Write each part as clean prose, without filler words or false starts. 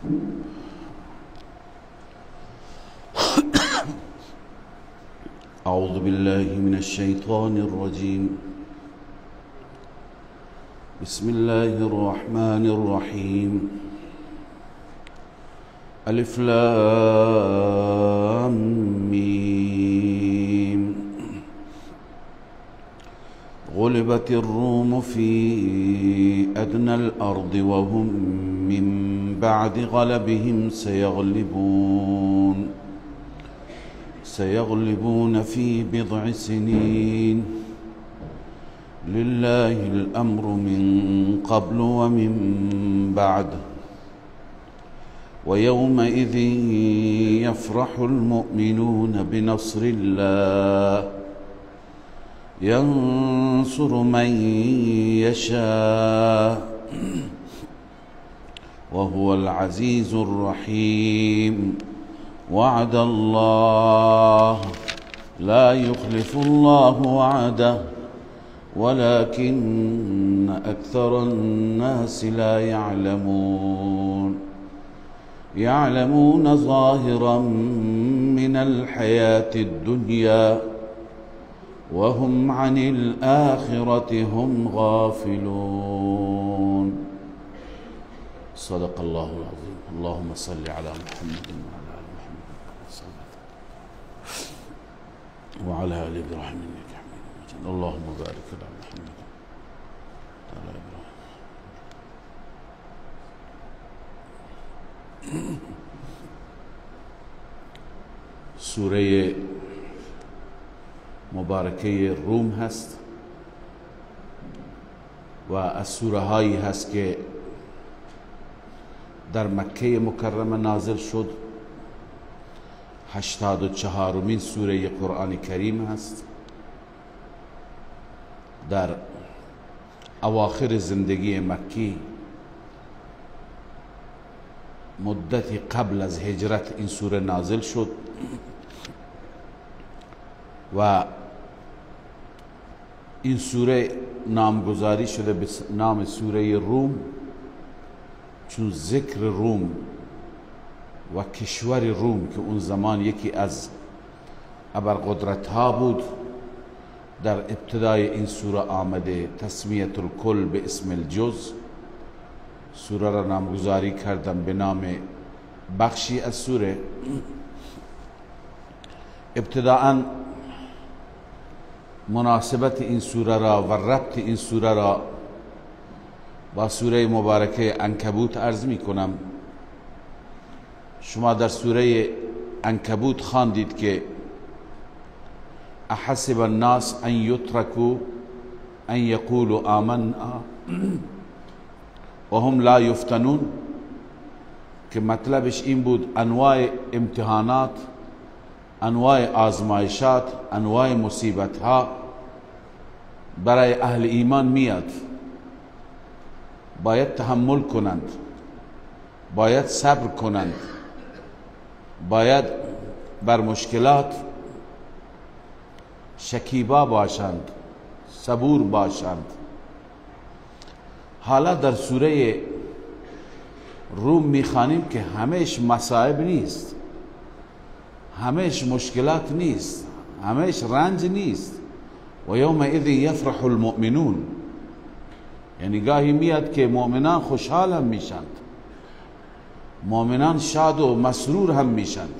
أعوذ بالله من الشيطان الرجيم. بسم الله الرحمن الرحيم. ألف لام ميم. غلبت الروم في أدنى الأرض وهم من بعد غلبهم سيغلبون في بضع سنين. لله الأمر من قبل ومن بعد. ويومئذ يفرح المؤمنون بنصر الله ينصر من يشاء وهو العزيز الرحيم. وعد الله لا يخلف الله وعده ولكن أكثر الناس لا يعلمون ظاهرا من الحياة الدنيا وهم عن الآخرة هم غافلون. صدق الله العظيم. اللهم صل على محمد وعلى آل محمد وعلى آل إبراهيم إنك حميد مجيد. اللهم بارك على محمد وعلى إبراهيم. سوره مبارکه روم هست و از سوره هایی هست که در مکه مکرمه نازل شد. 84مین سوره قرآن کریم هست. در اواخر زندگی مکی مدتی قبل از هجرت این سوره نازل شد و این سوره نامگذاری شده به نام سوره روم، چون ذکر روم و کشور روم که اون زمان یکی از ابرقدرت ها بود در ابتدای این سوره آمده. تسمیت الکل به اسم الجز، سوره را نامگذاری کردن به نام بخشی از سوره. ابتداءً مناسبت این سوره را و ربط این سوره را با سوره مبارکه عنکبوت عرض می کنم. شما در سوره عنکبوت خواندید که احسب الناس ان یترکوا ان یقولوا آمنا وهم لا یفتنون، که مطلبش این بود انواع امتحانات، انواع آزمایشات، انواع مصیبت ها برای اهل ایمان میاد. باید تحمل کنند، باید صبر کنند، باید بر مشکلات شکیبا باشند، صبور باشند. حالا در سوره روم میخوانیم که همش مصائب نیست، همش مشکلات نیست، همش رنج نیست. و یومئذ یفرح المؤمنون، یعنی گاهی میاد که مؤمنان خوشحال هم میشند، مؤمنان شاد و مسرور هم میشند.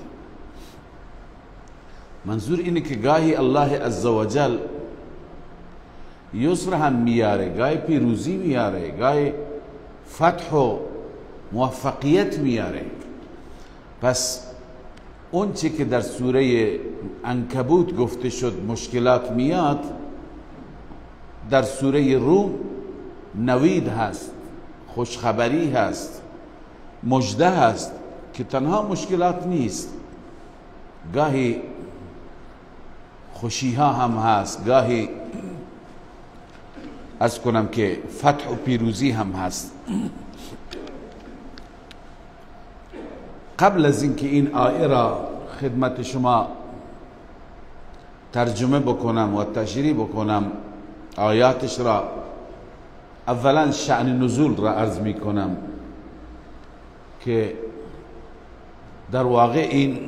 منظور اینه که گاهی الله عزوجل یسر هم میاره، گاهی پیروزی میاره، گاهی فتح و موفقیت میاره. پس اون چی که در سوره عنکبوت گفته شد مشکلات میاد، در سوره روم نوید هست، خوشخبری هست، مژده هست که تنها مشکلات نیست، گاهی خوشی ها هم هست، گاهی از کنم که فتح و پیروزی هم هست. قبل از اینکه این آیه را خدمت شما ترجمه بکنم و تشریح بکنم آیاتش را، اولا شأن نزول را عرض می کنم. که در واقع این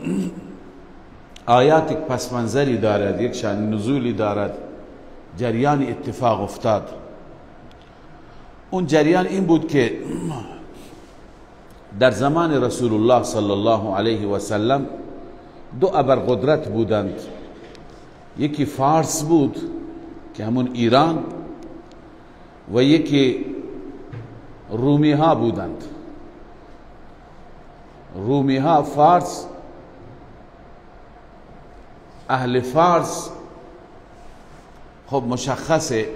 آیات یک پس منظری دارد، یک شأن نزولی دارد، جریان اتفاق افتاد. اون جریان این بود که در زمان رسول الله صلی الله علیه و سلم دو ابرقدرت بودند، یکی فارس بود که همون ایران و یکی رومی ها بودند. رومی ها، فارس، اهل فارس خب مشخصه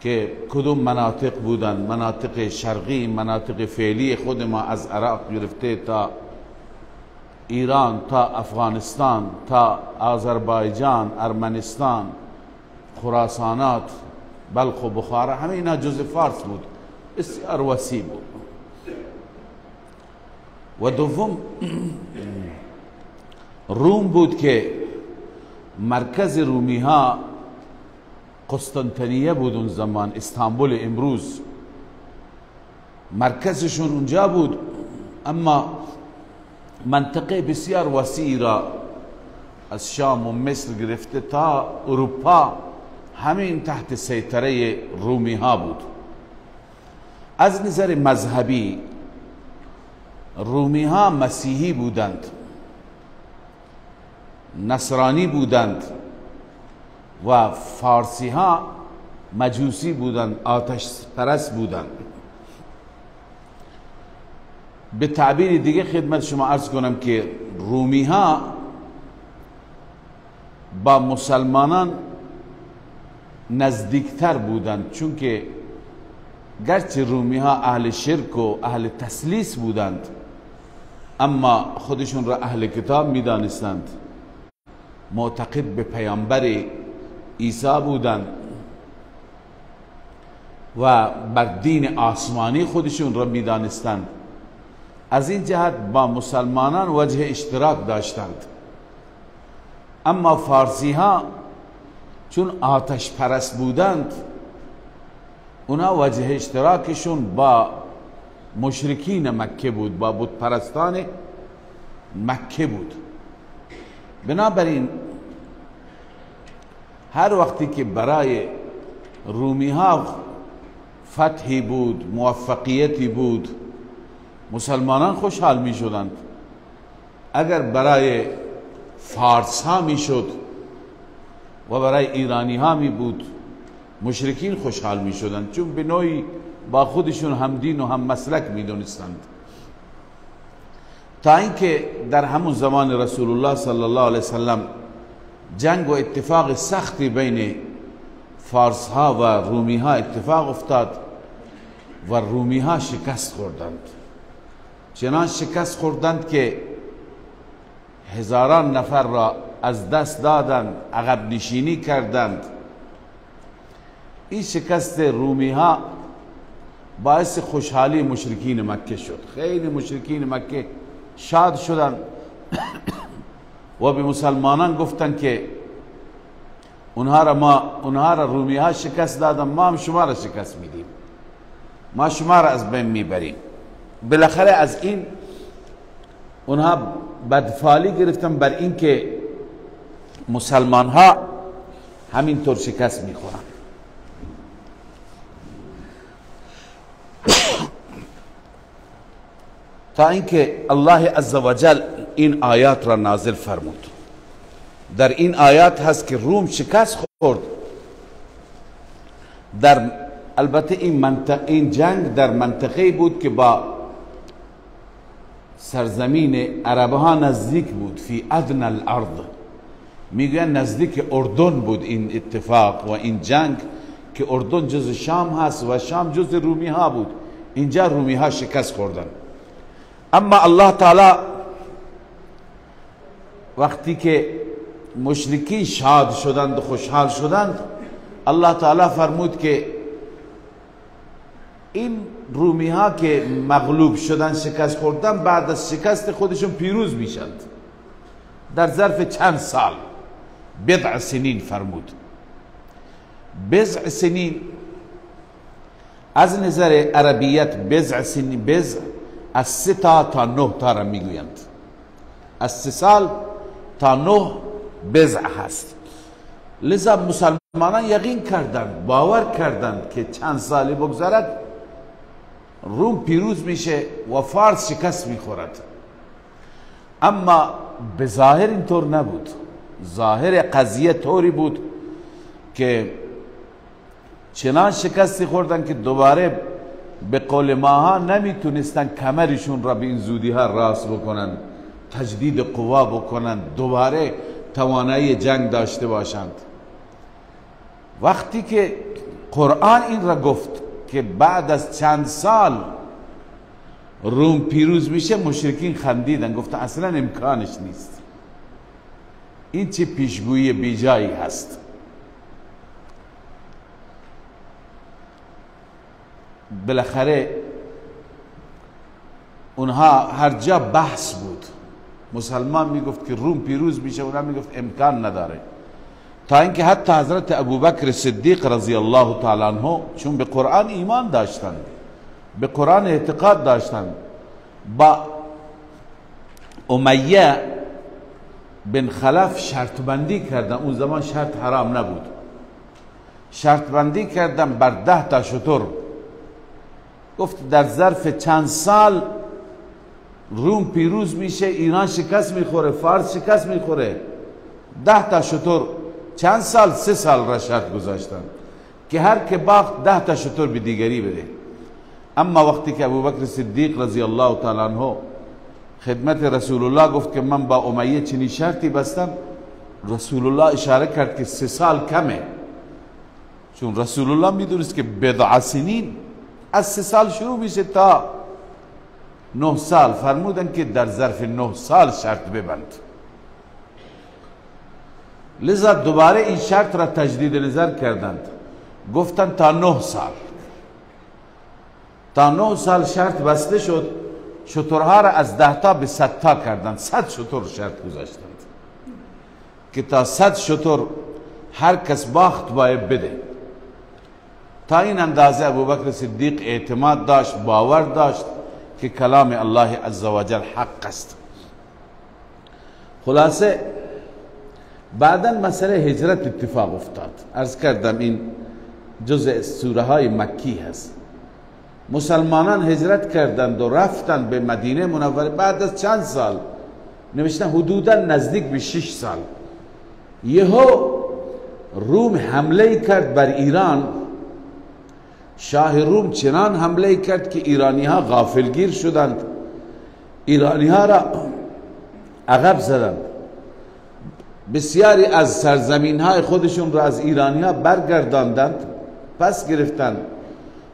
که کدوم مناطق بودن، مناطق شرقی، مناطق فعلی خود ما از عراق گرفته تا ایران تا افغانستان تا آذربایجان، ارمنستان، خراسانات، بلخ و بخارا، همه اینا جزء فارس بود، بسیار وسیع بود. و دوم روم بود که مرکز رومی ها قسطنطنیه بود اون زمان، استانبول امروز مرکزشون اونجا بود، اما منطقه بسیار وسیعی را از شام و مصر گرفته تا اروپا همین تحت سیطره رومی ها بود. از نظر مذهبی رومی ها مسیحی بودند، نصرانی بودند و فارسی ها مجوسی بودند، آتش پرست بودند. به تعبیر دیگه خدمت شما عرض کنم که رومی ها با مسلمانان نزدیکتر بودند، چون که گرچه رومی ها اهل شرک و اهل تسلیس بودند اما خودشون را اهل کتاب می دانستند، معتقد به پیامبر عیسی بودند و بر دین آسمانی خودشون را می دانستند. از این جهت با مسلمانان وجه اشتراک داشتند. اما فارسی ها چون آتش پرست بودند، اونا وجه اشتراکشون با مشرکین مکه بود، با بت پرستان مکه بود. بنابراین هر وقتی که برای رومی ها فتحی بود، موفقیتی بود، مسلمانان خوشحال می شدند. اگر برای فارس ها می شد و برای ایرانی ها می بود، مشرکین خوشحال می شدند، چون به نوعی با خودشون هم دین و هم مسلک می دونستند. تا اینکه در همون زمان رسول الله صلی الله علیه وسلم جنگ و اتفاق سختی بین فارس ها و رومی ها اتفاق افتاد و رومی ها شکست خوردند. چنان شکست خوردند که هزاران نفر را از دست دادند، عقب نشینی کردند. این شکست رومی ها باعث خوشحالی مشرکین مکه شد. خیلی مشرکین مکه شاد شدند و به مسلمانان گفتند که اونها را رومی ها شکست دادن، ما هم شما را شکست میدیم، ما شما را از بین میبریم. بالاخره از این اونها بدفالی گرفتن بر این که مسلمان ها همینطور شکست میخورن. تا اینکه الله عزوجل این آیات را نازل فرمود. در این آیات هست که روم شکست خورد. البته این جنگ در منطقه بود که با سرزمین عرب ها نزدیک بود، فی ادنى الارض، میگن نزدیک اردن بود این اتفاق و این جنگ، که اردن جز شام هست و شام جز رومی ها بود. اینجا رومی ها شکست خوردن. اما الله تعالی وقتی که مشرکین شاد شدند و خوشحال شدند، الله تعالی فرمود که این رومی ها که مغلوب شدن، شکست خوردن، بعد از شکست خودشون پیروز میشند در ظرف چند سال. بضع سنین فرمود. بضع سنین از نظر عربیت بضع سنین، بضع از 3 تا 9 تا را میگویند، از 3 سال تا 9 بضع هست. لذا مسلمانان یقین کردند، باور کردند که چند سالی بگذرد روم پیروز میشه و فارس شکست میخورد. اما به ظاهر اینطور نبود. ظاهر قضیه طوری بود که چنان شکستی خوردن که دوباره به قول ماها نمیتونستن کمرشون را به این زودی ها راست بکنن، تجدید قوا بکنن، دوباره توانایی جنگ داشته باشند. وقتی که قرآن این را گفت که بعد از چند سال روم پیروز میشه، مشرکین خندیدن، گفتن اصلا امکانش نیست، این چه پیشگویی بیجایی هست. بالاخره اونها هر جا بحث بود، مسلمان میگفت که روم پیروز میشه، اونها میگفت امکان نداره، تا اینکه حتی حضرت ابوبکر صدیق رضی الله تعالی عنه، چون به قرآن ایمان داشتند، به قرآن اعتقاد داشتند، با امیه بن خلف شرط بندی کردن. اون زمان شرط حرام نبود، شرط بندی کردن بر 10 تا شتر. گفت در ظرف چند سال روم پیروز میشه، ایران شکست میخوره، فارس شکست میخوره. 10 تا شتر، چند سال؟ 3 سال را شرط گذاشتن که هر که باخت 10 تا شتر به دیگری بده. اما وقتی که ابوبکر صدیق رضی الله تعالی عنه خدمت رسول الله گفت که من با امیه چنین شرطی بستم، رسول الله اشاره کرد که 3 سال کمه، چون رسول الله میدونست که بضع سنین از 3 سال شروع میشه تا 9 سال. فرمودن که در ظرف 9 سال شرط ببند. لذا دوباره این شرط را تجدید نظر کردند، گفتند تا 9 سال. تا 9 سال شرط بسته شد. شترها را از 10 تا به 100 تا کردند. 100 شتر شرط گذاشتند که تا 100 شتر هر کس باخت باید بده. تا این اندازه ابوبکر صدیق اعتماد داشت، باور داشت که کلام الله عزوجل حق است. خلاصه بعدا مسئله هجرت اتفاق افتاد. عرض کردم این جزء سوره های مکی هست. مسلمانان هجرت کردند و رفتند به مدینه منوره بعد از چند سال، نوشتن حدودا نزدیک به 6 سال. یهو روم حمله کرد بر ایران. شاه روم چنان حمله کرد که ایرانی ها غافلگیر شدند، ایرانی ها را عقب زدند. بسیاری از سرزمین های خودشون را از ایرانی ها برگرداندند، پس گرفتند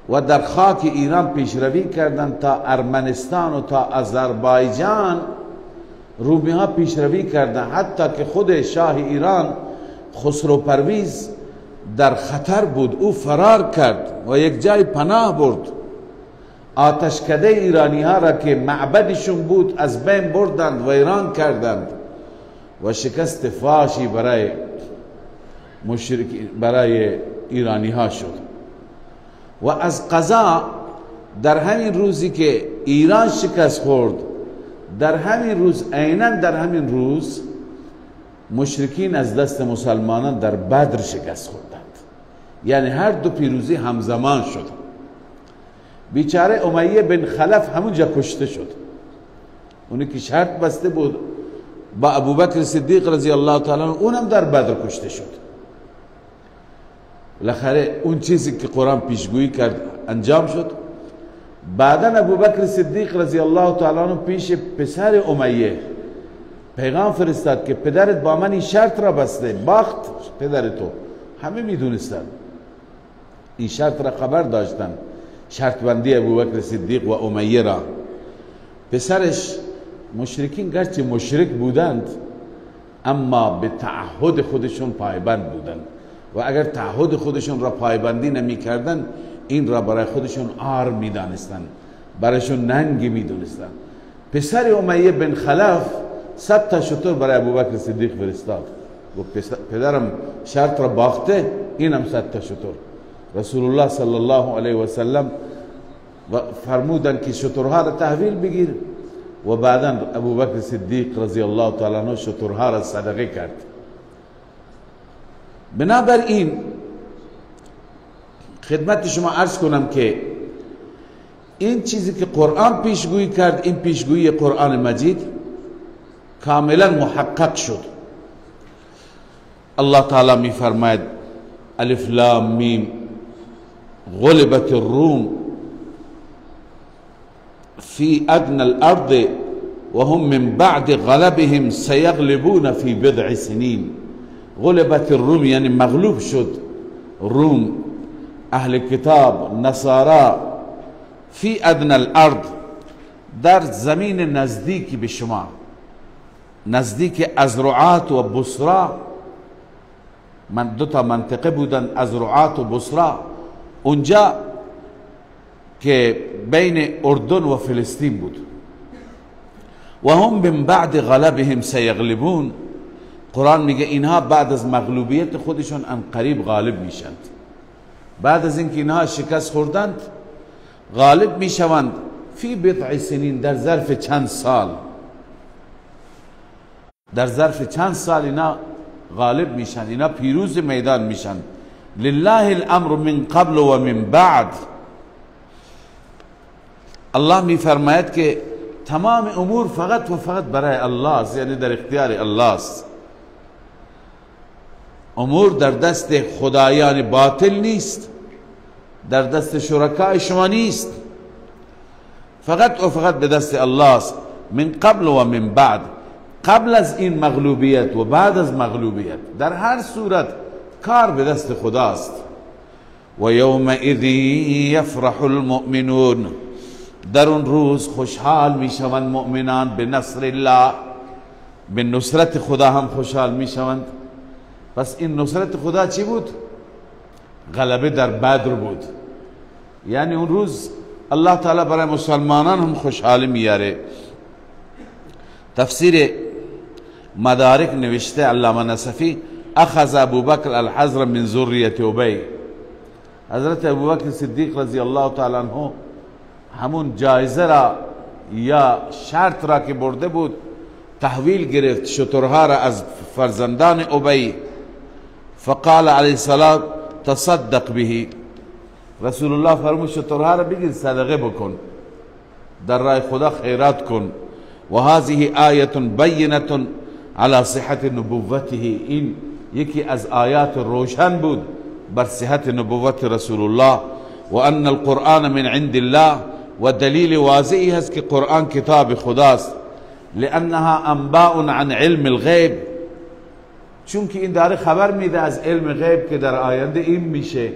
و در خاک ایران پیشروی کردند تا ارمنستان و تا آذربایجان. رومی ها پیشروی کردند، حتی که خود شاه ایران خسرو پرویز در خطر بود، او فرار کرد و یک جای پناه برد. آتشکده ایرانی ها را که معبدشون بود از بین بردند و ایران کردند و شکست فاشی برای ایرانی ها شد. و از قضا در همین روزی که ایران شکست خورد، در همین روز، عیناً در همین روز، مشرکین از دست مسلمانان در بدر شکست خوردند. یعنی هر دو پیروزی همزمان شد. بیچاره امیه بن خلف همونجا کشته شد. اونی که شرط بسته بود با ابوبکر صدیق رضی الله تعالی عنه، اونم در بدر کشته شد. بالاخره اون چیزی که قرآن پیشگویی کرد انجام شد. بعدا ابوبکر صدیق رضی الله تعالی عنه پیش پسر امیه پیغام فرستاد که پدرت با من این شرط را بسته، باخت پدر تو. همه میدونستن، این شرط را خبر داشتن، شرط بندی ابوبکر صدیق و امیه را. پسرش، مشرکین گرچه مشرک بودند اما به تعهد خودشون پایبند بودند و اگر تعهد خودشون را پایبندی نمی کردن، این را برای خودشون عار می دانستن، برایشون ننگی می دونستن. پسر امیه بن خلف 100 تا شتر برای ابوبکر صدیق فرستاد. گفت پدرم شرط را باخته، اینم 100 تا شتر. رسول الله صلی الله علیه و سلم فرمودن که شترها را تحویل بگیر و بعدا ابوبکر صدیق رضی الله تعالی عنه شترها را صدقه کرد. بنابراین خدمت شما عرض کنم که این چیزی که قرآن پیشگویی کرد، این پیشگویی قرآن مجید کاملا محقق شد. الله تعالی می فرماید الف لام میم غلبت الروم في أدنى الأرض وهم من بعد غلبهم سيغلبون في بضع سنين. غلبت الروم یعنی مغلوب شد روم، اهل کتاب، نصارا، فی ادنى الارض، در زمین نزدیکی به شما، نزدیک ازرعات و بصرا. من دو تا منطقه بودن، ازرعات و بصرا، اونجا که بین اردن و فلسطین بود. و هم من بعد غلبهم سیغلبون، قرآن میگه اینها بعد از مغلوبیت خودشون ان قریب غالب میشند. بعد از اینکه اینها شکست خوردند غالب میشوند. فی بضع سنین، در ظرف چند سال، در ظرف چند سال اینا غالب میشن، اینا پیروز میدان میشن. لله الامر من قبل و من بعد. الله میفرماید که تمام امور فقط و فقط برای الله است، یعنی در اختیار الله است. امور در دست خدایان باطل نیست، در دست شرکای شما نیست، فقط و فقط به دست الله است. من قبل و من بعد، قبل از این مغلوبیت و بعد از مغلوبیت، در هر صورت کار به دست خداست. و یومئذ یفرح المؤمنون، در اون روز خوشحال میشوند مؤمنان به نصر الله، به نصرت خدا هم خوشحال میشوند. پس این نصرت خدا چی بود؟ غلبه در بدر بود. یعنی اون روز الله تعالی برای مسلمانان هم خوشحالی میاره. تفسیر مدارک نوشته علامه نصفی اخذ ابوبکر الحذر من ذریه ابی. حضرت ابوبکر صدیق رضی الله تعالی عنه همون جایزه را یا شرط را که برده بود تحویل گرفت، شترها را از فرزندان ابی. فقال علیه السلام تصدق به. رسول الله فرمود شترها را بگیر صدقه بکن، در راه خدا خیرات کن. و هذه آیه بینه على صحت نبوته، این یکی از آیات روشن بود بر صحت نبوت رسول الله. و ان القرآن من عند الله، و دلیل واضحی هست که قرآن کتاب خداست. لانها انباء عن علم الغیب، چونکه این داره خبر میده از علم غیب که در آینده این میشه.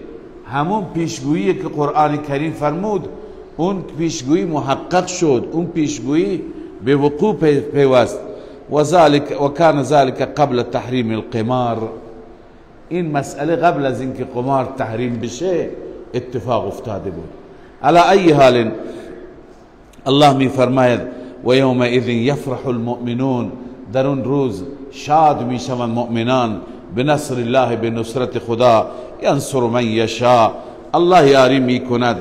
همون پیشگویی که قرآن کریم فرمود اون پیشگویی محقق شد، اون پیشگویی به وقوع پیوست. و کان ذلك قبل تحریم القمار، این مسئله قبل از اینکه قمار تحریم بشه اتفاق افتاده بود. على ای حال الله می فرماید و یومئذ یفرح المؤمنون، در اون روز شاد می شوند مؤمنان به نصر الله، به نصرت خدا. ینصر من یشاء، الله یاری می کند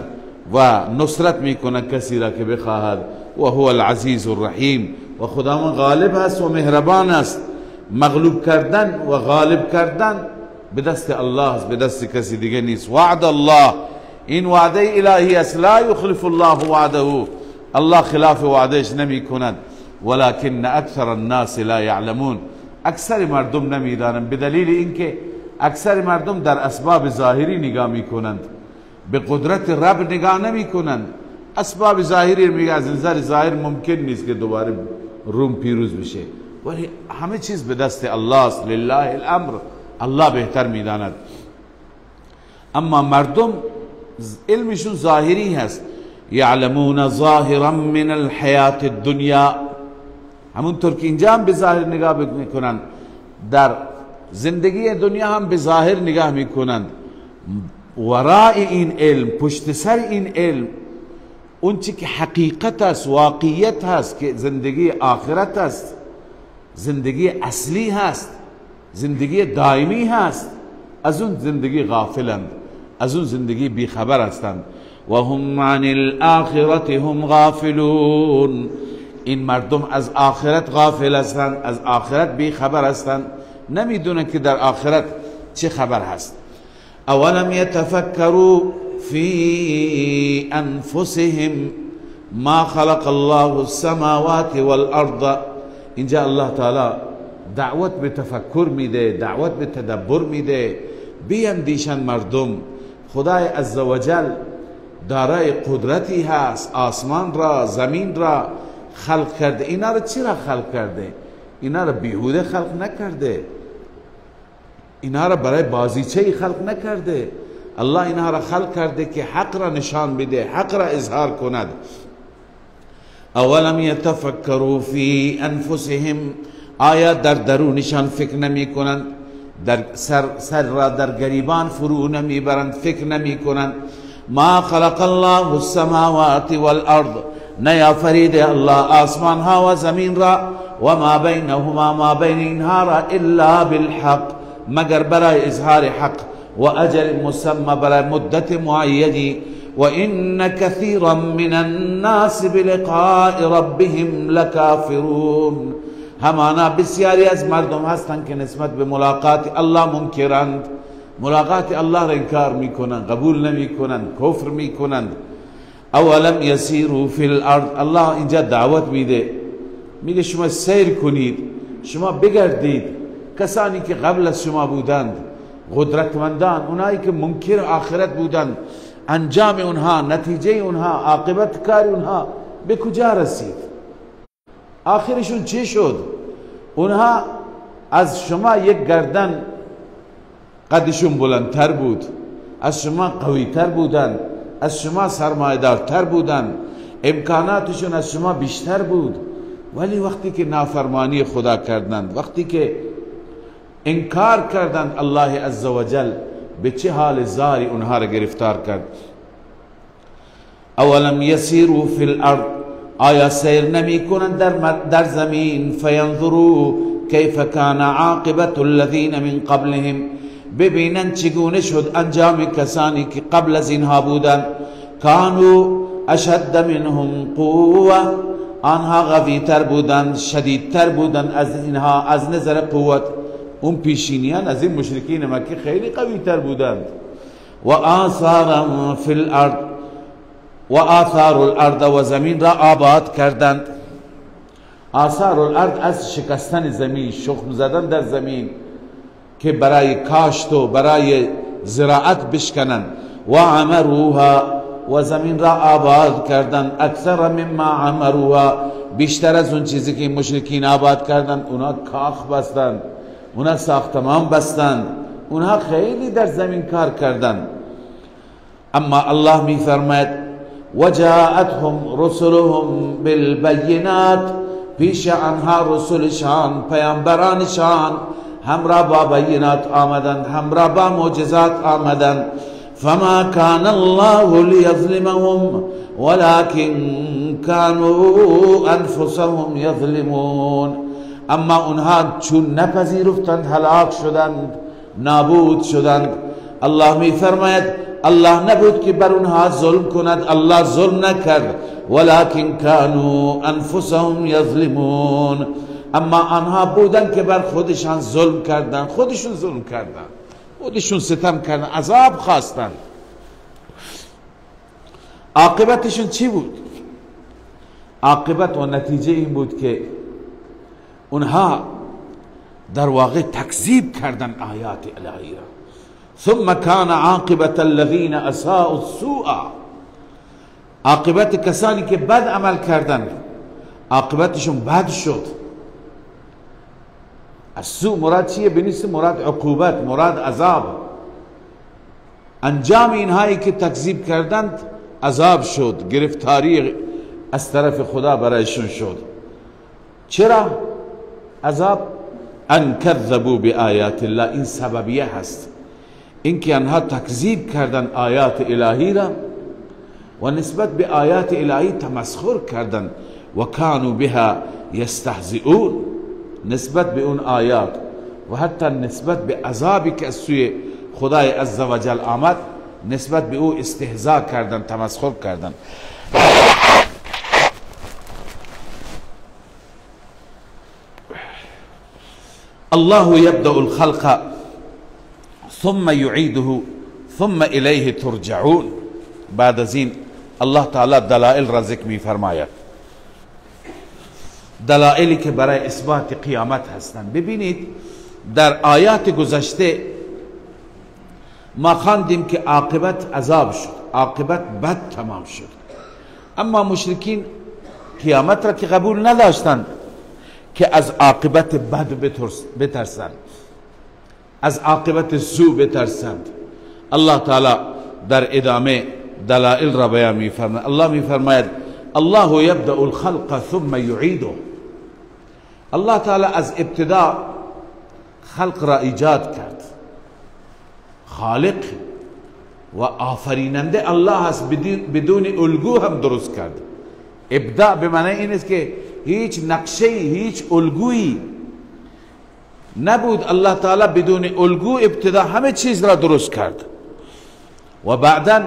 و نصرت می کند کسی را که بخواهد. و هو العزیز الرحیم، و خداوند غالب است و مهربان است. مغلوب کردن و غالب کردن به دست الله است، به دست کسی دیگه نیست. وعد الله، این وعده الهی است. لا یخلف الله وعده، الله خلاف وعدهش نمی کند. ولكن اکثر الناس لا يعلمون، اکثر مردم نمیدانند، به دلیل اینکه اکثر مردم در اسباب ظاهری نگاه میکنند، به قدرت رب نگاه نمیکنند. اسباب ظاهری میگه از نظر ظاهر ممکن نیست که دوباره روم پیروز بشه، ولی همه چیز به دست الله است. لله الامر، الله بهتر میداند. اما مردم علمشون ظاهری هست. یعلمون ظاهرا من الحیات الدنیا، همونطور که اینجا هم به ظاهر نگاه میکنند، در زندگی دنیا هم به ظاهر نگاه میکنند. ورای این علم، پشت سر این علم، اون چی که حقیقت است، واقعیت هست، که زندگی آخرت است، زندگی اصلی هست، زندگی دائمی هست، از اون زندگی غافلند. از اون زندگی بیخبر هستند. و هم عن الآخرة هم غافلون، این مردم از آخرت غافل هستند، از آخرت بیخبر هستند، نمیدونن که در آخرت چه خبر هست. اولم یتفکروا فی انفسهم ما خلق الله السماوات والارض. اینجا الله تعالی دعوت به تفکر میده، دعوت به تدبر میده. بیندیشن مردم خدای عزوجل دارای قدرتی هست، آسمان را زمین را خلق کرده. اینا را چرا خلق کرده؟ اینا را بیهوده خلق نکرده، اینا را برای بازیچه خلق نکرده. الله اینا را خلق کرده که حق را نشان بده، حق را اظهار کند. اولم یتفکروا فی انفسهم، آیا در درونشان فکر نمی کنند؟ در سر را در گریبان فرو نمی برند، فکر نمی کنند. ما خلق الله السماوات والارض، نیافرید الله آسمان ها و زمین را، و ما بینهما، ما بین اینها را، الا بالحق، مگر برای اظهار حق، و اجل مسمى، برای مدت معینی. و ان كثيرا من الناس بلقاء ربهم لكافرون، همانا بسیاری از مردم هستند که نسبت به ملاقات الله منکرند، ملاقات الله را انکار میکنند، قبول نمیکنند، کفر میکنند. اولم یسیروا فی الارض، الله اینجا دعوت میده، میگه شما سیر کنید، شما بگردید. کسانی که قبل از شما بودند، قدرتمندان، اونایی که منکر آخرت بودند، انجام اونها، نتیجه اونها، عاقبت کار اونها به کجا رسید؟ آخرشون چی شد؟ اونها از شما یک گردن قدشون بلندتر بود، از شما قویتر بودن، از شما سرمایه‌دارتر بودن، امکاناتشون از شما بیشتر بود. ولی وقتی که نافرمانی خدا کردند، وقتی که انکار کردند الله عزوجل، به چه حال زاری اونها را گرفتار کرد. اولم یسیروا فی الارض، آیا سیر نمی کنند در زمین؟ فینظروا کیف کان عاقبت الذین من قبلهم، ببینند چگونه شد انجام کسانی که قبل از اینها بودند. کانوا اشد منهم قوه، آنها قوی‌تر بودند، شدیدتر بودند از اینها از نظر قوت. اون پیشینیان از این مشرکین مکه خیلی قوی‌تر بودند. و آثارا فی الارض، و آثار الارض، و زمین را آباد کردند. آثار الارض از شکستن زمین، شخم زدن در زمین که برای کاشت و برای زراعت بشکنند. و عمروها، و زمین را آباد کردند. اکثر مما عمروها، بیشتر از اون چیزی که مشرکین آباد کردند. اونا کاخ بستند، اونا ساختمان بستند، اونها خیلی در زمین کار کردند. اما الله می فرماید وجاءتهم رسلهم بالبینات، پیش آنها رسولشان، پیامبرانشان همراه با بینات آمدند، همراه با معجزات آمدند. فما كان الله ليظلمهم ولكن كانوا انفسهم يظلمون، اما اونها چون نپذیرفتند هلاک شدند، نابود شدند. الله می فرماید الله نبود که بر اونها ظلم کند، الله ظلم نکرد، ولكن كانوا انفسهم يظلمون، اما آنها بودند که بر خودشان ظلم کردند، خودشون ظلم کردند، خودشون ستم کردند، عذاب خواستند. عاقبتشون چی بود؟ عاقبت و نتیجه این بود که اونها در واقع تکذیب کردن آیات الهی را. ثم كان عاقبت الذين اساءوا السوء، عاقبت کسانی که بد عمل کردند عاقبتشون بد شد. السوء مراد چیه؟ بنیست مراد عقوبت، مراد عذاب. انجام اینهایی که تکذیب کردند عذاب شد، گرفتاری از طرف خدا برایشون شد. چرا عذاب؟ ان کذبوا بآیات الله، این سببیه هست، اینکه آنها تکذیب کردند آیات الهی را و نسبت به آیات الهی تمسخر کردند. و کانوا بها یستهزئون، نسبت به اون آیات و حتی نسبت به عذابی که از سوی خدای عزوجل آمد نسبت به او استهزاء کردن، تمسخر کردن. الله یبدأ الخلق ثم یعیده ثم الیه ترجعون. بعد از این الله تعالی دلائل را ذکر می فرماید، دلائلی که برای اثبات قیامت هستند. ببینید در آیات گذشته ما خواندیم که عاقبت عذاب شد، عاقبت بد تمام شد، اما مشرکین قیامت را که قبول نداشتند که از عاقبت بد بترسند، از عاقبت سوء بترسند. الله تعالی در ادامه دلائل را بیان می فرماید. الله می فرماید الله یبدأ الخلق ثم یعیده. الله تعالی از ابتدا خلق را ایجاد کرد. خالق و آفریننده الله است، بدون الگو هم درست کرد. ابداع به معنی این است که هیچ نقشه، هیچ الگویی نبود. الله تعالی بدون الگو ابتدا همه چیز را درست کرد و بعدا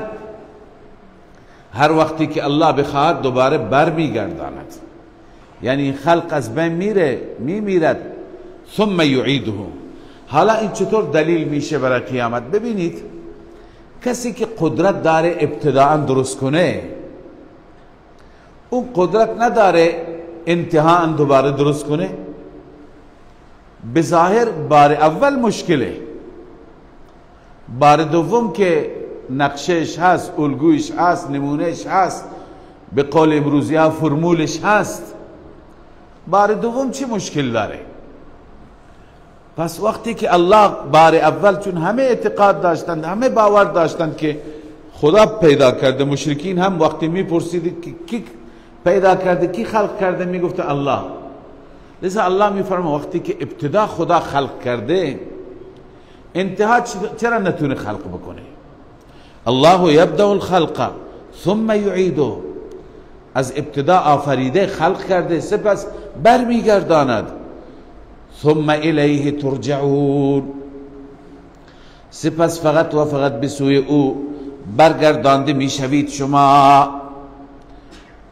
هر وقتی که الله بخواهد دوباره برمیگرداند. یعنی خلق از بین میمیرد ثم یعیده. حالا این چطور دلیل میشه برای قیامت؟ ببینید کسی که قدرت داره ابتداء درست کنه، اون قدرت نداره انتهاء دوباره درست کنه. بظاهر بار اول مشکله، بار دوم که نقشش هست، الگویش هست، نمونهش هست، به قول امروزی ها فرمولش هست، بار دوم چی مشکل داره؟ پس وقتی که الله بار اول، چون همه اعتقاد داشتند، همه باور داشتند که خدا پیدا کرده، مشرکین هم وقتی میپرسید که کی پیدا کرده، کی خلق کرده، میگفته الله. لذا الله میفرمه وقتی که ابتدا خدا خلق کرده، انتها چرا نتونه خلق بکنه؟ الله یبدأ الخلق ثم یعیده. از ابتدا آفریده، خلق کرده، سپس برمیگرداند. ثم الیه ترجعون. سپس فقط و فقط به سوی او برگردانده میشوید شما.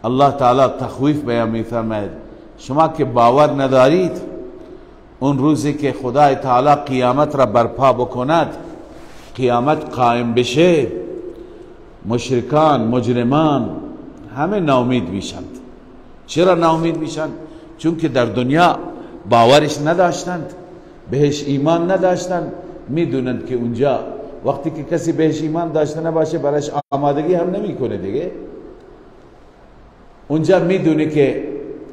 الله تعالی تخویف بیان میفرماید شما که باور ندارید اون روزی که خدای تعالی قیامت را برپا بکند، قیامت قائم بشه، مشرکان، مجرمان همه ناامید میشند. چرا ناامید میشند؟ چون که در دنیا باورش نداشتند، بهش ایمان نداشتند. میدونند که اونجا وقتی که کسی بهش ایمان داشته نباشه برایش آمادگی هم نمیکنه دیگه. اونجا میدونه که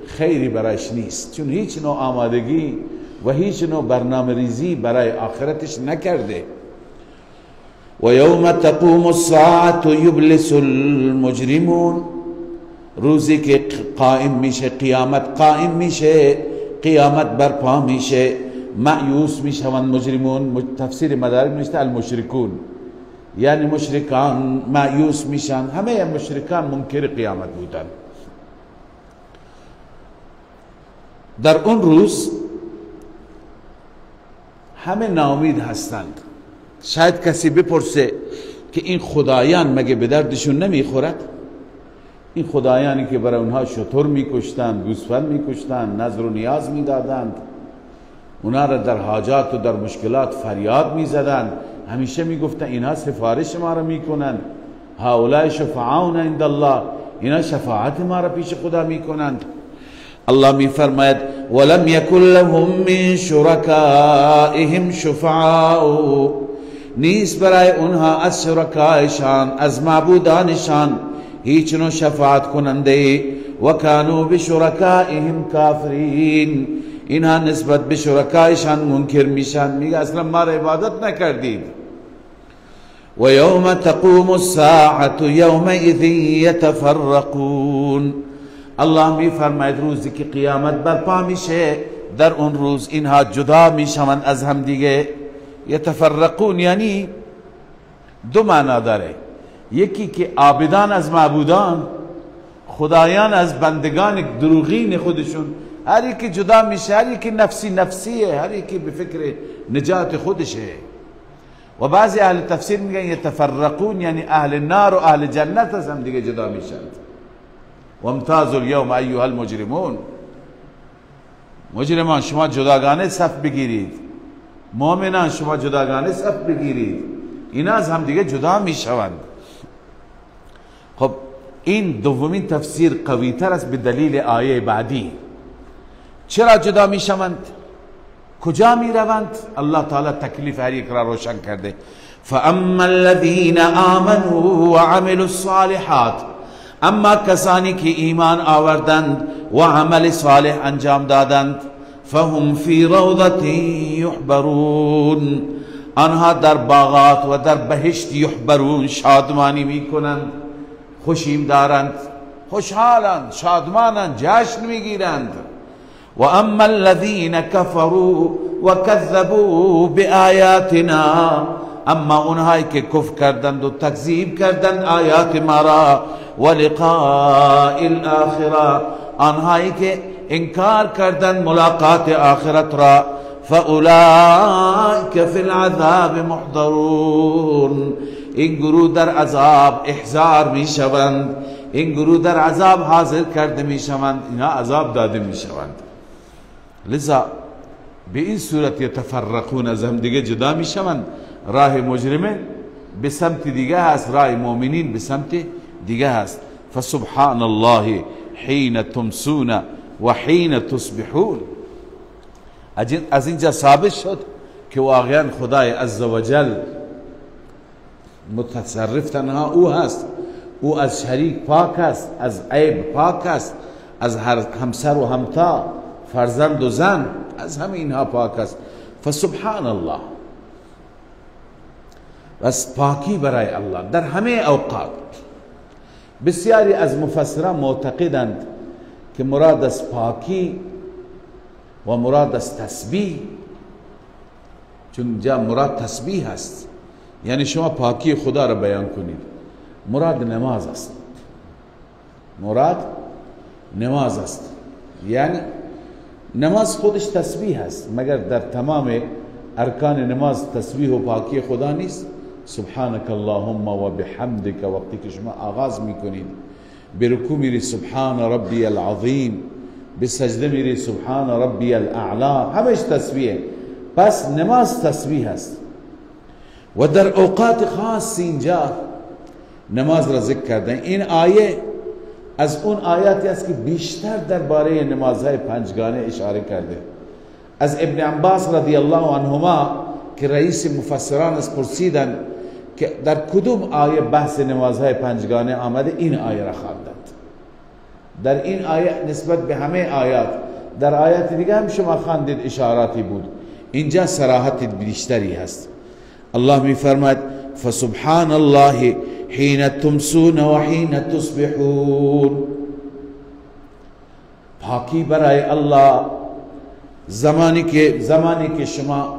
خیری برایش نیست، چون هیچ نوع آمادگی و هیچ نوع برنامه ریزی برای آخرتش نکرده. و یوم تقوم الساعة یبلس المجرمون. روزی که قائم میشه، قیامت قائم میشه، قیامت برپا میشه، مایوس میشوند مجرمون. تفسیر مدارک نوشته المشرکون، یعنی مشرکان مایوس میشن. همه مشرکان منکر قیامت بودن. در اون روز همه ناامید هستند. شاید کسی بپرسه که این خدایان مگه به دردشون نمیخورد؟ این خدایانی که برای اونها شتر میکشتند، گوسفند میکشتند، نذر و نیاز میدادند، اونا را در حاجات و در مشکلات فریاد میزدند، همیشه میگفتن اینها سفارش ما را میکنند، هؤلاء شفعاؤنا عند الله، اینا شفاعت ما را پیش خدا میکنند. الله میفرماید ولم یکن لهم من شرکائهم شفعاء. نیست برای اونها از شرکایشان، از معبودانشان هیچ نوع شفاعت کننده. و کانوا بشرکائهم کافرین. اینها نسبت به شرکایشان منکر میشن، میگه اصلا ما را عبادت نکردید. و یوم تقوم الساعة یومئذ یتفرقون. الله می فرماید روزی که قیامت برپا میشه، در اون روز اینها جدا میشوند از هم دیگه. یتفرقون یعنی دو معنا داره، یکی که عابدان از معبودان، خدایان از بندگان دروغین خودشون، هر یکی جدا میشه، هر یکی نفسی نفسیه، هر یکی به فکر نجات خودشه. و بعضی اهل تفسیر میگن یتفرقون یعنی اهل نار و اهل جنت از هم دیگه جدا میشند. و امتازوا اليوم ایها المجرمون، مجرمان شما جداگانه صف بگیرید، مؤمنان شما جداگانه صف بگیرید، اینا از هم دیگه جدا میشوند. خب این دومین تفسیر قوی تر است به دلیل آیه بعدی. چرا جدا میشوند؟ کجا میروند؟ الله تعالی تکلیف هر یک را روشن کرده. فاما الذين آمنوا وعملوا الصالحات، اما کسانی که ایمان آوردند و عمل صالح انجام دادند، فهم فی روضة یحبرون، آنها در باغات و در بهشت یحبرون شادمانی میکنند، خوشیم دارند، خوشحالند، شادمانند، جشن میگیرند. و اما الذين كفروا وكذبوا بآیاتنا، اما اونهایی که کفر کردند و تکذیب کردند آیات ما را، و لقاء الاخره، آنهایی که انکار کردند ملاقات آخرت را، فاولئک فی العذاب محضرون، این گروه در عذاب احضار می شوند، این گروه در عذاب حاضر کرده می شوند، اینا عذاب داده می شوند. لذا به این صورت یتفرقون، از هم دیگه جدا می شوند. راه مجرمین به سمت دیگه هست، راه مؤمنین به سمت دیگه هست. فسبحان الله حین تمسون و حین تصبحون. از اینجا ثابت شد که واقعا خدای عزوجل متصرف تنها او هست، او از شریک پاک است، از عیب پاک است، از همسر و همتا، فرزند و زن، از همه اینها پاک است. فسبحان الله، بس پاکی برای الله در همه اوقات. بسیاری از مفسران معتقدند که مراد از پاکی و مراد از تسبیح، چون جا مراد تسبیح است، یعنی شما پاکی خدا را بیان کنید، مراد نماز است، مراد نماز است. یعنی نماز خودش تسبیح است، مگر در تمام ارکان نماز تسبیح و پاکی خدا نیست؟ سبحانك اللهم و بحمدك، وقتی که شما آغاز میکنید به رکوع میری سبحان ربی العظیم، به سجده میری سبحان ربی الاعلا، همش تسبیح. پس نماز تسبیح است و در اوقات خاص اینجا نماز را ذکر کردن. این آیه از اون آیاتی است که بیشتر درباره نمازهای پنجگانه اشاره کرده. از ابن عباس رضی الله عنهما که رئیس مفسران است پرسیدند که در کدوم آیه بحث نمازهای پنجگانه آمده، این آیه را خواندند. در این آیه نسبت به همه آیات، در آیات دیگه هم شما خواندید اشاراتی بود، اینجا صراحت بیشتری هست. الله می فرماید فسبحان الله حین تمسون و حین تصبحون، پاکی برای الله زمانی که شما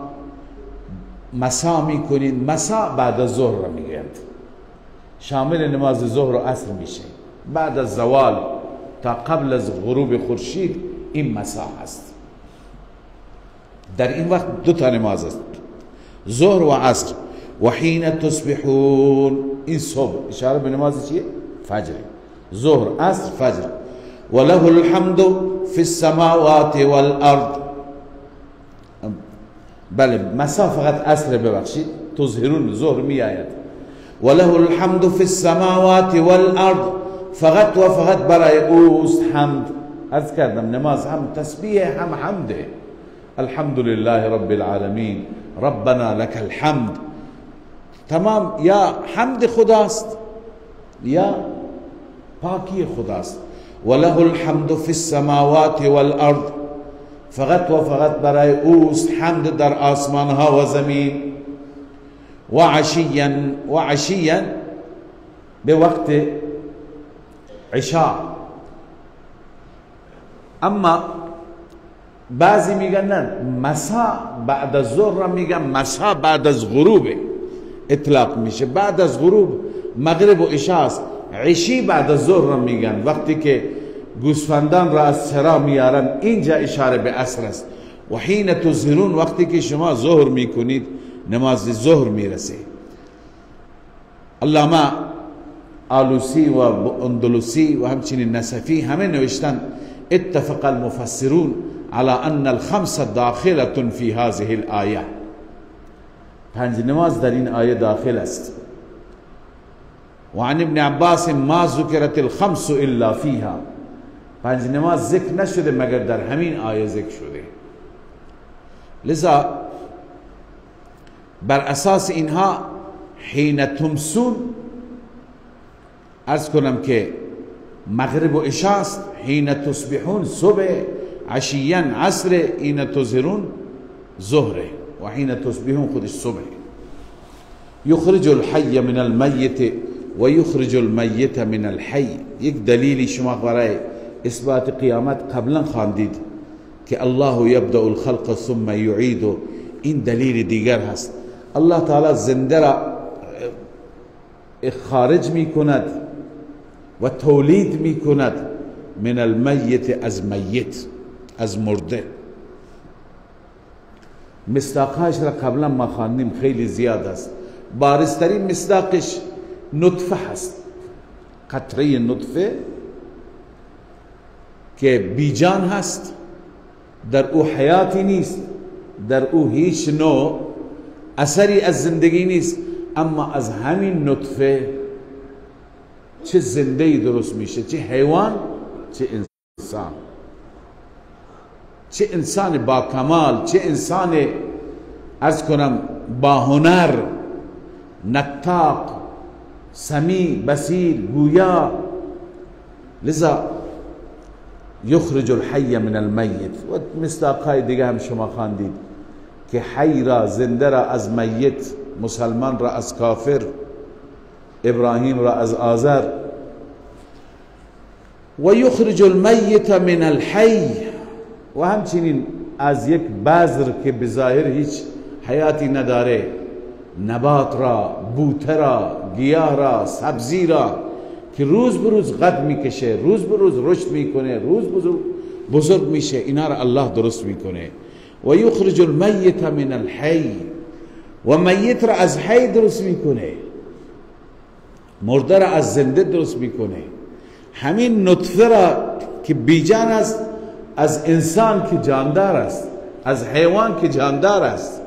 مسا می کنید. مسا بعد از ظهر را میگویند، شامل نماز ظهر و عصر میشه. بعد از زوال تا قبل از غروب خورشید این مسا هست. در این وقت دو تا نماز است، ظهر و عصر. و حین تصبحون، این صبح اشاره به نماز چیه؟ فجر. ظهر، عصر، فجر. و له الحمد فی السماوات والارض. بله، مسا فقط عصر، ببخشید، تظهرون ظهر می آید. و له الحمد فی السماوات والارض، فقط و فقط برای اوست حمد. عرض کردم نماز هم تسبیح هم حمده. الحمد لله رب العالمین، ربنا لك الحمد. تمام، یا حمد خداست یا پاکی خداست. وله الحمد فی السماوات والارض، فقط و فقط برای اوست حمد در آسمان ها و زمین. و عشیا به وقت عشاء. اما بعضی میگن نه، مسا بعد از ظهر را میگن مسا بعد از غروب اطلاق میشه، بعد از غروب مغرب و عشاء است. عشی بعد از ظهر را میگن، وقتی که گوسفندان را از چرا میارن، اینجا اشاره به عصر است. و حین تظهرون، وقتی که شما ظهر میکنید، نماز ظهر میرسه. علامه آلوسی و اندلسی و همچنین نصفی همه نوشتن اتفق المفسرون على ان الخمس داخلة في هذه الآیه، 5 نماز در این آیه داخل است. و عن ابن عباس ما ذکرت الخمس الا فيها، 5 نماز ذکر نشده مگر در همین آیه ذکر شده. لذا بر اساس اینها حین تمسون، عرض کنم که مغرب و عشاء است، حین تصبحون صبح، عشیا عصر، حین تظهرون ظهر و حین تصبحون خودش صبح. یخرج الحی من المیت و یخرج المیت من الحی. یک دلیلی شما برای اثبات قیامت قبلا خواندید که الله یبدأ الخلق ثم یعید، این دلیل دیگر هست. الله تعالی زنده را خارج می کند و تولید می کند من المیت، از میت، از مرده. مصداقهاش را قبلا ما خواندیم، خیلی زیاد است. بارزترین مصداقش نطفه هست، قطره نطفه که بیجان هست، در او حیاتی نیست، در او هیچ نوع اثری از زندگی نیست، اما از همین نطفه چه زنده‌ای درست میشه، چه حیوان چه انسان، چه انسان با کمال، چه انسان عرض کنم با هنر، نطاق، سمیع، بصیر، گویا. لذا یخرج الحی من المیت. و مصداقهای دیگه هم شما خواندید که حی را، زنده را از میت، مسلمان را از کافر، ابراهیم را از آزر. و یخرج المیت من الحی، و همچنین از یک بذر که بظاهر هیچ حیاتی نداره، نبات را، بوته را، گیاه را، سبزی را که روز به روز قد میکشه، روز به روز رشد میکنه، روز به روز بزرگ میشه، اینا را الله درست میکنه. و یخرج المیت من الحی، و میت را از حی درست میکنه، مرده را از زنده درست میکنه. همین نطفه را که بیجان است، از انسان که جاندار است، از حیوان که جاندار است،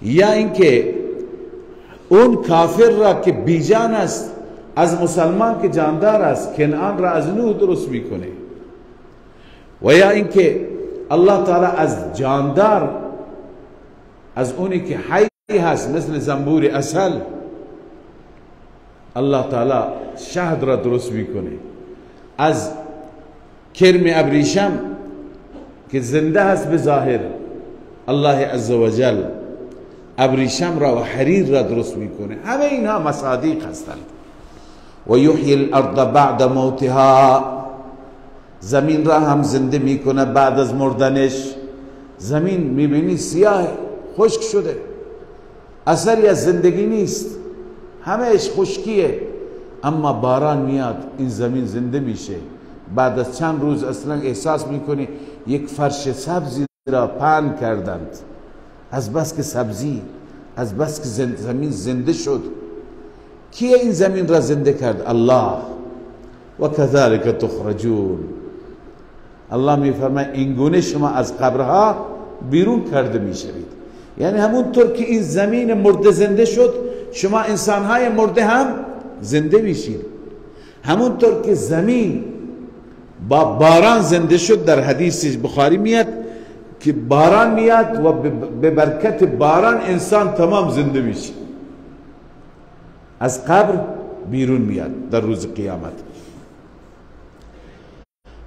یا اینکه اون کافر را که بیجان است، از مسلمان که جاندار است، کنعان را از نوح درست میکنه. و یا اینکه الله تعالی از جاندار، از اونی که حی هست مثل زنبور عسل، الله تعالی شهد را درست میکنه. از کرم ابریشم که زنده هست به ظاهر، الله عزوجل ابریشم را و حریر را درست میکنه. همه اینها مصادیق هستند. و یحیی الارض بعد موتها، زمین را هم زنده میکنه بعد از مردنش. زمین میبینی سیاه، خشک شده، اثری از زندگی نیست، همهش خشکیه، اما باران میاد این زمین زنده میشه. بعد از چند روز اصلا احساس میکنی یک فرش سبزی را پهن کردند، از بس که سبزی، از بس که زمین زنده شد. کیه این زمین را زنده کرد؟ الله. و کذالک تخرجون، الله میفرماید این گونه شما از قبرها بیرون کرده میشوید. یعنی همونطور که این زمین مرده زنده شد، شما انسانهای مرده هم زنده میشید. همونطور که زمین با باران زنده شد، در حدیث بخاری میاد که باران میاد و به برکت باران انسان تمام زنده میشه، از قبر بیرون میاد در روز قیامت.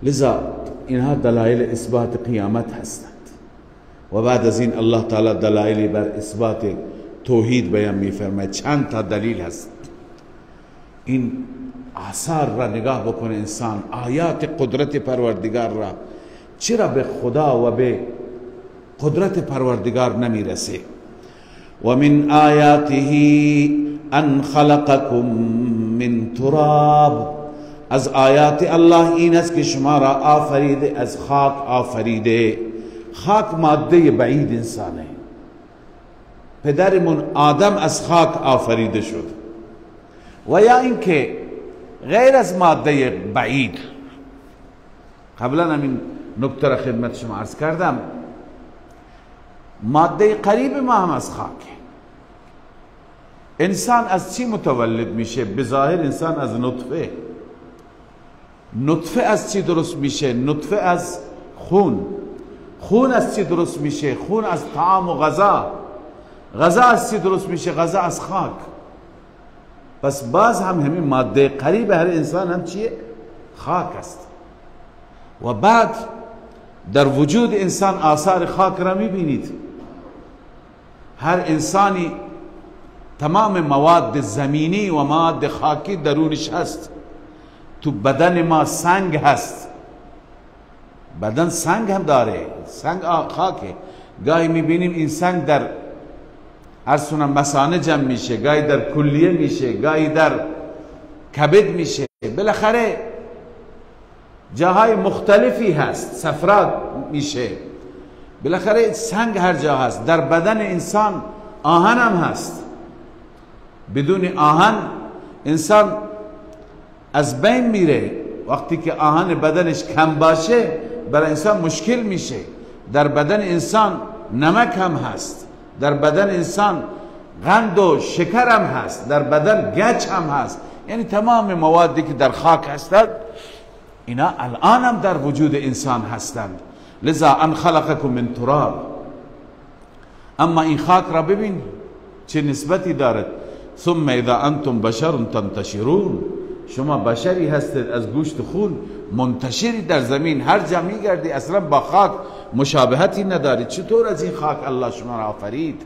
لذا اینها دلایل اثبات قیامت هستند. و بعد از این الله تعالی دلایلی بر اثبات توحید بیان میفرماید. چند تا دلیل هست. این آثار را نگاه بکنه انسان، آیات قدرت پروردگار را، چرا به خدا و به قدرت پروردگار نمیرسه؟ و من آیاته ان خلقکم من تراب، از آیات الله این است که شما را آفریده، از خاک آفریده. خاک ماده بعید انسانه، پدرمون آدم از خاک آفریده شد، و یا اینکه غیر از ماده بعید، قبلا همین نکته را خدمت شما عرض کردم، ماده قریب ما هم از خاکه. انسان از چی متولد میشه؟ بظاهر انسان از نطفه. نطفه از چی درست میشه؟ نطفه از خون. خون از چی درست میشه؟ خون از طعام و غذا. غذا از چی درست میشه؟ غذا از خاک. پس باز هم همین ماده قریب هر انسان هم چیه؟ خاک است. و بعد در وجود انسان آثار خاک را میبینید. هر انسانی تمام مواد زمینی و مواد خاکی درونش هست. تو بدن ما سنگ هست، بدن سنگ هم داره، سنگ خاکه. گاهی میبینیم این سنگ در ارسون مثانه جمع میشه، گاهی در کلیه میشه، گاهی در کبد میشه، بالاخره جاهای مختلفی هست، صفرا میشه. بالاخره سنگ هر جا هست. در بدن انسان آهن هم هست. بدون آهن انسان از بین میره. وقتی که آهن بدنش کم باشه برای انسان مشکل میشه. در بدن انسان نمک هم هست، در بدن انسان قند و شکر هم هست، در بدن گچ هم هست. یعنی تمام موادی که در خاک هستند اینا الان هم در وجود انسان هستند. لذا ان خلقکم من تراب. اما این خاک را ببین چه نسبتی دارد. ثم اذا انتم بشر تنتشرون. شما بشری هستید از گوشت خون، منتشری در زمین، هر جا میگردی، اصلا با خاک مشابهتی ندارید. چطور از این خاک الله شما را آفرید؟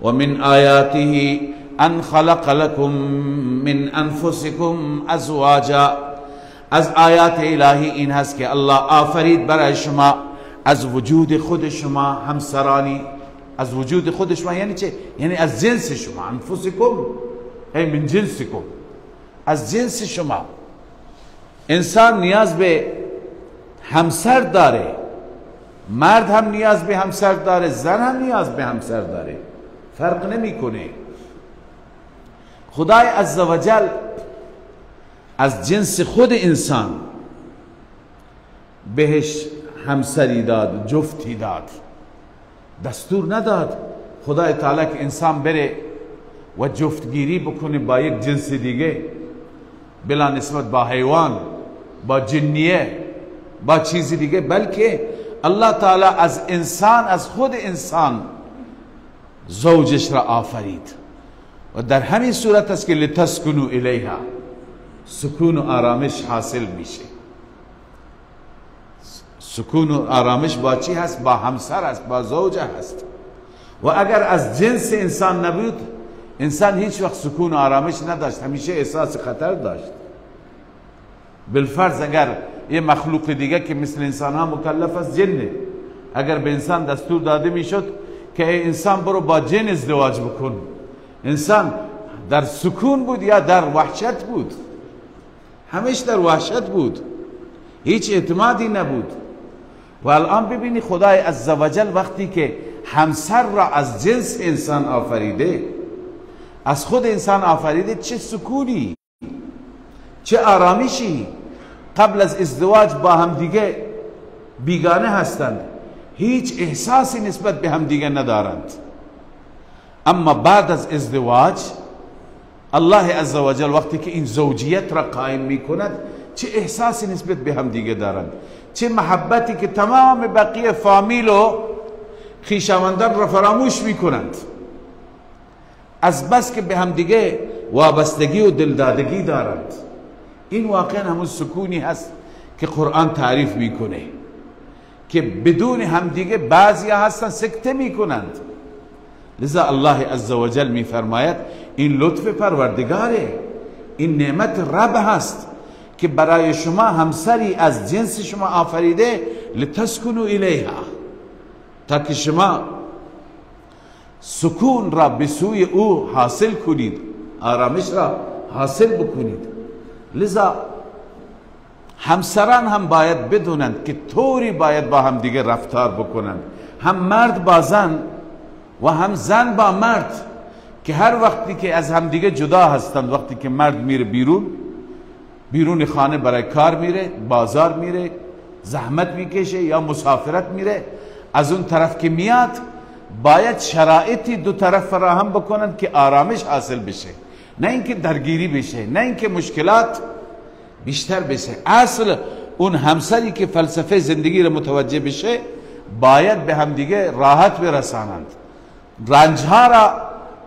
و من آیاته ان خلق لكم من انفسكم ازواجا. از آیات الهی این هست که الله آفرید برای شما از وجود خود شما همسرانی. از وجود خود شما یعنی چه؟ یعنی از جنس شما. انفسکم ای من جنسکم، از جنس شما. انسان نیاز به همسر داره، مرد هم نیاز به همسر داره، زن هم نیاز به همسر داره، فرق نمیکنه. خدای عزوجل از جنس خود انسان بهش همسری داد، جفتی داد. دستور نداد خدای تعالی که انسان بره و جفتگیری بکنه با یک جنس دیگه، بلا نسبت با حیوان، با جنیه، با چیز دیگه، بلکه الله تعالی از انسان، از خود انسان زوجش را آفرید. و در همین صورت است که لتسکنوا الیها، سکون و آرامش حاصل میشه. سکون و آرامش با چی هست؟ با همسر هست، با زوجه هست. و اگر از جنس انسان نبود، انسان هیچ وقت سکون و آرامش نداشت، همیشه احساس خطر داشت. بالفرض اگر یه مخلوق دیگه که مثل انسان ها مکلف است، جنه، اگر به انسان دستور داده میشد که ای انسان برو با جن ازدواج بکن، انسان در سکون بود یا در وحشت بود؟ همش در وحشت بود، هیچ اعتمادی نبود. و الان ببینی خدای عزوجل وقتی که همسر را از جنس انسان آفریده، از خود انسان آفریده، چه سکونی، چه آرامشی. قبل از ازدواج با هم دیگه بیگانه هستند، هیچ احساسی نسبت به هم دیگه ندارند. اما بعد از ازدواج الله عزوجل وقتی که این زوجیت را قائم می کند، چه احساسی نسبت به هم دیگه دارند، چه محبتی که تمام بقیه فامیل و خویشاوندان را فراموش می کنند، از بس که به هم دیگه وابستگی و دلدادگی دارند. این واقعا همون سکونی هست که قرآن تعریف میکنه که بدون همدیگه بعضی هستن سکته میکنند. لذا الله عزوجل میفرماید این لطف پروردگاره، این نعمت رب هست که برای شما همسری از جنس شما آفریده، لتسکنوا الیها، تا که شما سکون را به سوی او حاصل کنید، آرامش را حاصل بکنید. لذا همسران هم باید بدونند که طوری باید با هم دیگه رفتار بکنند. هم مرد با زن و هم زن با مرد که هر وقتی که از همدیگه جدا هستند، وقتی که مرد میره بیرون خانه برای کار میره، بازار میره، زحمت میکشه یا مسافرت میره، از اون طرف که میاد باید شرایطی دو طرف فراهم بکنند که آرامش حاصل بشه، نه اینکه درگیری بشه، نه اینکه مشکلات بیشتر بشه. اصل اون همسری که فلسفه زندگی رو متوجه بشه باید به همدیگه راحت برسانند،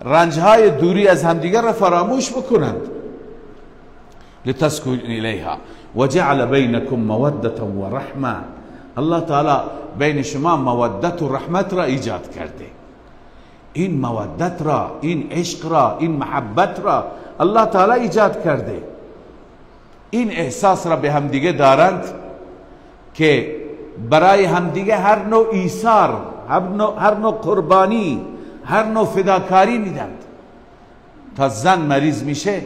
رنجهای دوری از همدیگه را فراموش بکنند. لتسكن الیها وجعل بینکم موده و رحمه. الله تعالی بین شما مودت و رحمت را ایجاد کرده. این مودت را، این عشق را، این محبت را الله تعالی ایجاد کرده. این احساس را به همدیگه دارند که برای همدیگه هر نوع ایثار، هر نوع قربانی، هر نوع فداکاری میدند. تا زن مریض میشه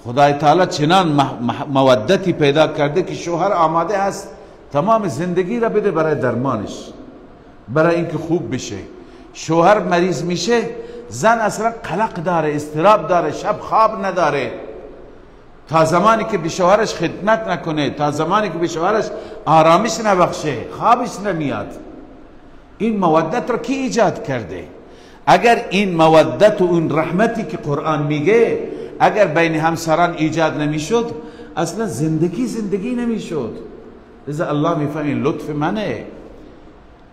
خدای تعالی چنان مودتی پیدا کرده که شوهر آماده هست تمام زندگی را بده برای درمانش، برای اینکه خوب بشه. شوهر مریض میشه زن اصلا قلق داره، اضطراب داره، شب خواب نداره، تا زمانی که به شوهرش خدمت نکنه، تا زمانی که به شوهرش آرامش نبخشه خوابش نمیاد. این مودت را کی ایجاد کرده؟ اگر این مودت و اون رحمتی که قرآن میگه اگر بین همسران ایجاد نمیشد اصلا زندگی نمیشد. لذا الله میفهمه این لطف منه،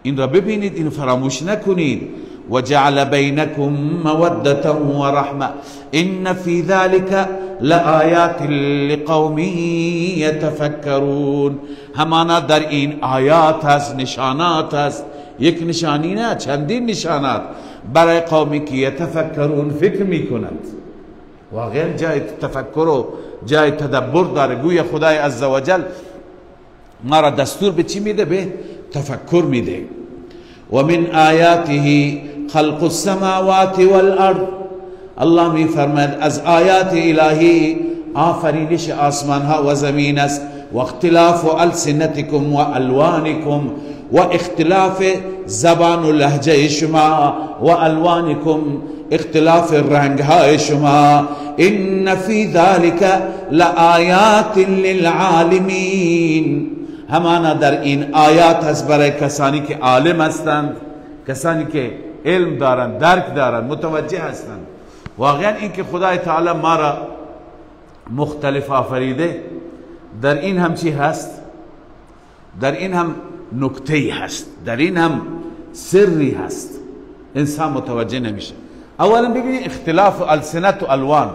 این را ببینید، این فراموش نکنید. وجعل بینکم موده و رحمه ان فی ذلك لآیات لقوم یتفکرون. همانا در این آیات هست، نشانات هست، یک نشانی نه چندین نشانات برای قومی که یتفکرون، فکر میکنند. واقعا جای تفکر و جای تدبر داره. گویا خدای عزوجل ما را دستور به چی میده؟ به تفکر میده. و من آیاته خلق السماوات والارض. الله می فرماید از آیات الهی آفرینش آسمان ها و زمین است. و اختلاف السنتکم و الوانکم، و اختلاف زبان و لهجه شما، و الوانکم اختلاف رنگ های شما. ان فی ذلك لآیات للعالمین. همانا در این آیات هست برای کسانی که عالم هستند، کسانی که علم دارند، درک دارند، متوجه هستند. واقعا این که خدای تعالی ما را مختلف آفریده، در این هم چی هست؟ در این هم نکته هست، در این هم سری هست، انسان متوجه نمیشه. اولا ببینید اختلاف السنت و الوان،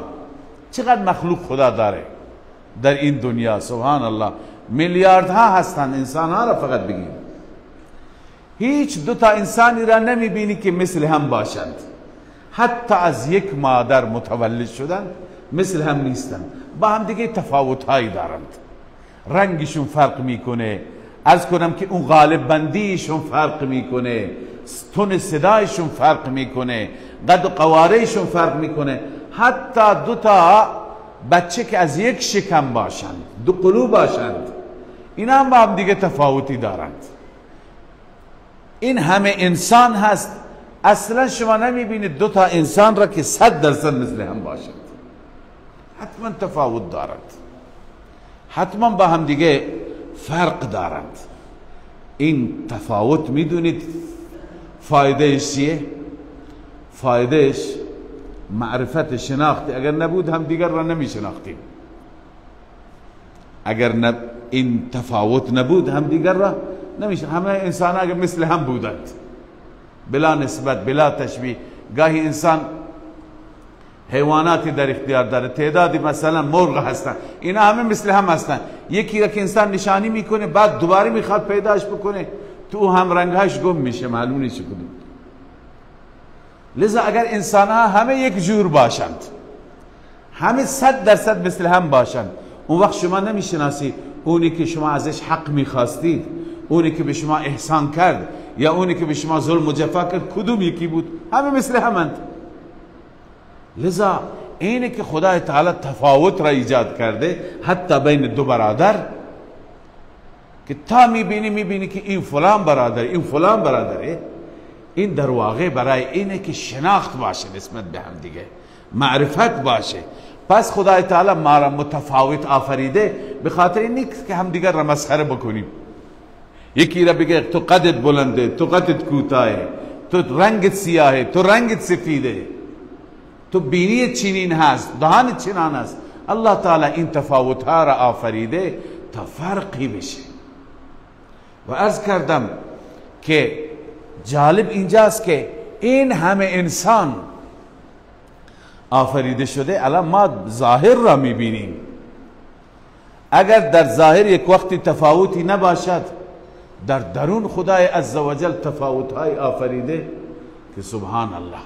چقدر مخلوق خدا داره در این دنیا. سبحان الله، میلیاردها هستند انسان ها را فقط بگیم. هیچ دو تا انسانی را نمیبینی که مثل هم باشند. حتی از یک مادر متولد شدن مثل هم نیستند، با هم دیگه تفاوت هایی دارند. رنگشون فرق میکنه، عرض کنم که اون غالب بندیشون فرق میکنه، تون صدایشون فرق میکنه، قد و قوارهشون فرق میکنه. حتی دو تا بچه که از یک شکم باشند، دو قلو باشند، اینا هم با هم دیگه تفاوتی دارند. این همه انسان هست، اصلا شما نمیبینید دو تا انسان را که 100% مثل هم باشند. حتما تفاوت دارند، حتما با هم دیگه فرق دارند. این تفاوت میدونید فایدهش چیه؟ فایدهش معرفت، شناختی. اگر نبود هم دیگر را نمی شناختیم. اگر این تفاوت نبود هم دیگر را نمی شناختیم. همه انسان اگر مثل هم بودند، بلا نسبت، بلا تشبیه. گاهی انسان حیواناتی در اختیار داره، تعدادی مثلا مرغ هستن، اینا همه مثل هم هستن. یکی را که انسان نشانی میکنه بعد دوباره میخواد پیداش بکنه، تو هم رنگهاش گم میشه، معلوم نیست کدوم. لذا اگر انسان ها همه یک جور باشند، همه 100% مثل هم باشند، اون وقت شما نمیشناسی اونی که شما ازش حق میخواستید، اونی که به شما احسان کرد یا اونی که به شما ظلم و جفا کرد کدوم یکی بود؟ همه مثل همند. لذا اینه که خدای تعالی تفاوت را ایجاد کرده حتی بین دو برادر، که تا میبینی که این فلان برادر، این فلان برادره، این در واقع برای اینه که شناخت باشه نسبت به هم دیگه، معرفت باشه. پس خدای تعالی ما را متفاوت آفریده به خاطر این نیست که هم دیگر را مسخره بکنیم. یکی را بگه تو قدت بلنده، تو قدت کوتاهه، تو رنگت سیاهه، تو رنگت سفیده، تو بینیت چنین هست، دهانت چنان است. الله تعالی این تفاوت ها را آفریده تا فرقی بشه. و عرض کردم که جالب اینجاست که این همه انسان آفریده شده، الان ما ظاهر را میبینیم. اگر در ظاهر یک وقتی تفاوتی نباشد، در درون خدای عزوجل تفاوت‌های آفریده که سبحان الله.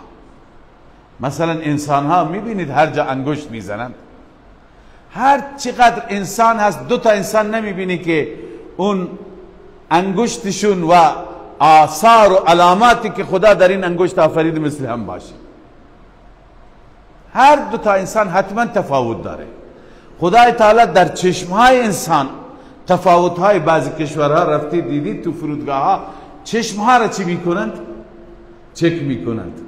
مثلا انسان ها میبینید هر جا انگشت میزنند، هر چقدر انسان هست دو تا انسان نمیبینی که اون انگشتشون و آثار و علاماتی که خدا در این انگشت آفریده مثل هم باشه. هر دو تا انسان حتما تفاوت داره. خدای تعالی در چشمهای انسان تفاوت‌های بعضی کشورها رفتی دیدید تو فرودگاه ها چشمها را چی میکنند؟ چک میکنند.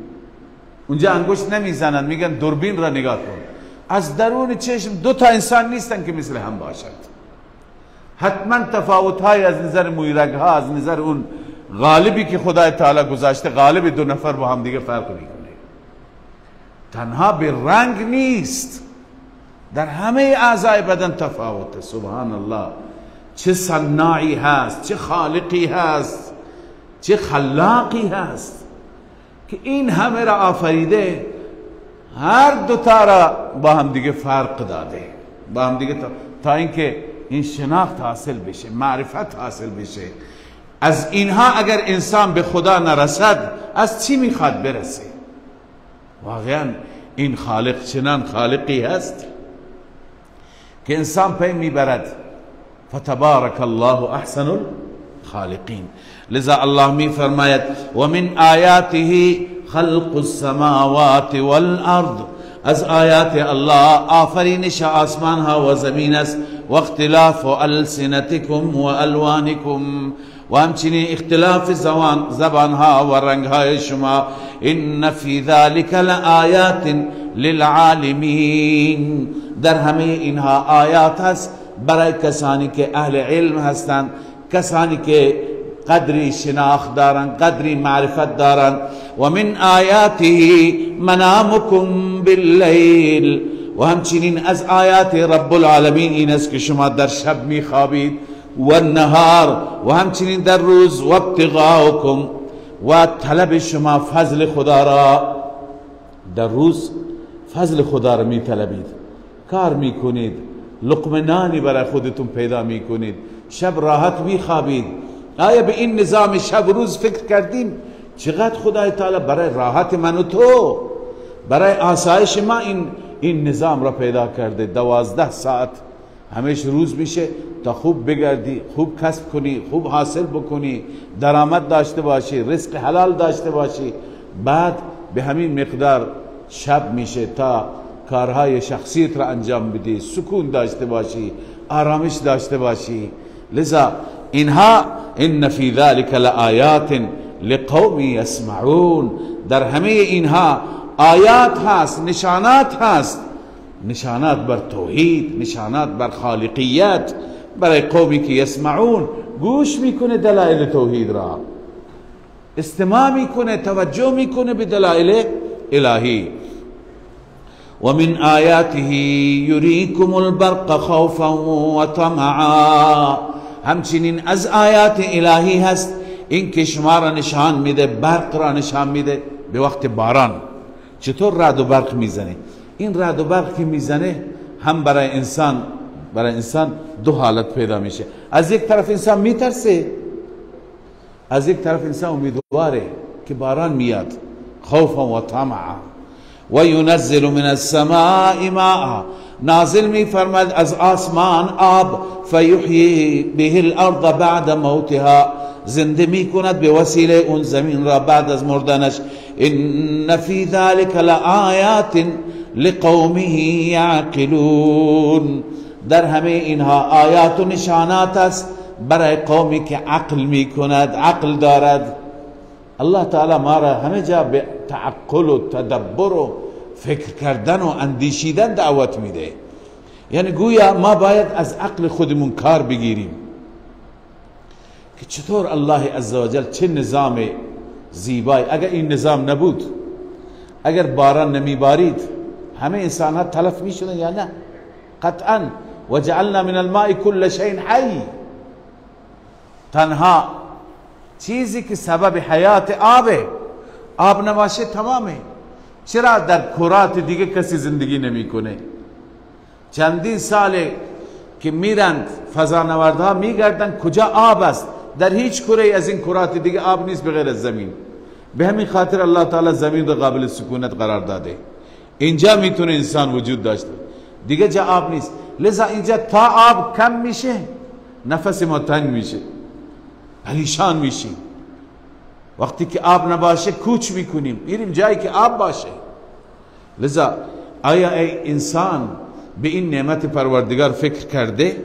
اونجا انگشت نمیزنند، میگن دوربین را نگاه کن. از درون چشم دو تا انسان نیستن که مثل هم باشد. حتما تفاوت‌های از نظر مویرگ‌ها، از نظر اون غالبی که خدای تعالی گذاشته، غالب دو نفر با هم دیگه فرق میکنه. تنها به رنگ نیست، در همه اعضای بدن تفاوته. سبحان الله، چه صناعی هست، چه خالقی هست، چه خلاقی هست که این همه را آفریده، هر دوتا را با هم دیگه فرق داده، با هم دیگه تا اینکه این شناخت حاصل بشه، معرفت حاصل بشه. از اینها اگر انسان به خدا نرسد از چی میخواد برسه؟ واقعا این خالق چنان خالقی هست که انسان پی میبرد. فتبارک الله احسن الخالقین. لذا الله می فرماید و من آیاته خلق السماوات والارض، از آیات الله آفرینش آسمان ها و زمین است، و اختلاف السنتکم و الوانکم، و همچنین اختلاف زبان ها و رنگ های شما. ان فی ذلک لآیات للعالمین، در همه اینها آیات هست برای کسانی که اهل علم هستند، کسانی که قدری شناخت دارند، قدری معرفت دارند. و من آیاته منامکم باللیل، و همچنین از آیات رب العالمین این است که شما در شب میخوابید، و النهار، و همچنین در روز، و ابتغاؤکم، و طلب شما فضل خدا را. در روز فضل خدا را میطلبید، کار میکنید، لقمه نانی برای خودتون پیدا میکنید، شب راحت میخوابید. آیا به این نظام شب روز فکر کردیم؟ چقدر خدای تعالی برای راحت من و تو، برای آسایش ما این نظام را پیدا کرده. 12 ساعت همیشه روز میشه تا خوب بگردی، خوب کسب کنی، خوب حاصل بکنی، درآمد داشته باشی، رزق حلال داشته باشی. بعد به همین مقدار شب میشه تا کارهای شخصیت را انجام بدی، سکون داشته باشی، آرامش داشته باشی. لذا اینها ان فی ذلک لآیات لقوم یسمعون، در همه اینها آیات هست، نشانات هست، نشانات بر توحید، نشانات بر خالقیت، برای قومی که یسمعون، گوش میکنه دلائل توحید را، استماع میکنه، توجه میکنه به دلائل الهی. و من آیاته یریکم البرق خوفا و طمعا، همچنین از آیات الهی هست این که شما را نشان میده، برق را نشان میده به وقت باران. چطور رعد و برق میزنه؟ این رعد و برق که میزنه هم برای انسان دو حالت پیدا میشه. از یک طرف انسان میترسه، از یک طرف انسان امیدواره که باران میاد، خوفا و طمعا. و ینزل من السماء ماء، نازل می فرمد از آسمان آب، فیحیی به الارض بعد موتها، زنده می کند به وسیله اون زمین را بعد از مردنش. ان فی ذلک لآیات لقومه یعقلون، در همه اینها آیات و نشانات است برای قومی که عقل می کند، عقل دارد. الله تعالی ما را همه جا به تعقل و تدبر و فکر کردن و اندیشیدن دعوت میده. یعنی گویا ما باید از عقل خودمون کار بگیریم که چطور الله عزوجل چه نظام زیبایی. اگر این نظام نبود، اگر باران نمیبارید، همه انسان ها تلف میشدن یا نه؟ قطعا. وجعلنا من الماء كل شيء حی. تنها چیزی که سبب حیات آبه، آب نباشه تمامه. چرا در کرات دیگه کسی زندگی نمیکنه؟ چندین ساله که میرند فضانوردها میگردن کجا آب است، در هیچ کره از این کرات دیگه آب نیست بغیر از زمین. به همین خاطر الله تعالی زمین رو قابل سکونت قرار داده. اینجا میتونه انسان وجود داشته، دیگه جا آب نیست. لذا اینجا تا آب کم میشه نفس ما تنگ میشه، پریشان میشیم. وقتی که آب نباشه کوچ میکنیم، میریم جایی که آب باشه. لذا آیا ای انسان به این نعمت پروردگار فکر کرده؟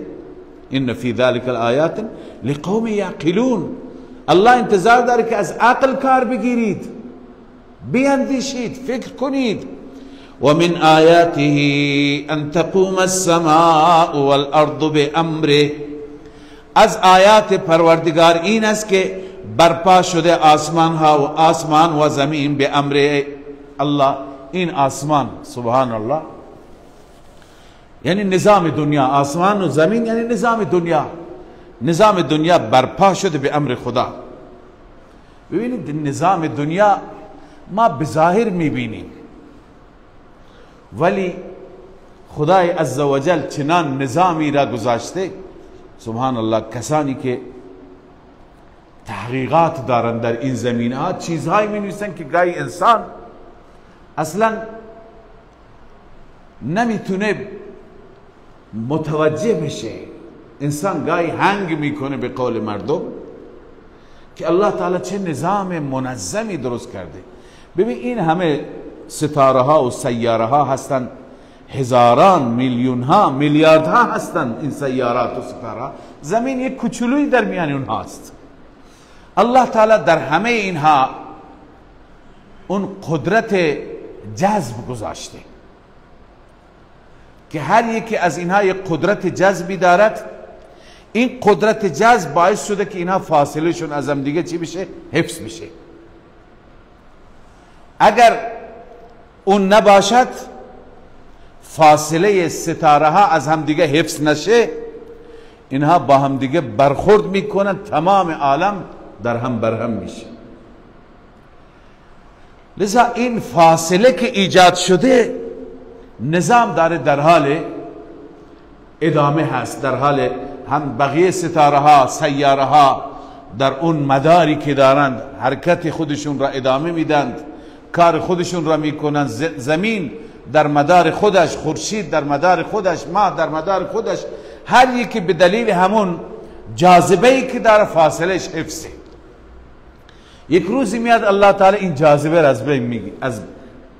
ان فی ذلک الآیات لقوم یعقلون. الله انتظار داره که از عقل کار بگیرید، بیندیشید، فکر کنید. و من آیاته ان تقوم السماء والارض بامره. از آیات پروردگار این است که برپا شده آسمان ها و آسمان و زمین به امر الله. این آسمان سبحان الله یعنی نظام دنیا، آسمان و زمین یعنی نظام دنیا. نظام دنیا برپا شده به امر خدا. ببینید نظام دنیا ما بظاهر میبینیم، ولی خدای عزوجل چنان نظامی را گذاشته سبحان الله. کسانی که تحقیقات دارن در این زمینه چیزهایی می نویسن که گاهی انسان اصلا نمیتونه متوجه بشه. انسان گاهی هنگ میکنه به قول مردم که الله تعالی چه نظام منظمی درست کرده. ببین این همه ستاره ها و سیاره ها هستن، هزاران میلیون ها میلیارد ها هستن این سیارات و ستاره. زمین یک کوچولویی در میان اونها است. الله تعالی در همه اینها اون قدرت جذب گذاشته که هر یکی از اینها یک قدرت جذبی دارد. این قدرت جذب باعث شده که اینها فاصله شون از هم دیگه چی بشه؟ حفظ بشه. اگر اون نباشد، فاصله ستاره ها از هم دیگه حفظ نشه، اینها با هم دیگه برخورد میکنن، تمام عالم در هم برهم میشه. لذا این فاصله که ایجاد شده نظام داره در حال ادامه هست، در حال هم بقیه ستاره ها سیاره ها در اون مداری که دارند حرکت خودشون را ادامه میدند، کار خودشون را میکنند. زمین در مدار خودش، خورشید در مدار خودش، ماه در مدار خودش، هر یکی به دلیل همون جاذبه‌ای که در فاصلش حفظه. یک روزی میاد الله تعالی این جاذبه را از بین میگیره،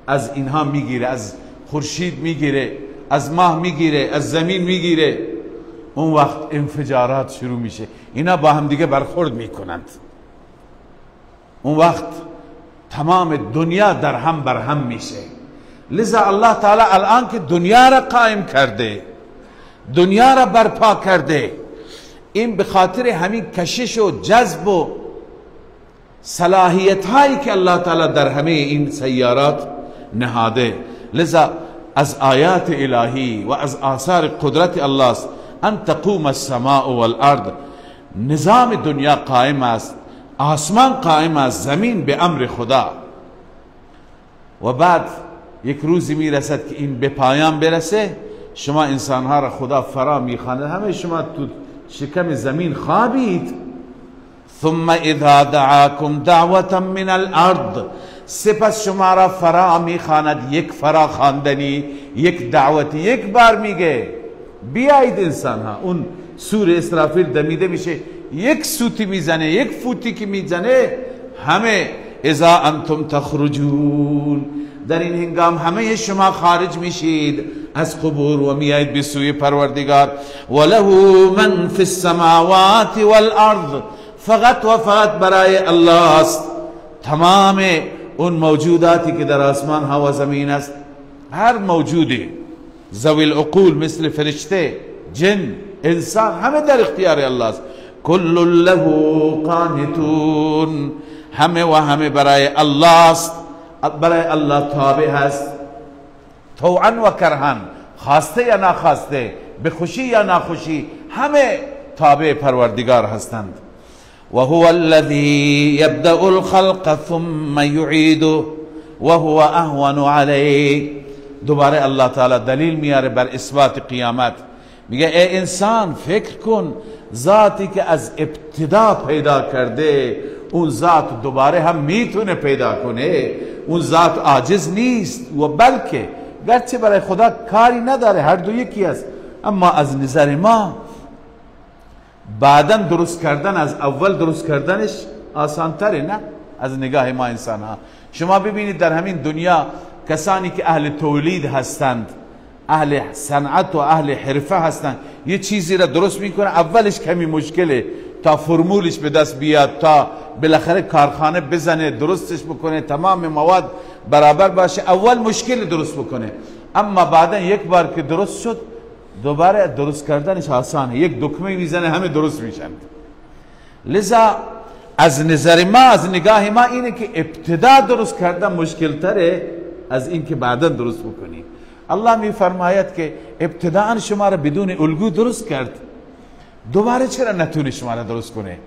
از اینها میگیره، از خورشید میگیره، از ماه میگیره، از زمین میگیره. اون وقت انفجارات شروع میشه، اینا با هم دیگه برخورد میکنند. اون وقت تمام دنیا در هم برهم میشه. لذا الله تعالی الان که دنیا را قائم کرده، دنیا را برپا کرده، این به خاطر همین کشش و جذب و صلاحیت هایی که الله تعالی در همه این سیارات نهاده. لذا از آیات الهی و از آثار قدرت الله است ان تقوم السماء والارض. نظام دنیا قائم است، آسمان قائم است، زمین به امر خدا. و بعد یک روزی میرسد که این به پایان برسه، شما انسانها را خدا فرا میخواند، همه شما تو شکم زمین خوابید. ثم اذا دعاكم دعوة من الارض، سپس شما را فرا میخواند، یک فرا خواندنی، یک دعوتی، یک بار میگه بیایید انسان ها. اون سور اسرافیل دمیده میشه، یک سوتی میزنه، یک فوتی که میزنه، همه اذا انتم تخرجون، در این هنگام همه شما خارج میشید از قبور و میایید به سوی پروردگار. وله من فی السماوات والارض، فقط و فقط برای الله است تمام اون موجوداتی که در آسمان ها و زمین است، هر موجودی ذوی العقول مثل فرشته، جن، انسان، همه در اختیار الله است. کل له قانتون، همه و همه برای الله است، برای الله تابع هست، طوعا و کرها، خواسته یا ناخواسته، به خوشی یا ناخوشی، همه تابع پروردگار هستند. و هو الذی یبدأ الخلق ثم یعیده و هو اهون علیه. دوباره الله تعالی دلیل میاره بر اثبات قیامت. میگه ای انسان فکر کن، ذاتی که از ابتدا پیدا کرده اون ذات دوباره هم میتونه پیدا کنه. اون ذات عاجز نیست و بلکه گرچه برای خدا کاری نداره، هر دو یکی است، اما از نظر ما بعداً درست کردن از اول درست کردنش آسان تره، نه؟ از نگاه ما انسان ها. شما ببینید در همین دنیا کسانی که اهل تولید هستند، اهل صنعت و اهل حرفه هستند، یه چیزی را درست میکنه، اولش کمی مشکله تا فرمولش به دست بیاد، تا بالاخره کارخانه بزنه، درستش بکنه، تمام مواد برابر باشه، اول مشکل درست بکنه، اما بعدا یک بار که درست شد دوباره درست کردنش آسانه، یک دکمه میزنه همه درست میشن. لذا از نظر ما، از نگاه ما اینه که ابتدا درست کردن مشکل تره از این که بعدا درست بکنی. الله میفرماید که ابتداء شما را بدون الگو درست کرد، دوباره چرا نتونه شما را درست کنه؟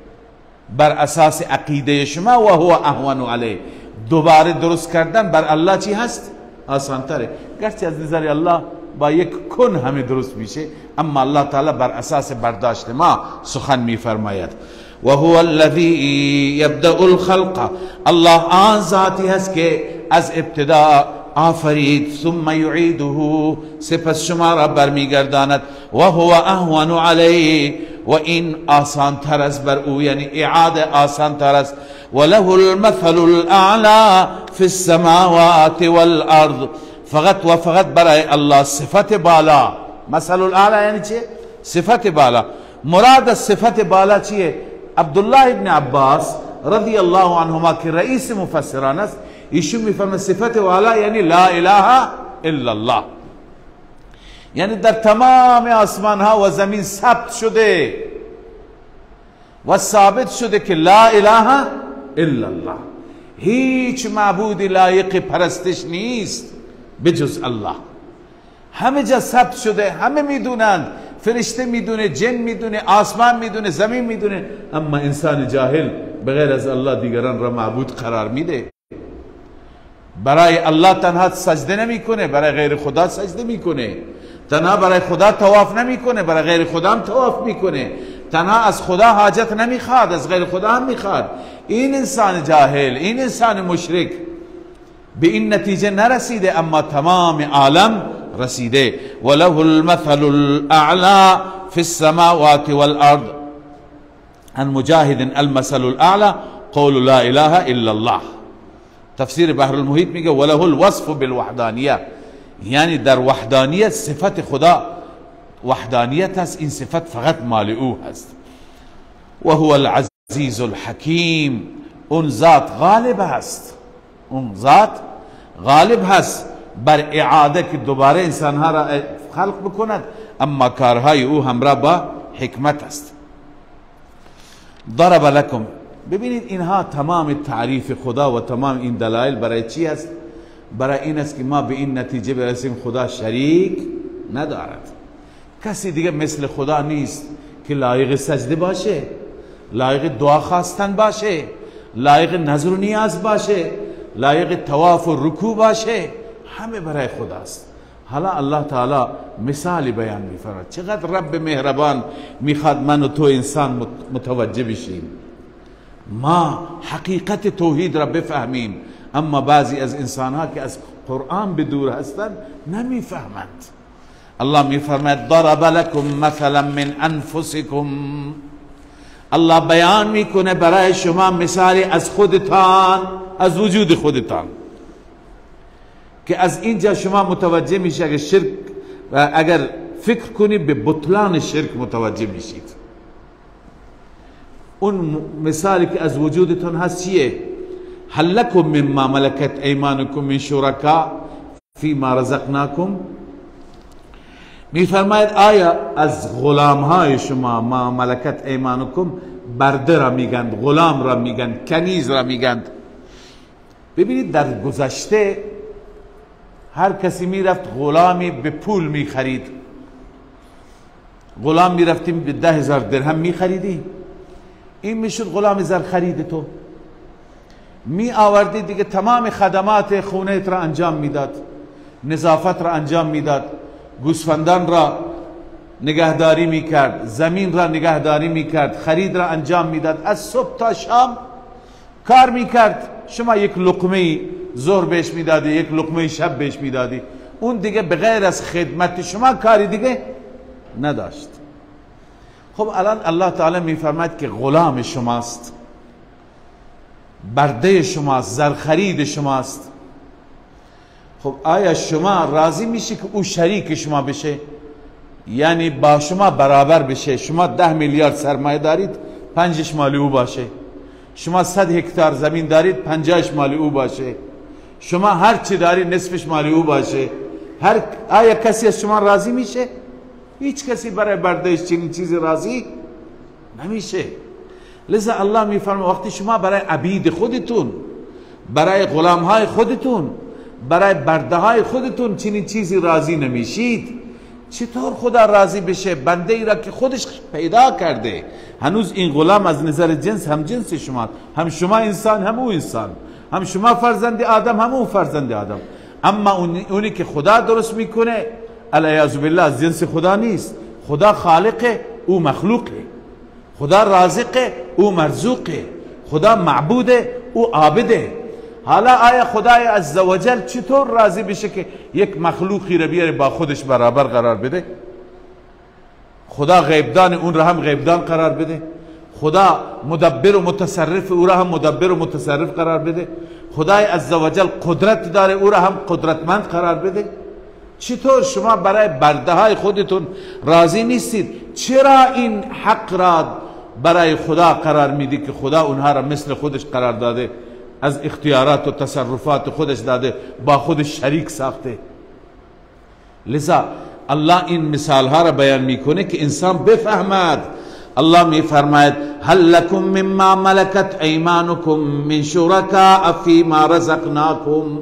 بر اساس عقیده شما و هو اهون علیه، دوباره درست کردن بر الله چی هست؟ آسان تره. گرچه از نظر الله با یک کن همه درست میشه، اما الله تعالی بر اساس برداشت ما سخن میفرماید. و هو الذی یبدأ الخلق، الله آن ذاتی هست که از ابتدا آفرید، ثم یعیده، سپس شما را برمیگرداند، و هو اهون علیه، و این آسان تر است بر او، یعنی اعاده آسان تر است. و له المثل الاعلی فی السماوات والارض، فقط و فقط برای الله صفت بالا. مثل الاعلی یعنی چه؟ صفت بالا. مراد از صفت بالا چیه؟ عبدالله ابن عباس رضی الله عنهما که رئیس مفسران است، ایشون میفهمه صفت والا یعنی لا اله الا الله، یعنی در تمام آسمان ها و زمین ثبت شده و ثابت شده که لا اله الا الله، هیچ معبودی لایق پرستش نیست بجز الله. همه جا ثبت شده، همه میدونند، فرشته میدونه، جن میدونه، آسمان میدونه، زمین میدونه، اما انسان جاهل بغیر از الله دیگران را معبود قرار میده. برای الله تنها سجده نمیکنه، برای غیر خدا سجده میکنه. تنها برای خدا طواف نمیکنه، برای غیر خدا هم طواف میکنه. تنها از خدا حاجت نمیخواد، از غیر خدا هم میخواد. این انسان جاهل، این انسان مشرک به این نتیجه نرسیده، اما تمام عالم رسیده. وله المثل الاعلى في السماوات والارض. عن مجاهد المثل الاعلى قول لا اله الا الله. تفسیر بحر المحیط میگه وله الوصف بالوحدانیه، یعنی در وحدانیت صفت خدا وحدانیت هست، این صفت فقط مال او هست. و هو العزیز الحکیم، اون ذات غالب هست، اون ذات غالب هست بر اعاده که دوباره انسانها را خلق بکند، اما کارهای او همراه با حکمت است. ضرب لکم، ببینید اینها تمام تعریف خدا و تمام این دلایل برای چی است؟ برای این است که ما به این نتیجه برسیم خدا شریک ندارد، کسی دیگه مثل خدا نیست که لایق سجده باشه، لایق دعا خواستن باشه، لایق نظر و نیاز باشه، لایق طواف و رکوع باشه، همه برای خداست. حالا الله تعالی مثالی بیان می‌فرماید، چقدر رب مهربان میخواد من و تو انسان متوجه بشیم، ما حقیقت توحید را بفهمیم، اما بعضی از انسانها که از قرآن بدور هستند نمیفهمند. الله میفرماید ضرب لكم مثلا من انفسكم، الله بیان میکنه برای شما مثالی از خودتان، از وجود خودتان، که از اینجا شما متوجه میشه اگر شرک و اگر فکر کنی به بطلان شرک متوجه میشید. اون مثالی که از وجودتان هست چیه؟ هل لکم مما ملکت ایمانکم من شرکا فیما رزقناکم. میفرماید آیا از غلام های شما ما ملکت ایمانکم، برده را میگند، غلام را میگند، کنیز را میگند. ببینید در گذشته هر کسی میرفت غلامی به پول میخرید. غلام میرفتیم به 10,000 درهم میخریدی، این میشد غلام زر خرید تو. می آوردی دیگه تمام خدمات خونه را انجام میداد، نظافت را انجام میداد، گوسفندان را نگهداری میکرد، زمین را نگهداری میکرد، خرید را انجام میداد، از صبح تا شام کار میکرد. شما یک لقمه ظهر بهش میدادی، یک لقمه شب بهش میدادی، اون دیگه بغیر از خدمت شما کاری دیگه نداشت. خب الان الله تعالی میفرماید که غلام شماست، برده شماست، زرخرید شماست. خب آیا شما راضی میشه که او شریک شما بشه؟ یعنی با شما برابر بشه. شما 10 میلیارد سرمایه دارید، 5 مال او باشه. شما 100 هکتار زمین دارید، 50 مال او باشه. شما هر چی دارید نصفش مال او باشه. آیا کسی از شما راضی میشه؟ هیچ کسی برای بردهش چنین چیزی راضی نمیشه. لذا الله میفرماید وقتی شما برای عبید خودتون، برای غلامهای خودتون، برای برده های خودتون چنین چیزی راضی نمیشید، چطور خدا راضی بشه بنده ای را که خودش پیدا کرده؟ هنوز این غلام از نظر جنس هم جنس شما، هم شما انسان هم او انسان، هم شما فرزند آدم هم او فرزند آدم. اما اونی که خدا درست میکنه علیاذ بالله از جنس خدا نیست. خدا خالقه، او مخلوقه. خدا رازقه، او مرزوقه. خدا معبوده، او عابده. حالا آیا خدای عزوجل چطور راضی بشه که یک مخلوقی را بیاره با خودش برابر قرار بده؟ خدا غیبدان اون را هم غیبدان قرار بده؟ خدا مدبر و متصرف او را هم مدبر و متصرف قرار بده؟ خدای عزوجل قدرت داره او را هم قدرتمند قرار بده؟ چطور شما برای برده های خودتون راضی نیستید؟ چرا این حق را برای خدا قرار میدی که خدا اونها را مثل خودش قرار داده، از اختیارات و تصرفات خودش داده، با خودش شریک ساخته؟ لذا الله این مثال ها را بیان میکنه که انسان بفهمد. الله میفرماید هل لکم مما ملکت ایمانکم من شرکاء فیما رزقناکم.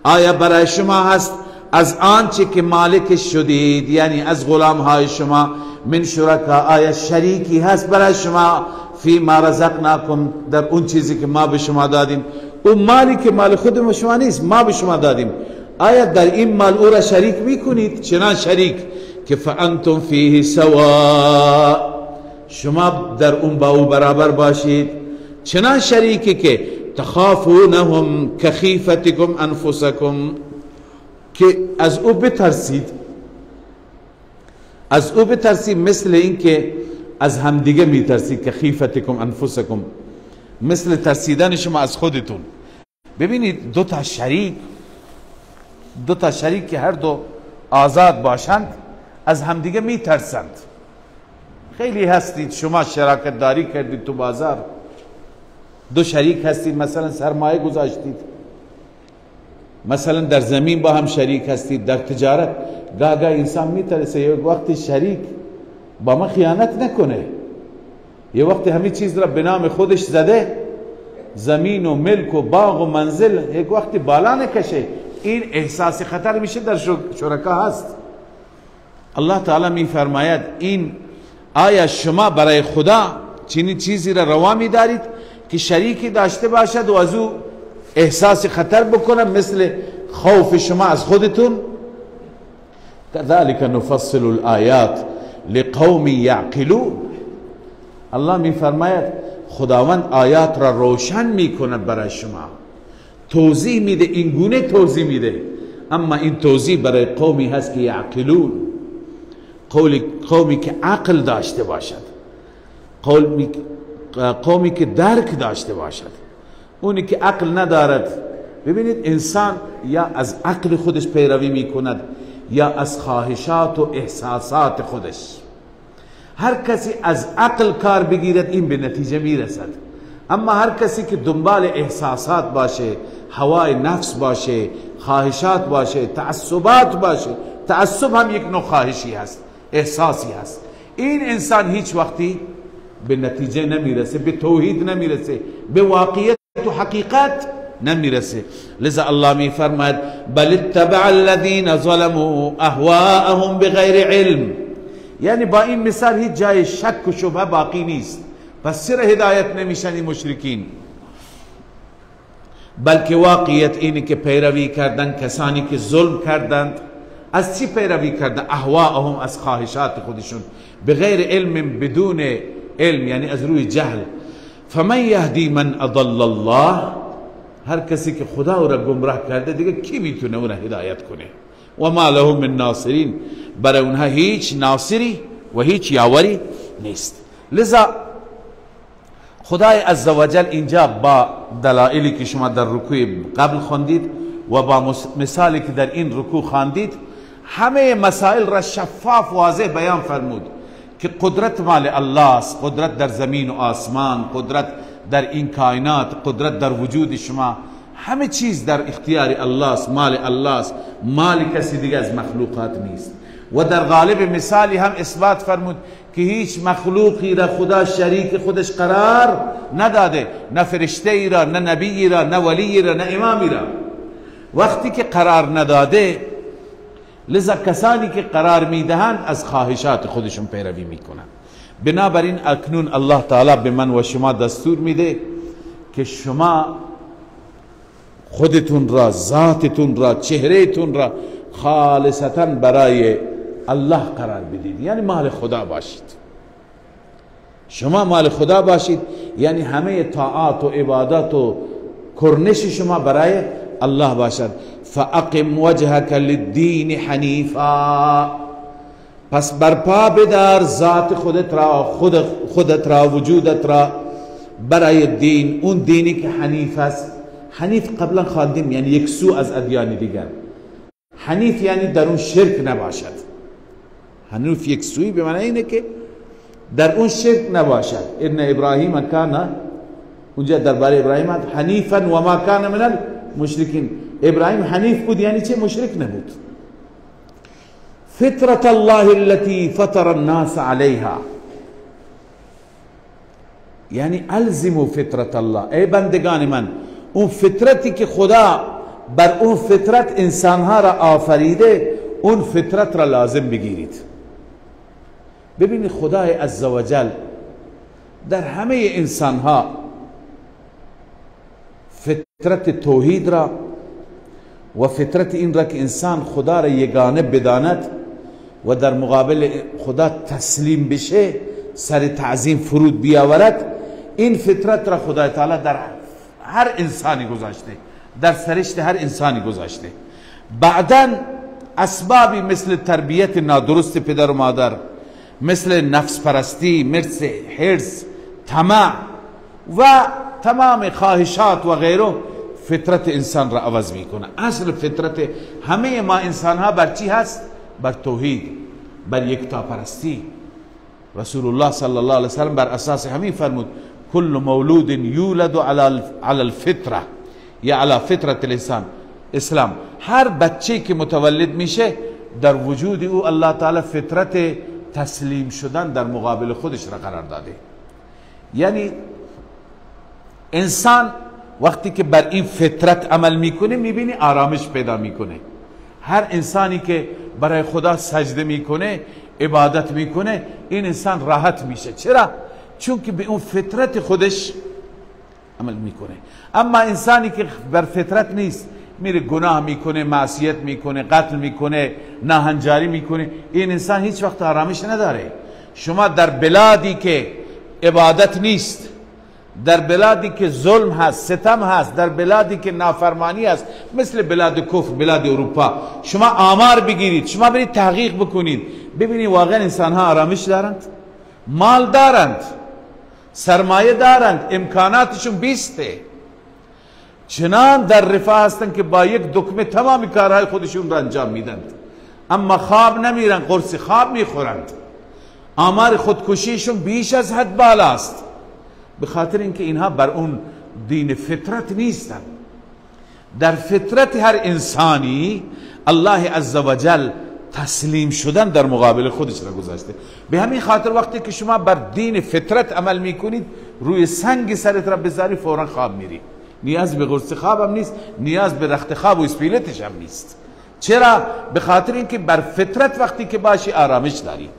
آیا برای شما هست از آنچه که مالک شدید، یعنی از غلام های شما، من شرکا، آیا شریکی هست برای شما فیما رزقناکم، در اون چیزی که ما به شما دادیم؟ اون مالی که مال خود شما نیست، ما به شما دادیم، آیا در این مال او را شریک میکنید؟ چنان شریک که فانتم فیه سوا، شما در اون با او برابر باشید. چنان شریکی که تخافونهم کخیفتکم انفسکم، که از او بترسید، از او بترسید مثل این که از همدیگه میترسید. که خیفتکم انفسکم، مثل ترسیدن شما از خودتون. ببینید دو تا شریک که هر دو آزاد باشند از همدیگه میترسند. خیلی هستید شما شراکت داری کردید تو بازار، دو شریک هستید، مثلا سرمایه گذاشتید، مثلا در زمین با هم شریک هستید، در تجارت. گاه انسان میترسه یک وقتی شریک با ما خیانت نکنه، یه وقتی همه چیز را به نام خودش زده، زمین و ملک و باغ و منزل، یک وقتی بالا نکشه. این احساس خطر میشه در شرکا هست. الله تعالی میفرماید این آیا شما برای خدا چنین چیزی را روا میدارید که شریکی داشته باشد و از او احساس خطر بکنه مثل خوف شما از خودتون؟ كذلك نفصل الآیات لقوم یعقلون. الله میفرماید خداوند آیات را روشن میکند برای شما، توضیح میده، این گونه توضیح میده، اما این توضیح برای قومی هست که یعقلون، قومی که عقل داشته باشد، قومی که درک داشته باشد. اونی که عقل ندارد، ببینید انسان یا از عقل خودش پیروی میکند یا از خواهشات و احساسات خودش. هر کسی از عقل کار بگیرد این به نتیجه میرسد، اما هر کسی که دنبال احساسات باشه، هوای نفس باشه، خواهشات باشه، تعصبات باشه، تعصب هم یک نوع خواهشی هست، احساسی هست، این انسان هیچ وقتی به نتیجه نمیرسه، به توحید نمیرسه، به واقعیت و حقیقت نمیرسه. لذا الله می فرماید بل اتبع الذین ظلموا اهواءهم بغیر علم، یعنی با این مثال هیچ جای شک و شبهه باقی نیست. پس چرا هدایت نمیشن این مشرکین؟ بلکه واقعیت اینه که پیروی کردن کسانی که ظلم کردند. از چی پیروی کردن؟ اهواءهم، از خواهشات خودشون، بغیر علم، بدون علم، یعنی از روی جهل. فمن یهدی من اضل الله، هر کسی که خدا را گمراه کرده دیگه کی میتونه اون هدایت کنه؟ و ما لهم من ناصرین، برای اونها هیچ ناصری و هیچ یاوری نیست. لذا خدای عزوجل اینجا با دلایلی که شما در رکوع قبل خوندید و با مثالی که در این رکوع خواندید، همه مسائل را شفاف واضح بیان فرمود که قدرت مال الله است، قدرت در زمین و آسمان، قدرت در این کائنات، قدرت در وجود شما، همه چیز در اختیار الله است، مال الله است، مال کسی دیگه از مخلوقات نیست. و در غالب مثالی هم اثبات فرمود که هیچ مخلوقی را خدا شریک خودش قرار نداده، نه فرشته ای را، نه نبی را، نه ولی را، نه امامی را. وقتی که قرار نداده، لذا کسانی که قرار میدهند از خواهشات خودشون پیروی میکنند. بنابراین اکنون الله تعالی به من و شما دستور میده که شما خودتون را، ذاتتون را، چهرهتون را خالصتا برای الله قرار بدید، یعنی مال خدا باشید. شما مال خدا باشید، یعنی همه طاعات و عبادات و کرنش شما برای الله باشد. فاقم وجهك للدین حنیفا، پس برپا بدار ذات خودت را، خودت را، وجودت را برای دین، اون دینی که حنیف است. حنیف قبلا خواندیم یعنی یک سو از ادیان دیگر. حنیف یعنی در اون شرک نباشد. حنیف یک سوی به معنی اینه که در اون شرک نباشد. ان ابراهیم کان، اونجا درباره ابراهیم حنیفا و ما کان من المشرکین، ابراهیم حنیف بود یعنی چه؟ مشرک نبود. فطرة الله التي فطر الناس عليها، یعنی الزموا فطرة الله، ای بندگان من اون فطرتی که خدا بر اون فطرت انسانها را آفریده، اون فطرت را لازم بگیرید. ببینید خدای عزوجل در همه انسانها فطرت توحید را و فطرت این را که انسان خدا را یگانه بداند و در مقابل خدا تسلیم بشه، سر تعظیم فرود بیاورد، این فطرت را خدای تعالی در هر انسانی گذاشته، در سرشت هر انسانی گذاشته. بعداً اسبابی مثل تربیت نادرست پدر و مادر، مثل نفس پرستی، مثل حرص، طمع و تمام خواهشات و غیره، فطرت انسان را عوض میکنه. اصل فطرت همه ما انسان ها بر چی هست؟ بر توحید، بر یکتا پرستی. رسول الله صلی الله علیه وسلم بر اساس همین فرمود کل مولود یولد علی الفطره، یا علی فطرت الانسان اسلام. هر بچه که متولد میشه در وجود او الله تعالی فطرت تسلیم شدن در مقابل خودش را قرار داده. یعنی انسان وقتی که بر این فطرت عمل میکنه میبینی آرامش پیدا میکنه. هر انسانی که برای خدا سجده میکنه، عبادت میکنه، این انسان راحت میشه. چرا؟ چون که به اون فطرت خودش عمل میکنه. اما انسانی که بر فطرت نیست، میره گناه میکنه، معصیت میکنه، قتل میکنه، ناهنجاری میکنه، این انسان هیچ وقت آرامش نداره. شما در بلادی که عبادت نیست، در بلادی که ظلم هست، ستم هست، در بلادی که نافرمانی هست، مثل بلاد کفر، بلاد اروپا، شما آمار بگیرید، شما برید تحقیق بکنید، ببینید واقعا انسان ها آرامش دارند، مال دارند، سرمایه دارند، امکاناتشون بیسته، چنان در رفاه هستند که با یک دکمه تمام کارهای خودشون را انجام میدند. اما خواب نمیرن، قرص خواب میخورند. آمار خودکشیشون بیش از حد بالاست. به خاطر اینکه اینها بر اون دین فطرت نیستن. در فطرت هر انسانی الله عزوجل تسلیم شدن در مقابل خودش را گذاشته. به همین خاطر وقتی که شما بر دین فطرت عمل میکنید، روی سنگ سرت را بذاری فورا خواب میری. نیاز به قرص خواب هم نیست، نیاز به رخت خواب و اسپیلتش هم نیست. چرا؟ به خاطر اینکه بر فطرت وقتی که باشی آرامش داری.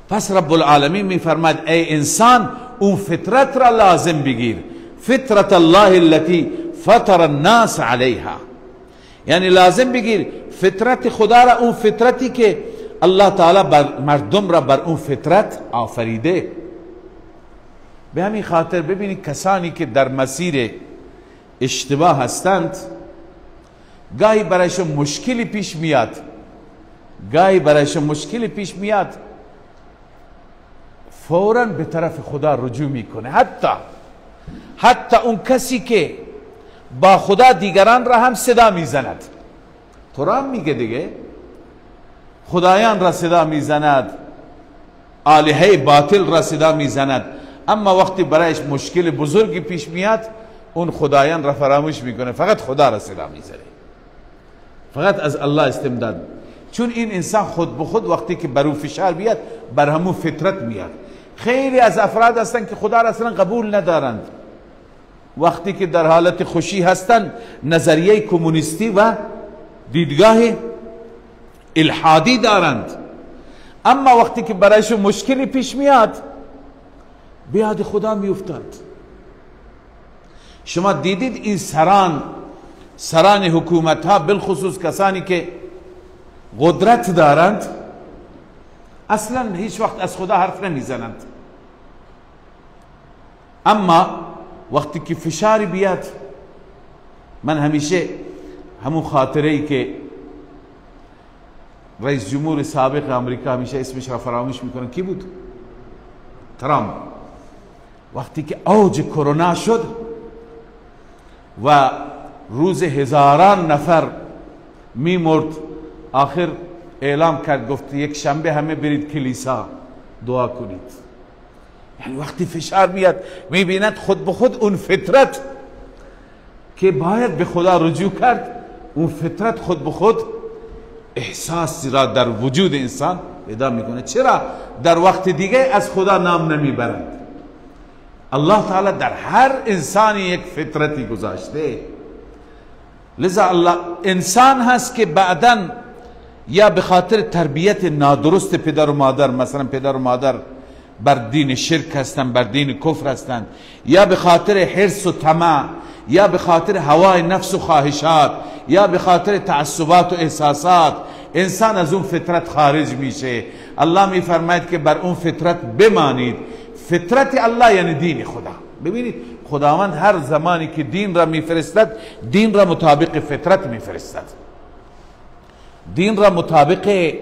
پس رب العالمین میفرماد ای انسان اون فطرت را لازم بگیر، فطرت الله التي فطر الناس علیها، یعنی لازم بگیر فطرت خدا را، اون فطرتی که الله تعالی بر مردم را بر اون فطرت آفریده. به همین خاطر ببینید کسانی که در مسیر اشتباه هستند گاهی برایشون مشکلی پیش میاد، فوراً به طرف خدا رجوع میکنه. حتی اون کسی که با خدا دیگران را هم صدا میزند، قرآن میگه دیگه، خدایان را صدا میزند، آلهه باطل را صدا میزند، اما وقتی برایش مشکل بزرگی پیش میاد اون خدایان را فراموش میکنه، فقط خدا را صدا میزنه، فقط از الله استمداد. چون این انسان خود به خود وقتی که بر او فشار بیاد بر همون فطرت میاد. خیلی از افراد هستند که خدا را اصلا قبول ندارند، وقتی که در حالت خوشی هستند نظریه کمونیستی و دیدگاه الحادی دارند، اما وقتی که برایشون مشکلی پیش میاد به یاد خدا میافتند. شما دیدید این سران حکومت ها، بالخصوص کسانی که قدرت دارند، اصلا هیچ وقت از خدا حرف نمیزنند، اما وقتی که فشاری بیاد، من همیشه همون خاطره ای که رئیس جمهور سابق امریکا همیشه اسمش را فراموش میکنن، کی بود؟ ترامپ. وقتی که اوج کرونا شد و روز هزاران نفر میمرد، آخر اعلام کرد، گفت یک شنبه همه برید کلیسا دعا کنید. یعنی وقتی فشار میاد میبیند خود به خود اون فطرت که باید به خدا رجوع کرد، اون فطرت خود به خود احساسی را در وجود انسان پیدا میکنه. چرا؟ در وقت دیگه از خدا نام نمیبرند. الله تعالی در هر انسانی یک فطرتی گذاشته، لذا الله انسان هست که بعداً یا به خاطر تربیت نادرست پدر و مادر، مثلا پدر و مادر بر دین شرک هستند، بر دین کفر هستند، یا به خاطر حرص و طمع، یا به خاطر هوای نفس و خواهشات، یا به خاطر تعصبات و احساسات، انسان از اون فطرت خارج میشه. الله میفرماید که بر اون فطرت بمانید. فطرت الله یعنی دین خدا. ببینید خداوند هر زمانی که دین را میفرستد، دین را مطابق فطرت میفرستد، دین را مطابق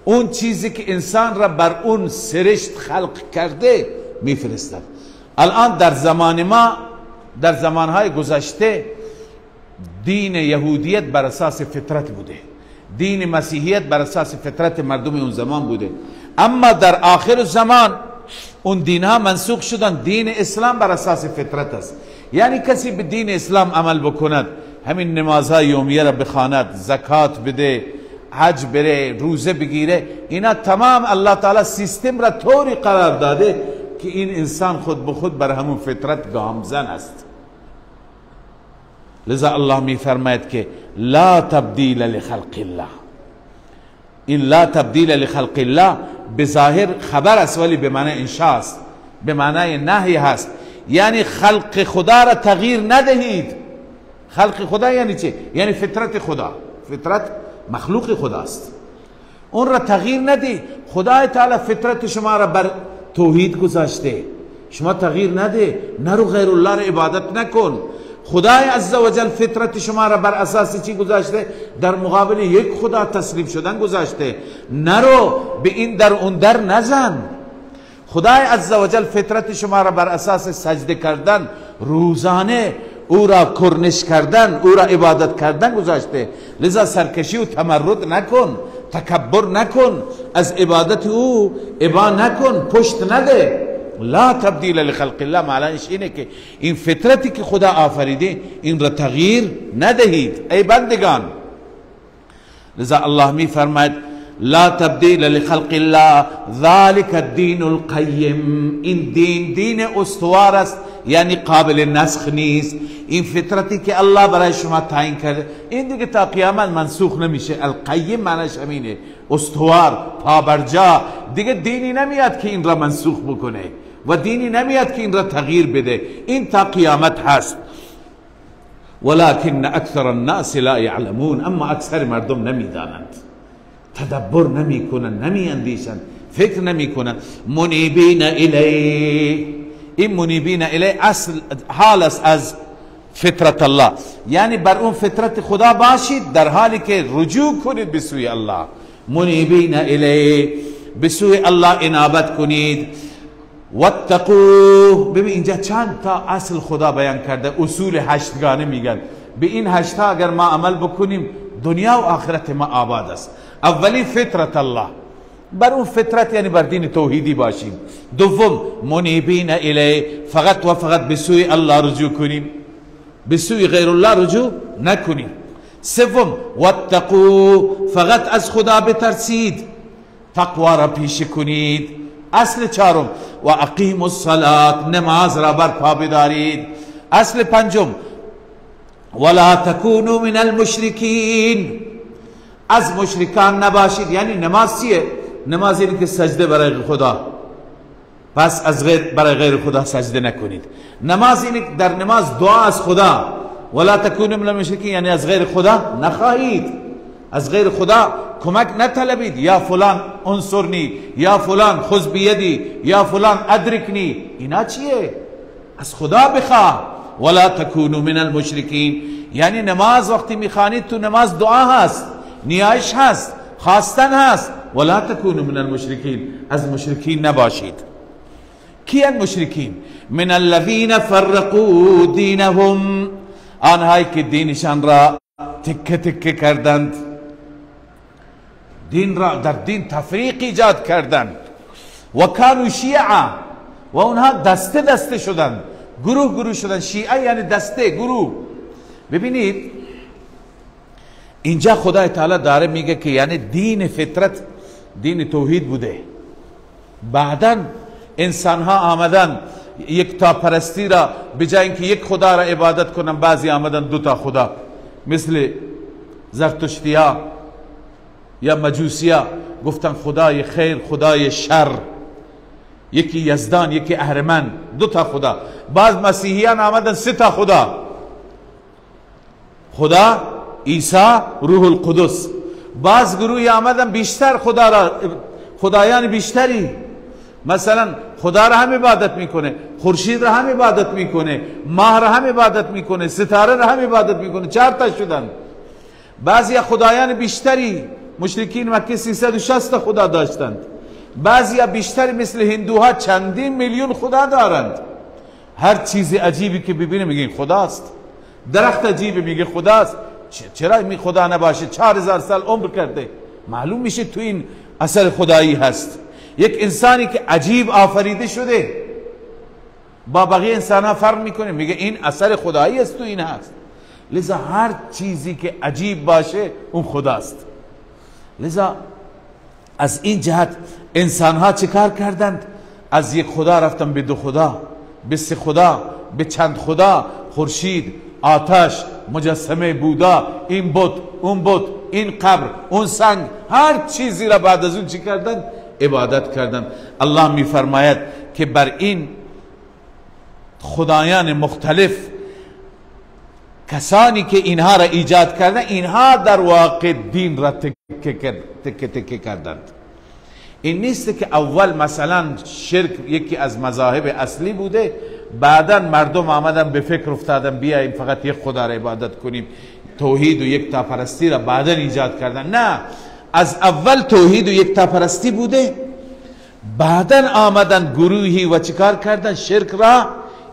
اون چیزی که انسان را بر اون سرشت خلق کرده میفرستد. الان در زمان ما، در زمانهای گذشته، دین یهودیت بر اساس فطرت بوده، دین مسیحیت بر اساس فطرت مردم اون زمان بوده، اما در آخر زمان اون دین ها منسوخ شدن، دین اسلام بر اساس فطرت است. یعنی کسی به دین اسلام عمل بکند، همین نمازهای یومیه را بخواند، زکات بده، حج بره، روزه بگیره، اینا تمام الله تعالی سیستم را طوری قرار داده که این انسان خود به خود بر همون فطرت گامزن است. لذا الله می فرماید که لا تبدیل لخلق الله. این لا تبدیل لخلق الله به ظاهر خبر است ولی به معنی انشاء است، به معنی نهی هست. یعنی خلق خدا را تغییر ندهید. خلق خدا یعنی چه؟ یعنی فطرت خدا، فطرت مخلوق خداست، اون را تغییر ندهید. خدای تعالی فطرت شما را بر توحید گذاشته، شما تغییر نده، نرو غیر الله را عبادت نکن. خدای عزوجل فطرت شما را بر اساس چی گذاشته؟ در مقابل یک خدا تسلیم شدن گذاشته. نرو به این در اون در نزن. خدای عزوجل فطرت شما را بر اساس سجده کردن، روزانه او را کرنش کردن، او را عبادت کردن گذاشته. لذا سرکشی و تمرد نکن، تکبر نکن، از عبادت او ابا نکن، پشت نده. لا تبدیل لخلق الله معنیش اینه که این فطرتی که خدا آفریده این را تغییر ندهید ای بندگان. لذا الله می فرماید لا تبدیل لخلق الله ذلك الدین القیم، این دین استوار است، یعنی قابل نسخ نیست. این فطرتی که الله برای شما تعیین کرده این دیگه تا قیامت منسوخ نمیشه. القیم معنیش همینه، استوار، پابرجا. دیگه دینی نمیاد که این را منسوخ بکنه و دینی نمیاد که این را تغییر بده، این تا قیامت هست. ولكن اکثر الناس لا يعلمون، اما اکثر مردم نمیدانند، تدبر نمیکنند، نمیاندیشند، فکر نمیکنند. منیبین الیه، این منیبین الیه اصل حال است از فطرت الله، یعنی بر اون فطرت خدا باشید در حالی که رجوع کنید به سوی الله. منیبین الیه، به سوی الله انابت کنید. واتقوه، ببین اینجا چند تا اصل خدا بیان کرده، اصول هشتگانه میگن. به این هشتا اگر ما عمل بکنیم دنیا و آخرت ما آباد است. اولی فطرت الله، بر اون فطرت یعنی بر دین توحیدی باشیم. دوم منیبین الیه، فقط و فقط به سوی الله رجوع کنیم، به سوی غیر الله رجوع نکنیم. سوم واتقوه، فقط از خدا بترسید، تقوا را پیشه کنید. اصل چهارم و اقیموا الصلاة، نماز را برپا بدارید. اصل پنجم ولا تکونوا من المشرکین، از مشرکان نباشید. یعنی نماز چیه؟ نماز اینه که سجده برای خدا، پس از برای غیر خدا سجده نکنید. نماز اینه در نماز دعا از خدا، ولا تکونوا من المشرکین، یعنی از غیر خدا نخواهید، از غیر خدا کمک نطلبید. یا فلان انصرنی، یا فلان خذ بیدی، یا فلان ادرکنی. اینا چیه؟ از خدا بخواه. ولا تکونوا من المشرکین، یعنی نماز وقتی میخوانید تو نماز دعا هست، نیایش هست، خواستن هست. ولا تکونوا من المشرکین، از مشرکین نباشید. کیان مشرکین؟ من الذین فرقوا دینهم، آنهایی که دینشان را تکه تکه کردند، دین را در دین تفریق ایجاد کردند. و کانوا شیعا، و اونها دسته دسته شدند، گروه گروه شدند. شیعه یعنی دسته، گروه. ببینید اینجا خدا تعالی داره میگه که یعنی دین فطرت دین توحید بوده، بعدا انسان ها آمدن یک تا پرستی را به جای اینکه یک خدا را عبادت کنن، بعضی آمدن دو تا خدا، مثل زرتشتیا یا مجوسیا گفتن خدای خیر خدای شر، یکی یزدان یکی اهرمن، دو تا خدا. بعض مسیحیان آمدن سه تا خدا، خدا عیسی روح القدس. بعض گروهی آمدن بیشتر خدا را، خدایان بیشتری، مثلا خدا را هم عبادت میکنه، خورشید را هم عبادت میکنه، ماه را هم عبادت میکنه، ستاره را هم عبادت میکنه، چهار تا شدن. بعضی خدایان بیشتری، مشرکین مکه 360 خدا داشتند. بعضی بیشتری مثل هندوها چندین میلیون خدا دارند. هر چیز عجیبی که ببینه میگه خداست. درخت عجیبی میگه خداست. چرا می خدا نباشه؟ 4000 سال عمر کرده، معلوم میشه تو این اثر خدایی هست. یک انسانی که عجیب آفریده شده با بقیه انسان ها فرق میکنه، میگه این اثر خدایی است تو این هست. لذا هر چیزی که عجیب باشه اون خداست. لذا از این جهت انسان ها چه کار کردند؟ از یک خدا رفتن به دو خدا، به سه خدا، به چند خدا، خورشید، آتش، مجسمه بودا، این بت، اون بت، این قبر، اون سنگ، هر چیزی را بعد از اون چی کردند؟ عبادت کردند. الله می فرماید که بر این خدایان مختلف کسانی که اینها را ایجاد کردن، اینها در واقع دین را تکه کردند. این نیست که اول مثلا شرک یکی از مذاهب اصلی بوده، بعدا مردم آمدن به فکر افتادن بیاییم فقط یک خدا را عبادت کنیم، توحید و یک تا پرستی را بعدا ایجاد کردن. نه، از اول توحید و یک تا پرستی بوده، بعدا آمدن گروهی و چیکار کردن؟ شرک را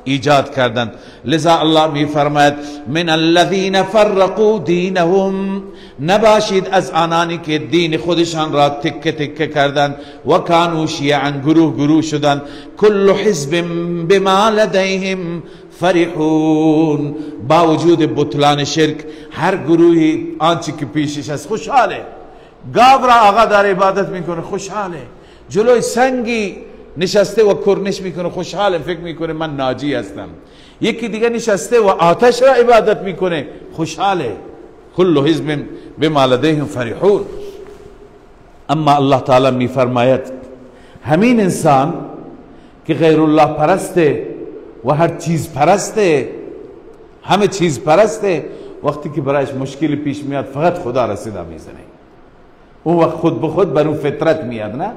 ایجاد کردند. لذا الله می فرماید من الذین فرقوا دینهم، نباشید از آنانی که دین خودشان را تکه تکه کردند. و کانوا شیعا، گروه گروه شدند. کل حزب بما لدیهم فرحون، با وجود بطلان شرک هر گروهی آنچه که پیشش است خوشحاله. گاو را آقا در عبادت میکنه خوشحاله، جلوی سنگی نشسته و کرنش میکنه خوشحاله، فکر میکنه من ناجی هستم. یکی دیگه نشسته و آتش را عبادت میکنه خوشحاله. کل حزب بما لدیهم فرحون. اما الله تعالی میفرماید همین انسان که غیر الله پرسته و هر چیز پرسته، همه چیز پرسته، وقتی که برایش مشکلی پیش میاد فقط خدا را صدا میزنه. اون وقت خود به خود بر اون فطرت میاد، نه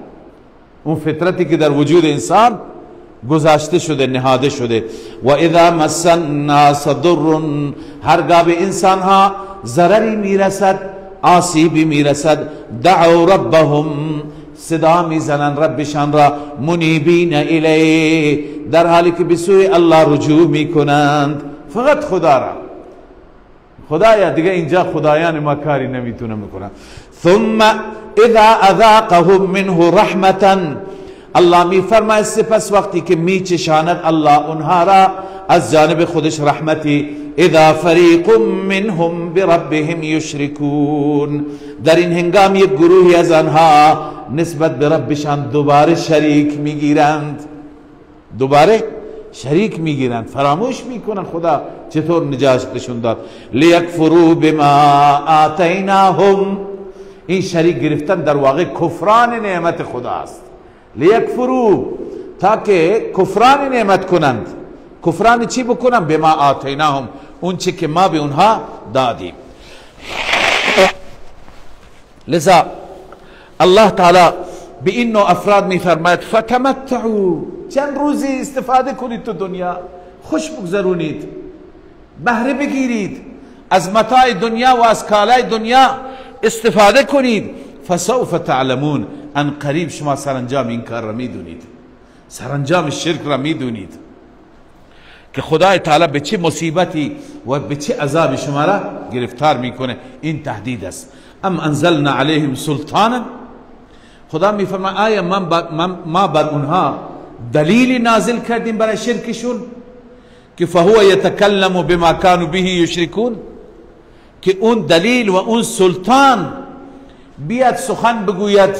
اون فطرتی که در وجود انسان گذاشته شده، نهاده شده. و اذا مس الناس ضر، هرگاه به انسان ها ضرری میرسد، آسیبی میرسد، دعوا ربهم، صدا میزنن ربشان را، منیبین الیه، در حالی که به سوی الله رجوع میکنند، فقط خدا را. خدایا دیگه اینجا خدایان ما کاری نمیتونه میکنن. ثم اذا اذاقهم منه رحمتا، الله میفرماید سپس وقتی که میچشاند الله اونها را از جانب خودش رحمتی، اذا فریق منهم بربهم یشرکون، در این هنگام یک گروهی از آنها نسبت به ربشان دوباره شریک میگیرند، دوباره شریک میگیرند، فراموش میکنن خدا چطور نجاتشون داد. لیکفروا بما آتیناهم، این شریک گرفتن در واقع کفران نعمت خدا است. لیکفروا، تاکه کفران نعمت کنند. کفران چی بکنند؟ بما آتیناهم، اون چی که ما به اونها دادیم. لذا الله تعالی به این نوع افراد می فرماید فتمتعوا، چند روزی استفاده کنید تو دنیا، خوش بگذرونید، بهره بگیرید از متاع دنیا و از کالای دنیا استفاده کنید. فسوف تعلمون، ان قریب شما سرانجام این کار را میدونید، سرانجام شرک را میدونید که خدای تعالی به چه مصیبتی و به چه عذاب شما را گرفتار میکنه. این تهدید است. ام انزلنا علیهم سلطانا، خدا میفرماید آیا ما بر اونها دلیلی نازل کردیم برای شرکشون که فهو یتکلم بما كانوا به یشرکون، که اون دلیل و اون سلطان بیاد سخن بگوید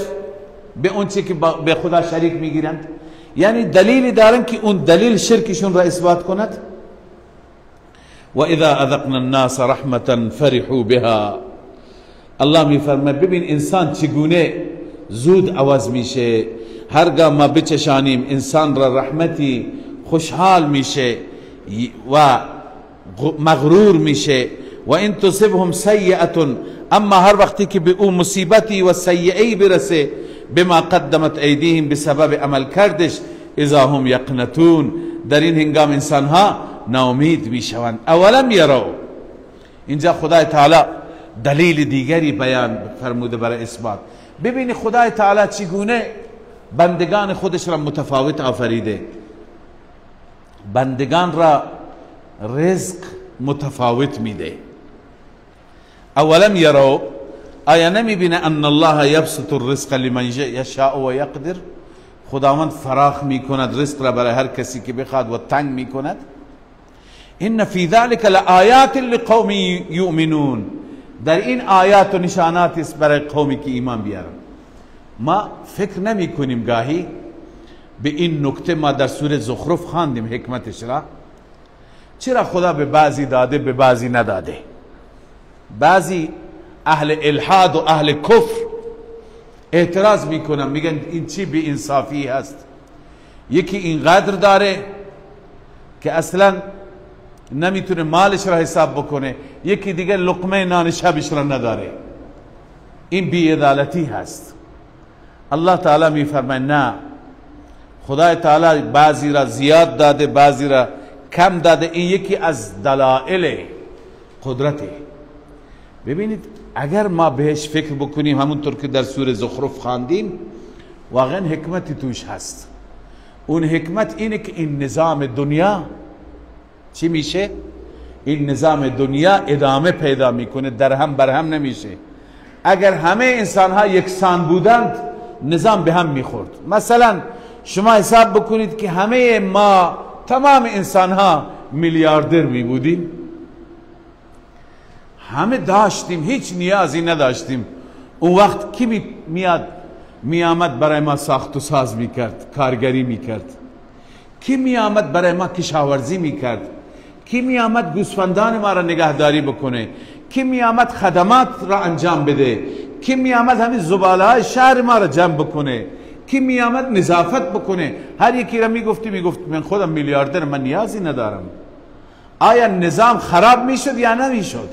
به اون چی که به خدا شریک میگیرند، یعنی دلیلی دارن که اون دلیل شرکشون را اثبات کند. و اذا اذقنا الناس رحمتا فرحوا بها، الله میفرماید ببین انسان چگونه زود عوض میشه. هرگاه ما بچشانیم انسان را رحمتی، خوشحال میشه و مغرور میشه. و ان تصبهم سیئه، اما هر وقتی که به او مصیبتی و سیئه‌ای برسه، بما قدمت ایدیهم، بسبب عمل کردش، اذا هم یقنطون، در این هنگام انسان ها ناامید میشوند. اولم یرو، اینجا خدای تعالی دلیل دیگری بیان فرموده برای اثبات. ببینی خدای تعالی چگونه بندگان خودش را متفاوت آفریده، بندگان را رزق متفاوت میده. اولم یرو، آیا نمی بینه ان الله یبسط الرزق لمن یشاء و یقدر، خداوند فراخ می کند رزق را برای هر کسی که بخواد و تنگ می کند. ان فی ذلک لآیات لقوم یؤمنون، در این آیات و نشانات است برای قومی که ایمان بیارن. ما فکر نمی کنیم گاهی به این نکته. ما در سوره زخرف خواندیم حکمتش را، چرا خدا به بعضی داده به بعضی نداده. بعضی اهل الحاد و اهل کفر اعتراض میکنن، میگن این چی بی انصافی هست، یکی اینقدر داره که اصلا نمیتونه مالش را حساب بکنه، یکی دیگه لقمه نان شبش را نداره، این بی‌عدالتی هست. الله تعالی میفرماید نه، خدای تعالی بعضی را زیاد داده بعضی را کم داده. این یکی از دلائل قدرته. ببینید اگر ما بهش فکر بکنیم، همونطور که در سوره زخرف خواندیم، واقعا حکمتی توش هست. اون حکمت اینه که این نظام دنیا چی میشه؟ این نظام دنیا ادامه پیدا میکنه، درهم برهم نمیشه. اگر همه انسان ها یکسان بودند نظام به هم میخورد. مثلا شما حساب بکنید که همه ما تمام انسان ها میلیاردر می بودیم، همه داشتیم، هیچ نیازی نداشتیم، اون وقت کی می آمد برای ما ساخت و ساز میکرد، کارگری میکرد؟ کی می آمد برای ما کشاورزی میکرد؟ کی می آمد گوسفندان ما را نگهداری بکنه؟ کی می آمد خدمات را انجام بده؟ کی می آمد همین زباله های شهر ما را جمع بکنه؟ کی می آمد نظافت بکنه؟ هر یکی را میگفت من خودم میلیاردر، من نیازی ندارم. آیا نظام خراب میشد یا نمیشد؟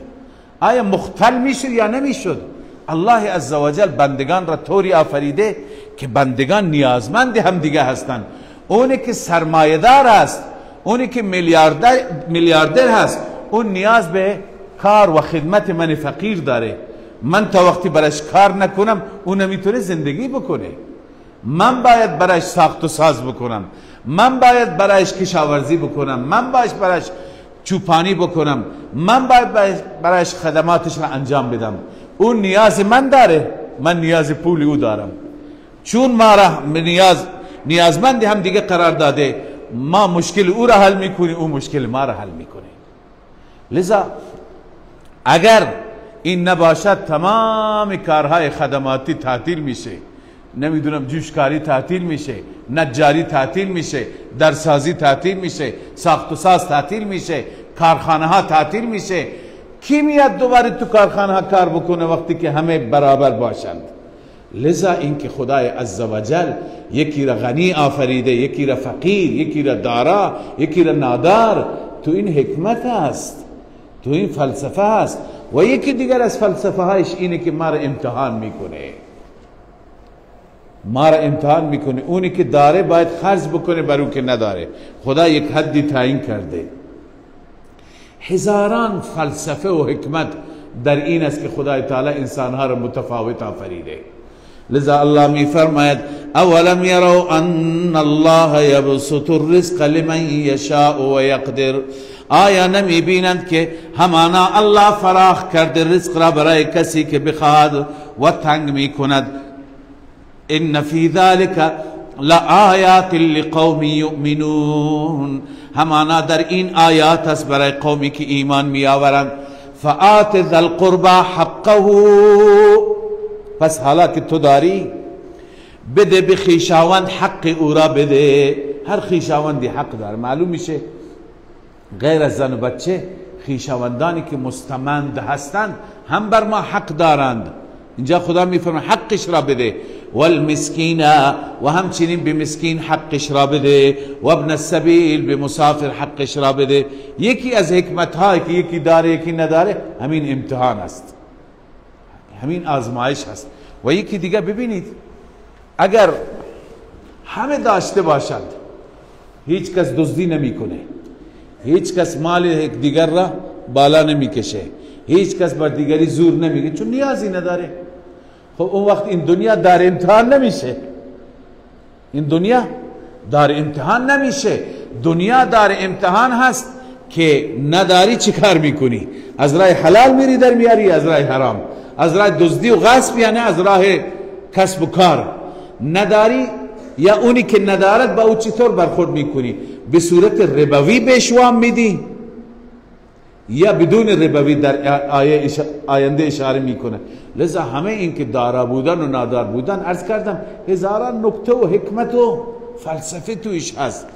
آیا مختل میشد یا نمیشد؟ الله عزوجل بندگان را طوری آفریده که بندگان نیازمند هم دیگه هستند. اونی که سرمایه‌دار است، اونی که میلیاردر هست، اون نیاز به کار و خدمت من فقیر داره. من تا وقتی برایش کار نکنم اون نمیتونه زندگی بکنه. من باید برایش ساخت و ساز بکنم، من باید برایش کشاورزی بکنم، من باید برایش چوپانی بکنم، من باید برایش خدماتش را انجام بدم. اون نیاز من داره، من نیاز پول او دارم. چون ما را نیازمند هم دیگه قرار داده، ما مشکل او را حل میکنیم، او مشکل ما را حل میکنه. لذا اگر این نباشد تمام کارهای خدماتی تعطیل میشه، نمیدونم جوشکاری تعطیل میشه، نجاری تعطیل میشه، درسازی تعطیل میشه، ساخت و ساز تعطیل میشه، کارخانه ها تعطیل میشه. کی میاد دوباره تو کارخانه ها کار بکنه وقتی که همه برابر باشند؟ لذا اینکه خدای عزوجل یکی را غنی آفریده، یکی را فقیر، یکی را دارا، یکی را نادار، تو این حکمت است، تو این فلسفه است. و یکی دیگر از فلسفه هایش اینه که ما را امتحان میکنه، ما را امتحان میکنه. اونی که داره باید خرج بکنه بر اون که نداره. خدا یک حدی تعیین کرده. هزاران فلسفه و حکمت در این است که خدای تعالی انسانها را متفاوت آفریده. لذا الله می فرماید اولم یروا ان الله یبسط الرزق لمن یشاء و یقدر. آیا نمی بینند که همانا الله فراخ کرده رزق را برای کسی که بخواد و تنگ می کند. ان فی ذلک لآیات لقوم یؤمنون. همانا در این آیات است برای قومی که ایمان می آورند. فآت ذا القربى حقه. پس حالا که تو داری بده به خویشاوند حق او را بده. هر خویشاوندی حق داره. معلوم میشه غیر از زن و بچه خویشاوندانی که مستمند هستند هم بر ما حق دارند. اینجا خدا میفرماید حقش را بده. والمسکین، و همچنین به مسکین حقش را بده. و ابن السبیل، به مسافر حقش را بده. یکی از حکمت هایی که یکی داره یکی نداره همین امتحان است، همین آزمایش هست. و یکی دیگه ببینید اگر همه داشته باشند هیچ کس دزدی نمی کنه، هیچ کس مال یک دیگر را بالا نمی کشه، هیچ کس بر دیگری زور نمیگه چون نیازی نداره. خب اون وقت این دنیا دار امتحان نمیشه. این دنیا دار امتحان نمیشه. دنیا دار امتحان هست که نداری چی کار میکنی؟ از راه حلال میری در میاری، از راه حرام، از راه دزدی و غصب، یعنی از راه کسب و کار. نداری یا اونی که ندارد با او چطور برخورد میکنی؟ به صورت ربوی بهش وام میدی یا بدون ربوی؟ در آینده اشاره میکنه. لذا همه این که دارا بودن و نادار بودن، عرض کردم هزاران نکته و حکمت و فلسفه تویش هست.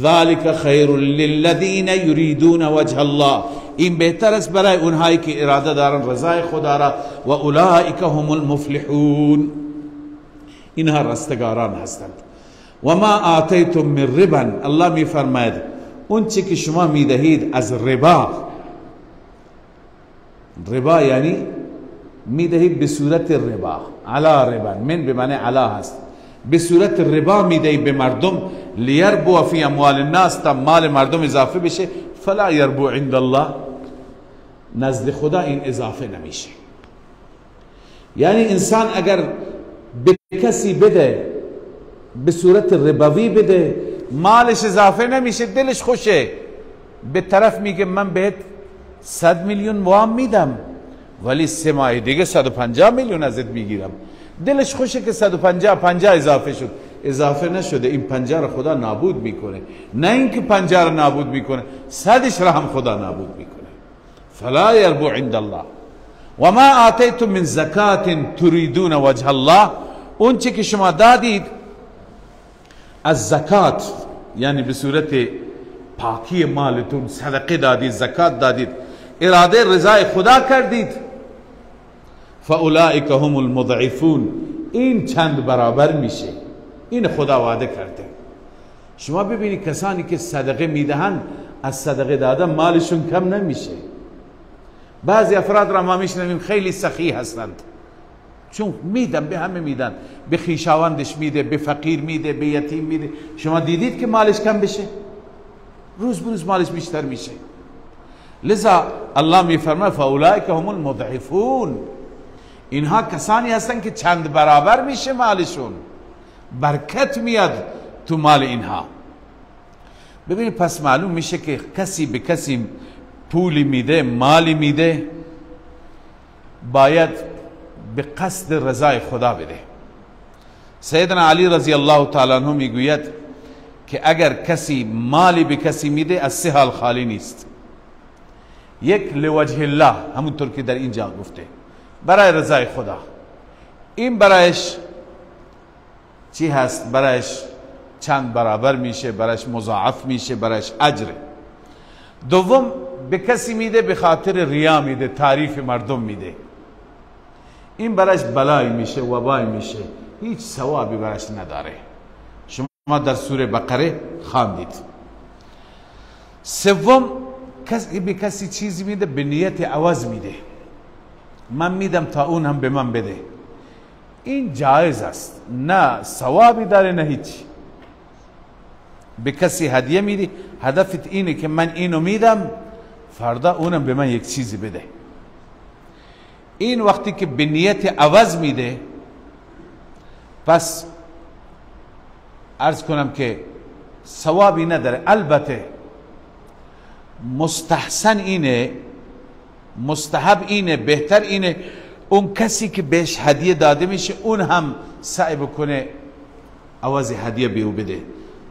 ذالک خیر للذین یریدون وجه الله. این بهتر است برای اونهایی که اراده دارن رضای خدا را. و اولئک هم المفلحون، اینها رستگاران هستند. و ما آتیتم من ربا، الله می فرماید اون چی که شما می دهید از ربا، ربا یعنی می دهید به صورت ربا، علا ربا، من به معنی علا هست، به صورت ربا می دهید به مردم. لیربو فی اموال الناس، تا مال مردم اضافه بشه. فلا یربو عند الله، نزد خدا این اضافه نمیشه. یعنی انسان اگر به کسی بده به صورت ربوی بده، مالش اضافه نمیشه، دلش خوشه، به طرف میگه من بهت 100 میلیون وام میدم ولی 3 ماه دیگه 150 میلیون ازت میگیرم. دلش خوشه که 150 اضافه شد، اضافه نشده. این 50 رو خدا نابود میکنه، نه اینکه 50 رو نابود میکنه، 100ش رو هم خدا نابود میکنه. فلا یربو عند الله و ما آتیتم من زکات تریدون وجه الله. اون چه که شما دادید از زکات، یعنی به صورت پاکی مالتون صدقه دادید، زکات دادید، اراده رضای خدا کردید، فاولئک هم المضعفون، این چند برابر میشه. این خدا وعده کرده. شما ببینید کسانی که صدقه میدهند از صدقه دادن مالشون کم نمیشه. بعضی افراد را ما میشنویم خیلی سخی هستند، چون میدن، به همه میدن، به خویشاوندش میده، به فقیر میده، به یتیم میده. شما دیدید که مالش کم بشه؟ روز به روز مالش بیشتر میشه. لذا الله میفرماید فاولئک هم المضعفون، اینها کسانی هستند که چند برابر میشه مالشون، برکت میاد تو مال اینها. ببینید پس معلوم میشه که کسی به کسی پولی میده، مالی میده، باید به قصد رضای خدا بده. سیدنا علی رضی الله تعالی عنه میگوید که اگر کسی مالی به کسی میده از 3 حال خالی نیست. یک لوجه الله، همونطور که در اینجا گفته، برای رضای خدا. این برایش چی هست؟ برایش چند برابر میشه، برایش مضاعف میشه، برایش اجره. دوم به کسی میده به خاطر ریا میده، تعریف مردم میده، این برایش بلای میشه، وبای میشه، هیچ ثوابی برایش نداره. شما در سوره بقره خواندید. سوم کسی به کسی چیزی میده به نیت عوض میده، من میدم تا اون هم به من بده. این جایز است، نه ثوابی داره نه هیچ. به کسی هدیه میدی، هدفت اینه که من اینو میدم فردا اونم به من یک چیزی بده. این وقتی که به نیت عوض میده، پس عرض کنم که ثوابی نداره. البته مستحسن اینه، مستحب اینه، بهتر اینه اون کسی که بهش هدیه داده میشه اون هم سعی بکنه عوض هدیه به او بده.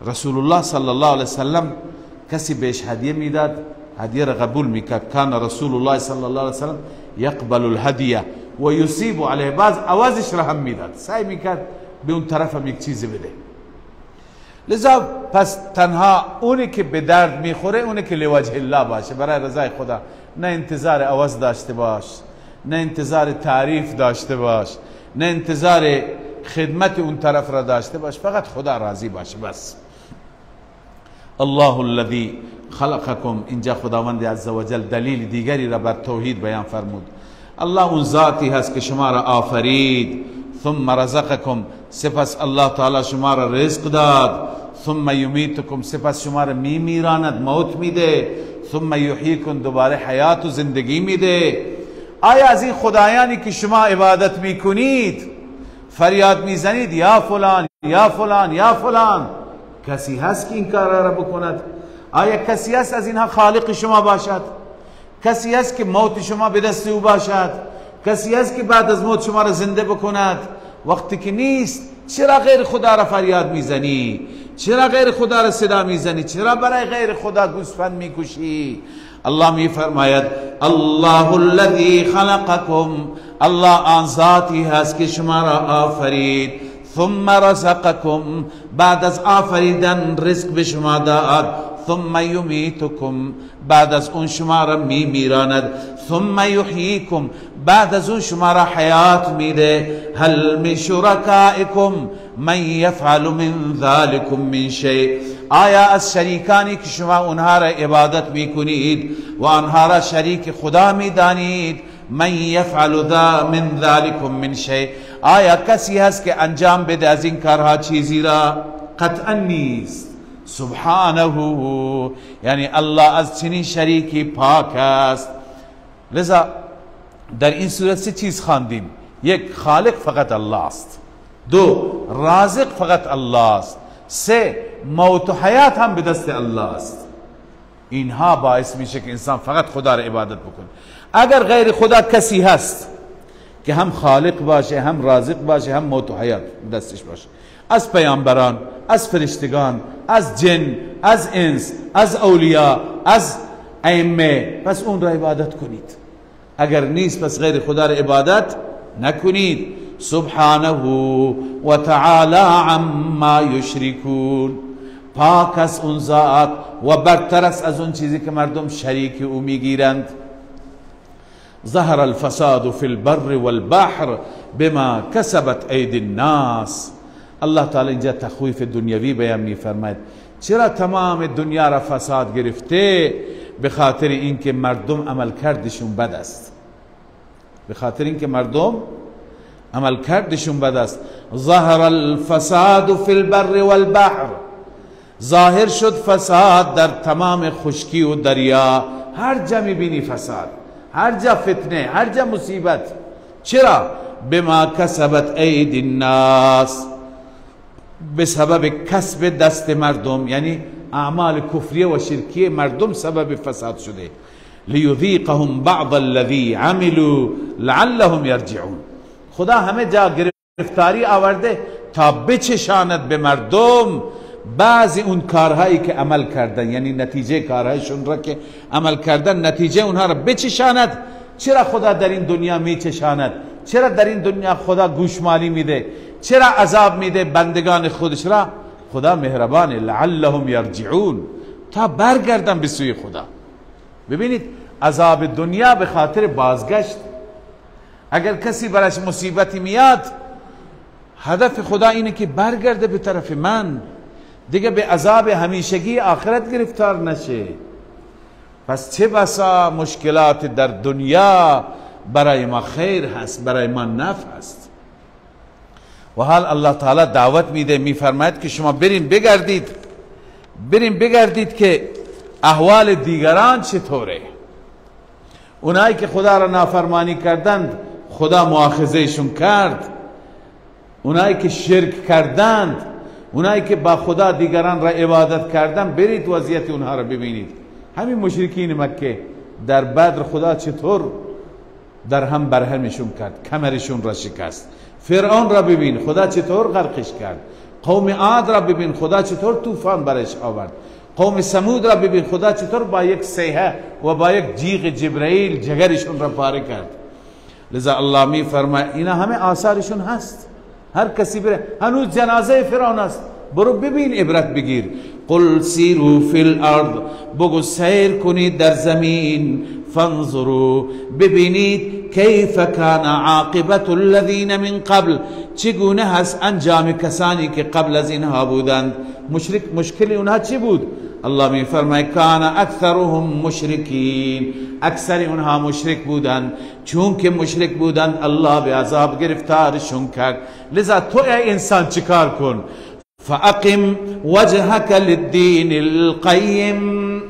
رسول الله صلی الله علیه وسلم کسی بهش هدیه میداد، هدیه را قبول میکرد. کان رسول الله صلی الله علیه وسلم یقبل الهدیه و یصیب علیه، بعض عوضش را هم میداد، سعی میکرد به اون طرف هم یک چیزی بده. لذا پس تنها اونی که به درد میخوره اونی که لوجه الله باشه، برای رضای خدا، نه انتظار عوض داشته باش، نه انتظار تعریف داشته باش، نه انتظار خدمت اون طرف را داشته باش، فقط خدا راضی باشه بس. الله الذي خلقكم، اینجا خداوند عزوجل دلیل دیگری را بر توحید بیان فرمود. الله اون ذاتی هست که شما را آفرید، ثم رزقكم، سپس الله تعالی شما را رزق داد، ثم یمیتکم، سپس شما را میراند، موت میده، ثم یحییکم، دوباره حیات و زندگی میده. آیا از این خدایانی که شما عبادت میکنید فریاد میزنید یا فلان یا فلان یا فلان، کسی هست که این کار را بکند؟ آیا کسی هست از اینها خالق شما باشد؟ کسی هست که موت شما به دست او باشد؟ کسی هست که بعد از موت شما را زنده بکند؟ وقتی که نیست چرا غیر خدا را فریاد میزنی؟ چرا غیر خدا را صدا میزنی؟ چرا برای غیر خدا گوسفند میکشی؟ الله میفرماید الله الذی خلقکم، الله آن ذاتی هست که شما را آفرید، ثم رزقکم، بعد از آفریدن رزق به شما داد، ثم یمیتکم، بعد از اون شما را میراند، ثم یحییکم، بعد از اون شما را حیات میده. هل من شرکائکم من یفعل من ذلکم من شیء، آیا از شریکانی که شما اونها را عبادت میکنید و آنها را شریک خدا میدانید، من یفعل من ذلکم من شیء، آیا کسی هست که انجام بده از این کارها چیزی را؟ قطعا نیست. سبحانه، یعنی الله از چنین شریکی پاک است. لذا در این صورت 3 چیز خواندیم: 1 خالق فقط الله است، 2 رازق فقط الله است، 3 موت و حیات هم به دست الله است. اینها باعث میشه که انسان فقط خدا را عبادت بکنه. اگر غیر خدا کسی هست که هم خالق باشه، هم رازق باشه، هم موت و حیات دستش باشه، از پیامبران، از فرشتگان، از جن، از انس، از اولیاء، از ائمه، پس اون را عبادت کنید. اگر نیست پس غیر خدا را عبادت نکنید. سبحانه و تعالی عما یشرکون، پاک است اون ذات و برتر است از اون چیزی که مردم شریک او میگیرند. ظهر الفساد فی البر والبحر بما کسبت ایدی الناس. الله تعالی اینجا تخویف دنیوی بیان میفرماید. چرا تمام دنیا را فساد گرفته؟ به خاطر اینکه مردم عمل کردشون بد است. به خاطر اینکه مردم عمل کردشون بد است. ظهر الفساد فی البر والبحر، ظاهر شد فساد در تمام خشکی و دریا. هر جا میبینی فساد، هر جا فتنه، هر جا مصیبت. چرا؟ بما کسبت ایدی الناس، به سبب کسب دست مردم، یعنی اعمال کفریه و شرکیه مردم سبب فساد شده. لیذیقهم بعض الذی عملوا لعلهم یرجعون. خدا همه جا گرفتاری آورده تا بچشاند به مردم بعضی اون کارهایی که عمل کردن، یعنی نتیجه کارهایشون را که عمل کردن، نتیجه اونها را بچشاند. چرا خدا در این دنیا میچشاند؟ چرا در این دنیا خدا گوشمالی میده؟ چرا عذاب میده بندگان خودش را؟ خدا مهربانه. لعلهم یرجعون، تا برگردن به سوی خدا. ببینید عذاب دنیا به خاطر بازگشت. اگر کسی برایش مصیبتی میاد، هدف خدا اینه که برگرده به طرف من، دیگه به عذاب همیشگی آخرت گرفتار نشه. پس چه بسا مشکلات در دنیا برای ما خیر هست، برای ما نفع هست. و حال الله تعالی دعوت میده، میفرماید که شما برین بگردید که احوال دیگران چطوره. اونایی که خدا را نافرمانی کردند خدا مؤاخذهشون کرد، اونایی که شرک کردند، اونایی که با خدا دیگران را عبادت کردند، برید وضعیت اونها را ببینید. همین مشرکین مکه در بدر خدا چطور در هم برهمشون کرد، کمرشون را شکست. فرعون را ببین خدا چطور غرقش کرد. قوم عاد را ببین خدا چطور طوفان برش آورد. قوم ثمود را ببین خدا چطور با یک صیحه و با یک جیغ جبرائیل جگرشون را پاره کرد. لذا الله می فرماید اینا همه آثارشون هست. هر کسی بره، هنوز جنازه فرعون است، برو ببین عبرت بگیر. قل سیروا فی الارض، بگو سیر کنید در زمین. فانظروا، ببینید کیف کان عاقبت الذین من قبل، چگونه هست انجام کسانی که قبل از اینها بودند. مشکل اونها چی بود؟ الله می فرماید کان اکثرهم مشرکین، اکثر اونها مشرک بودند. چون که مشرک بودند الله به عذاب گرفتارشون کرد. لذا تو ای انسان چیکار کن؟ فاقم وجهك للدین القیم،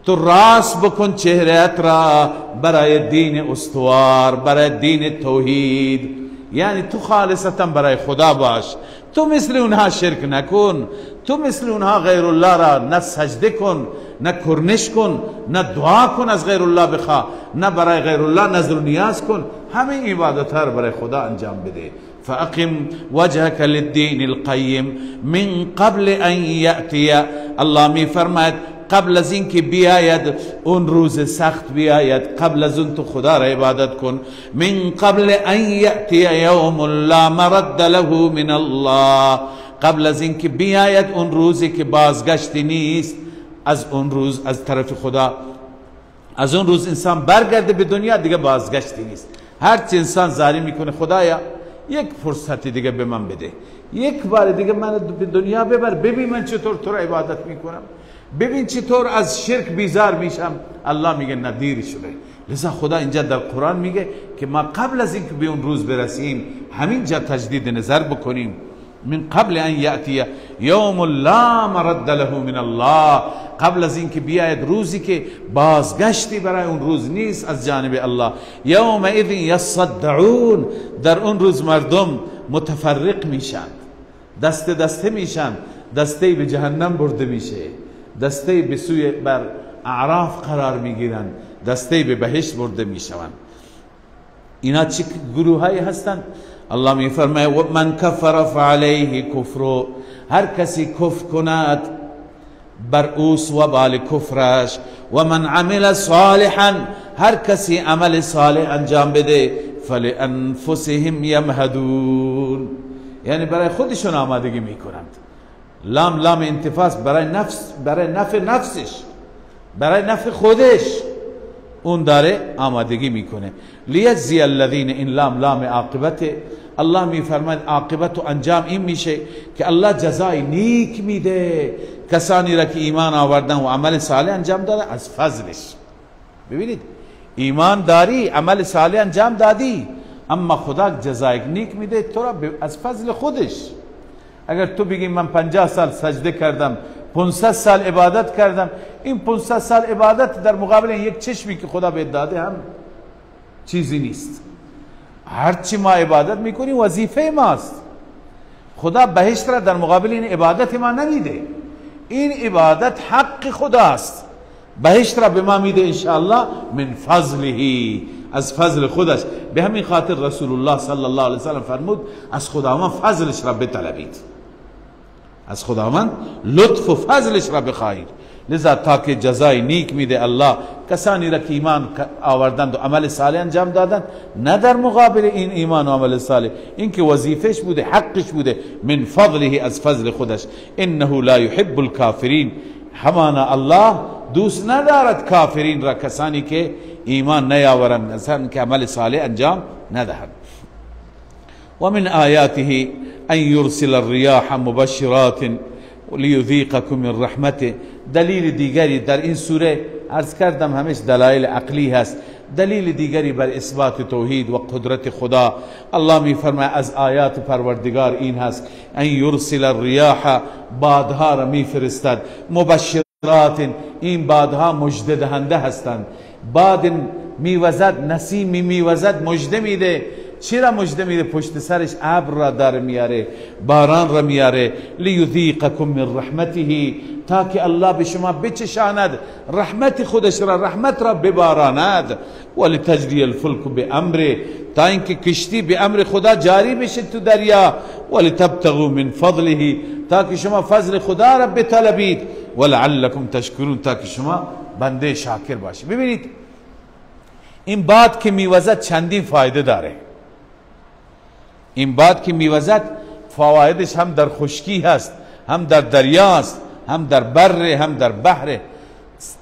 تو راست بکن چهرهت را برای دین استوار، برای دین توحید. یعنی تو خالصتا برای خدا باش. تو مثل اونها شرک نکن، تو مثل اونها غیر الله را نه سجده کن، نه کرنش کن، نه دعا کن از غیر الله بخواه، نه برای غیر الله نظر و نیاز کن. همه عبادت ها را برای خدا انجام بده. فاقم وجهك للدین القیم من قبل ان یأتی، الله می فرماید قبل از این که بیاید اون روز سخت بیاید، قبل از اون تو خدا را عبادت کن. من قبل ان یأتی یوم لا مرد له من الله، قبل از این که بیاید اون روزی که بازگشتی نیست از اون روز از طرف خدا. از اون روز انسان برگرده به دنیا دیگه بازگشتی نیست. هرچی انسان زاری میکنه خدایا یک فرصتی دیگه به من بده، یک بار دیگه من به دنیا ببر، ببین من چطور تو را عبادت میکنم، ببین چطور از شرک بیزار میشم. الله میگه نه دیر شده. لذا خدا اینجا در قرآن میگه که ما قبل از اینکه به اون روز برسیم همینجا تجدید نظر بکنیم. من قبل ان یأتی یوم لا مرد له من الله، قبل از اینکه بیاید روزی که بازگشتی برای اون روز نیست از جانب الله. یومئذ یصدعون، در اون روز مردم متفرق میشن، دسته دسته میشن. دسته به جهنم برده میشه، دسته به سوی بر اعراف قرار میگیرند، دسته به بهشت برده میشوند. اینا چه گروه هایی هستند؟ الله میفرماید و من کفر فعلیه کفر، هر کسی کفر کند بر اوست و بال کفرش. و من عمل صالحا، هر کسی عمل صالح انجام بده، فلانفسهم یمهدون، یعنی برای خودشون آمادگی میکنند. لام انتفاس برای نفس، برای نفع نفسش، برای نفع خودش اون داره آمادگی میکنه. لیجزی الذین، این لام عاقبت. الله میفرماید عاقبت و انجام این میشه که الله جزای نیک میده کسانی را که ایمان آوردن و عمل صالح انجام دادن از فضلش. ببینید ایمان داری، عمل صالح انجام دادی، اما خدا جزای نیک میده تو را از فضل خودش. اگر تو بگی من 50 سال سجده کردم، 500 سال عبادت کردم، این 500 سال عبادت در مقابل یک چشمی که خدا بهت داده هم چیزی نیست. هرچی ما عبادت میکنیم وظیفه ماست. خدا بهشت را در مقابل این عبادت ما نمیده، این عبادت حق خداست. بهشت را به ما میده انشاءالله من فضله، از فضل خودش. به همین خاطر رسول الله صلی الله علیه وسلم فرمود از خداوند فضلش را بطلبید، از خداوند لطف و فضلش را بخواهید. لذا تا که جزای نیک میده الله کسانی را که ایمان آوردند و عمل صالح انجام دادند، نه در مقابل این ایمان و عمل صالح، این که وظیفش بوده، حقش بوده، من فضله، از فضل خودش. انه لا يحب الكافرین، همانا الله دوست ندارد کافرین را، کسانی که ایمان نیاورند، کسانی که عمل صالح انجام ندهند. و من آیاته ان یرسل الرياح مبشرات لیذیقکم من رحمته. دلیل دیگری در این سوره، عرض کردم همش دلایل عقلی هست، دلیل دیگری بر اثبات توحید و قدرت خدا. الله می فرماید از آیات پروردگار این هست ان یرسل الرياح، بادها را می فرستد، مبشرات، این بادها مژده دهنده هستند. باد میوزد، نسیمی میوزد، مژده میده. چرا مژده میده؟ پشت سرش ابر را داره میاره، باران را میاره. لیذیقکم من رحمته، تا که الله به شما بچشاند رحمت خودش را، رحمت را بباراند. ولتجری الفلک بامره، تا اینکه کشتی به امر خدا جاری بشه تو دریا. ولتبتغوا من فضله، تا که شما فضل خدا را بطلبید. ولعلکم تشکرون، تا که شما بنده شاکر باشید. ببینید این باد که میوزد چندین فایده داره. این باد که میوزد فوایدش هم در خشکی هست، هم در دریا است، هم در بر، هم در بحر.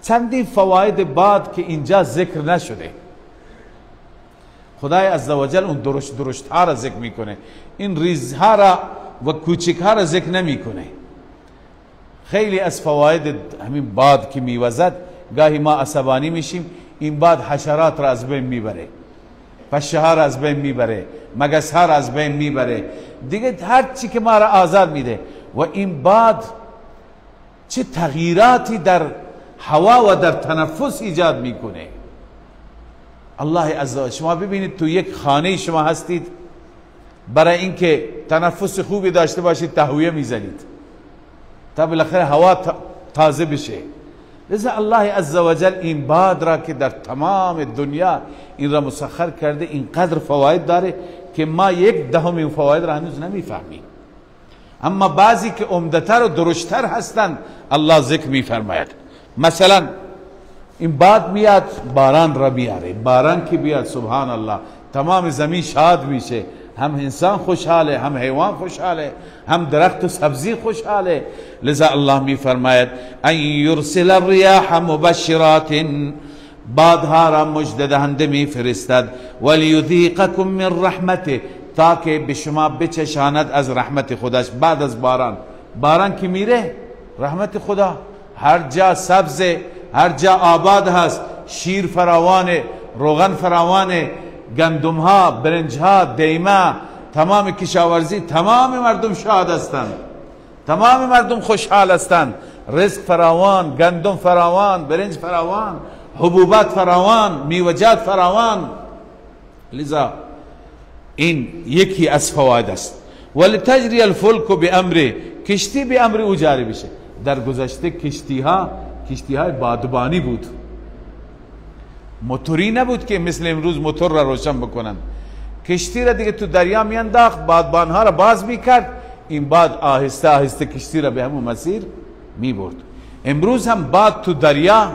چندین فواید باد که اینجا ذکر نشده. خدای عزوجل اون درشت ها را ذکر میکنه، این ریزها را و کوچک ها را ذکر نمیکنه. خیلی از فواید همین باد که میوزد گاهی ما عصبانی میشیم، این باد حشرات را از بین میبره، پشه ها را از بین میبره، مگس ها را از بین میبره، دیگه هر چی که ما را آزاد میده. و این باد چه تغییراتی در هوا و در تنفس ایجاد میکنه. الله عزوجل، شما ببینید تو یک خانه شما هستید، برای اینکه تنفس خوبی داشته باشید تهویه میزنید تا بالاخره هوا تازه بشه. لذا الله عزوجل این باد را که در تمام دنیا این را مسخر کرده، اینقدر فواید داره که ما 1/10 این فواید را هنوز نمیفهمیم. اما بعضی که عمدتر و درشتر هستند الله ذکر میفرماید. مثلا این باد میاد باران را بیاره، باران که بیاد سبحان الله تمام زمین شاد میشه، هم انسان خوشحاله، هم حیوان خوشحاله، هم درخت و سبزی خوشحاله. لذا الله می فرماید ان یرسل الرياح مبشرات، بادها را مژده دهنده می فرستد، ولیذیقکم من رحمته، تا که به شما بچشاند از رحمت خودش. بعد از باران که میره رحمت خدا، هر جا سبز، هر جا آباد هست، شیر فراوانه، روغن فراوانه، گندم ها، برنج ها، دیمه، تمام کشاورزی، تمام مردم شاد هستند، تمام مردم خوشحال هستند. رزق فراوان، گندم فراوان، برنج فراوان، حبوبات فراوان، میوجات فراوان. لذا این یکی از فواید است. ولتجری الفلک بامره، کشتی به امر او جاری بشه. در گذشته کشتی ها کشتی های بادبانی بود، موتوری نبود که مثل امروز موتور را روشن بکنن. کشتی را دیگه تو دریا میانداخت، بادبان ها را باز میکرد، این باد آهسته آهسته کشتی را به همون مسیر میبرد. امروز هم باد تو دریا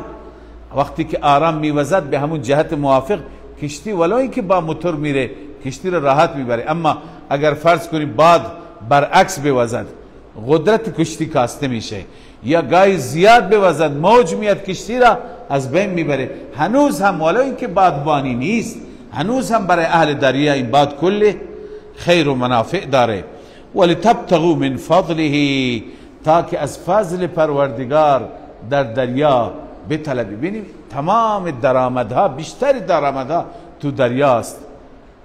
وقتی که آرام میوزد به همون جهت موافق کشتی ولو اینکه با موتور میره کشتی را راحت میبره. اما اگر فرض کنیم باد برعکس بوزد قدرت کشتی کاسته میشه، یا گاهی زیاد بوزد موج میاد کشتی را از بین میبره. هنوز هم ولو اینکه بادبانی نیست هنوز هم برای اهل دریا این باد کله خیر و منافع داره. ولتبتغوا من فضله، تا که از فضل پروردگار در دریا بطلبی. ببینید تمام درآمدها، بیشتر درآمدها تو دریاست.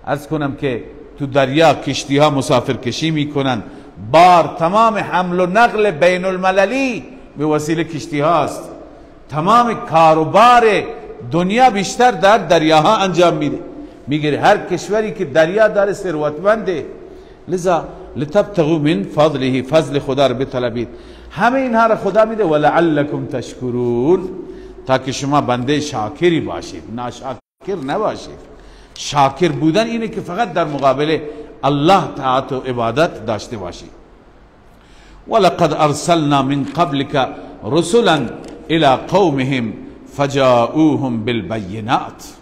عرض کنم که تو دریا کشتی ها مسافر کشی میکنن، بار تمام حمل و نقل بین المللی به وسیله کشتی هاست. تمام کاروبار دنیا بیشتر در دریاها انجام میگیره. هر کشوری که دریا داره ثروتمنده. لذا لتبتغوا من فضله، فضل خدا رو بطلبید. همه اینها را خدا میده ولعلکم تشکرون، تا که شما بنده شاکری باشید، ناشاکر نباشید. شاکر بودن اینه که فقط در مقابل الله طاعت و عبادت داشته باشید. ولقد ارسلنا من قبلك رسلا الى قومهم فجاءوهم بالبينات.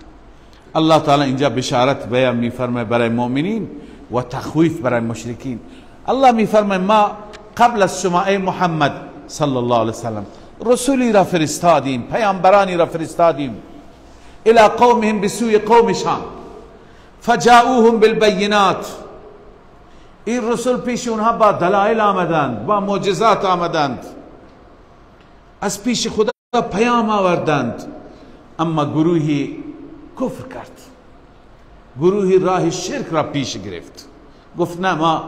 الله تعالی اینجا بشارت بیان میفرماید برای مؤمنین و تخویف برای مشرکین. الله میفرماید ما قبل از شما ای محمد صلی الله علیه وسلم رسولی را فرستادیم، پیامبرانی را فرستادیم، الى قومهم، بسوی قومشان، فجاءوهم بالبینات، این رسول پیش اونها با دلائل آمدند، با معجزات آمدند، از پیش خدا پیام آوردند. اما گروهی کفر کرد، گروهی راه شرک را پیش گرفت، گفت نه ما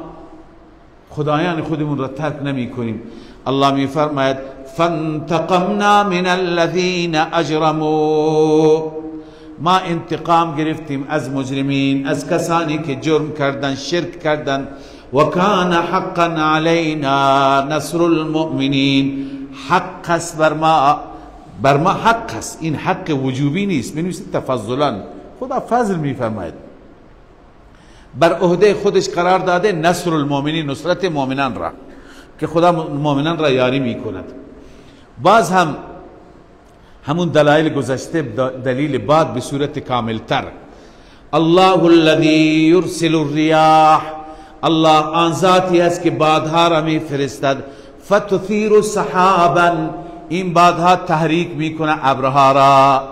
خدایان خودمون را ترک نمی کنیم. الله می فرماید فانتقمنا من الذين اجرموا، ما انتقام گرفتیم از مجرمین، از کسانی که جرم کردن، شرک کردن. و کان حقا علینا نصر المؤمنین، حق است بر ما حق است. این حق وجوبی نیست، بنویسید تفضلا، خدا فضل می فرماید، بر عهده خودش قرار داده نصر المؤمنین، نصرت مؤمنان را، که خدا مؤمنان را یاری می کند. باز هم همون دلایل گذشته، دلیل بعد به صورت کامل تر. الله الذي يرسل الرياح، الله آن ذاتی است که بادها را می فرستد، فتثیر سحابا، این بادها تحریک می کنه ابرها را،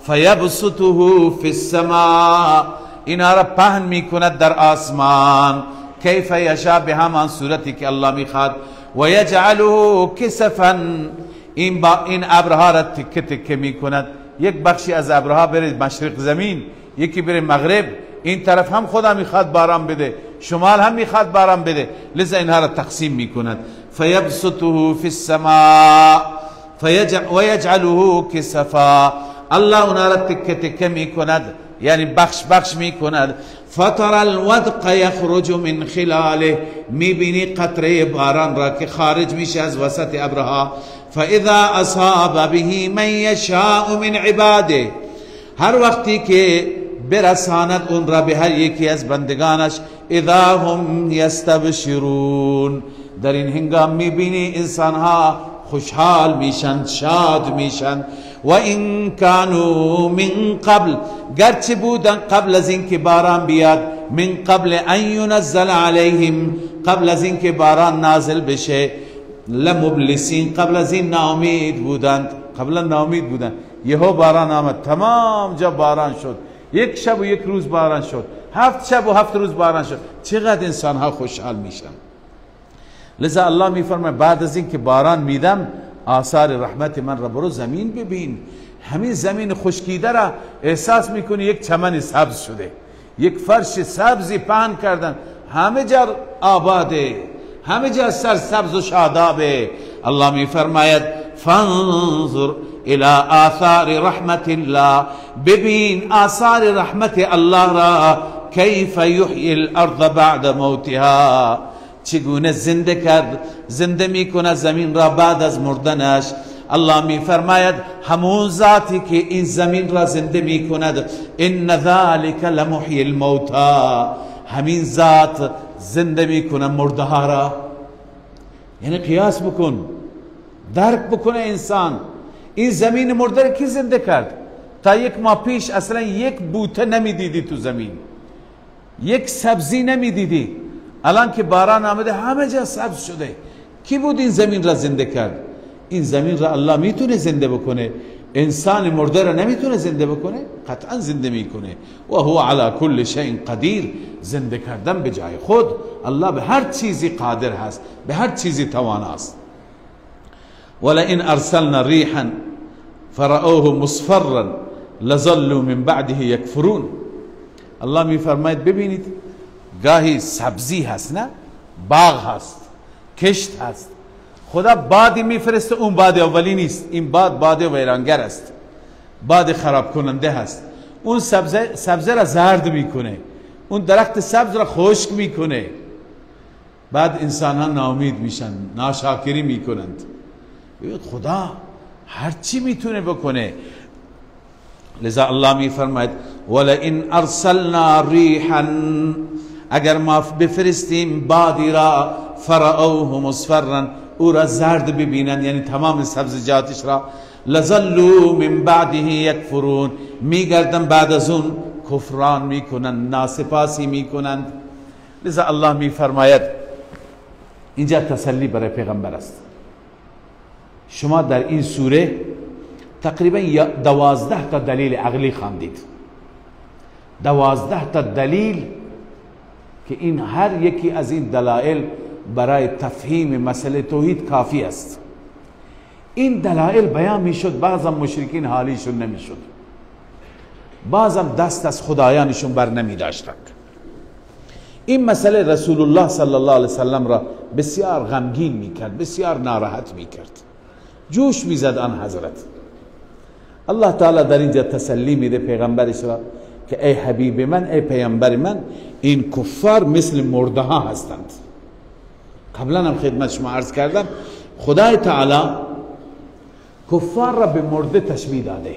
فیبسطه فی السماء، اینا را پهن می کند در آسمان، کیف یشاء، به همان صورتی که الله می خواد، و یجعله کسفا، این ابرها را تکه تکه می کند. یک بخشی از ابرها بره مشرق زمین، یکی بره مغرب، این طرف هم خدا میخواد باران بده، شمال هم میخواد باران بده، لذا اینها را تقسیم میکند. فیبسطه فی السماء و یجعله کسفا، الله اونها را تکه تکه میکند، یعنی بخش بخش میکند. فتر الودق یخرج من خلاله، میبینی قطره باران را که خارج میشه از وسط ابرها. فاذا اصاب به من یشاء من عباده، هر وقتی که برساند اون را به هر یکی از بندگانش، اذا هم یستبشرون، در این هنگام میبینی انسانها خوشحال میشن، شاد میشن. و این کانوا من قبل، گرچه بودن قبل از اینکه باران بیاد، من قبل ان ینزل علیهم، قبل از اینکه باران نازل بشه، لمبلسین، قبل از این ناامید بودند، قبلا ناامید بودند. یهو باران آمد، تمام جا باران شد، یک شب و یک روز باران شد، 7 شب و 7 روز باران شد. چقدر انسان ها خوشحال میشن. لذا الله میفرماید بعد از این که باران میدم، آثار رحمت من را برو زمین ببین. همین زمین خشکیده را احساس میکنی یک چمن سبز شده، یک فرش سبزی پهن کردن، همه جا آباده، همه جا سرسبز و شادابه. الله میفرماید فانظر الى آثار رحمت الله، ببین آثار رحمت الله را، کیف یحیی الارض بعد موتها، چگونه زنده کرد، زنده میکنه زمین را بعد از مردنش. الله می فرماید همون ذاتی که این زمین را زنده می کند، ان ذلک لمحیی الموتی، همین ذات زنده می کند مرده ها را. یعنی قیاس بکن، درک بکنه انسان، این زمین مرده را کی زنده کرد؟ تا یک ماه پیش اصلا یک بوته نمیدیدی تو زمین، یک سبزی نمیدیدی. الان که باران آمده همه جا سبز شده. کی بود این زمین را زنده کرد؟ این زمین را الله میتونه زنده بکنه. انسان مرده را نمیتونه زنده بکنه؟ قطعا زنده میکنه. و هو علی کل شیء قدیر، زنده کردن به جای خود الله به هر چیزی قادر هست، به هر چیزی تواناست. ولئن ارسلنا ریحا فرأوه مصفرا لظلوا من بعده یکفرون. الله میفرماید ببینید گاهی سبزی هست، نه باغ هست، کشت هست، خدا بادی میفرسته، اون باد اولی نیست، این باد ویرانگر است، باد خراب کننده هست. اون سبزه را زرد میکنه، اون درخت سبز را خشک میکنه. بعد انسان ها ناامید میشن، ناشاکری میکنند. خدا هر چی میتونه بکنه. لذا الله میفرماید ولئن ارسلنا ریحا، اگر ما بفرستیم بادی را، فرأوه مصفرا، او را زرد ببینند، یعنی تمام سبزیجاتش را، لظلوا من بعده یکفرون، میگردن بعد از اون کفران میکنند، ناسپاسی میکنند. لذا الله میفرماید، اینجا تسلی برای پیغمبر است. شما در این سوره تقریبا 12 تا دلیل عقلی خواندید، 12 تا دلیل که این هر یکی از این دلایل برای تفهیم مسئله توحید کافی است. این دلایل بیان میشد، بعضا مشرکین حالیشون نمیشد، بعضا دست از خدایانشون بر نمی داشتند. این مسئله رسول الله صلی الله علیه وسلم را بسیار غمگین میکرد، بسیار ناراحت میکرد، جوش میزد آن حضرت. الله تعالی در اینجا تسلی میده پیغمبرش را که ای حبیب من، ای پیامبر من، این کفار مثل مرده ها هستند. قبلا هم خدمت شما عرض کردم خدای تعالی کفار را به مرده تشبیه داده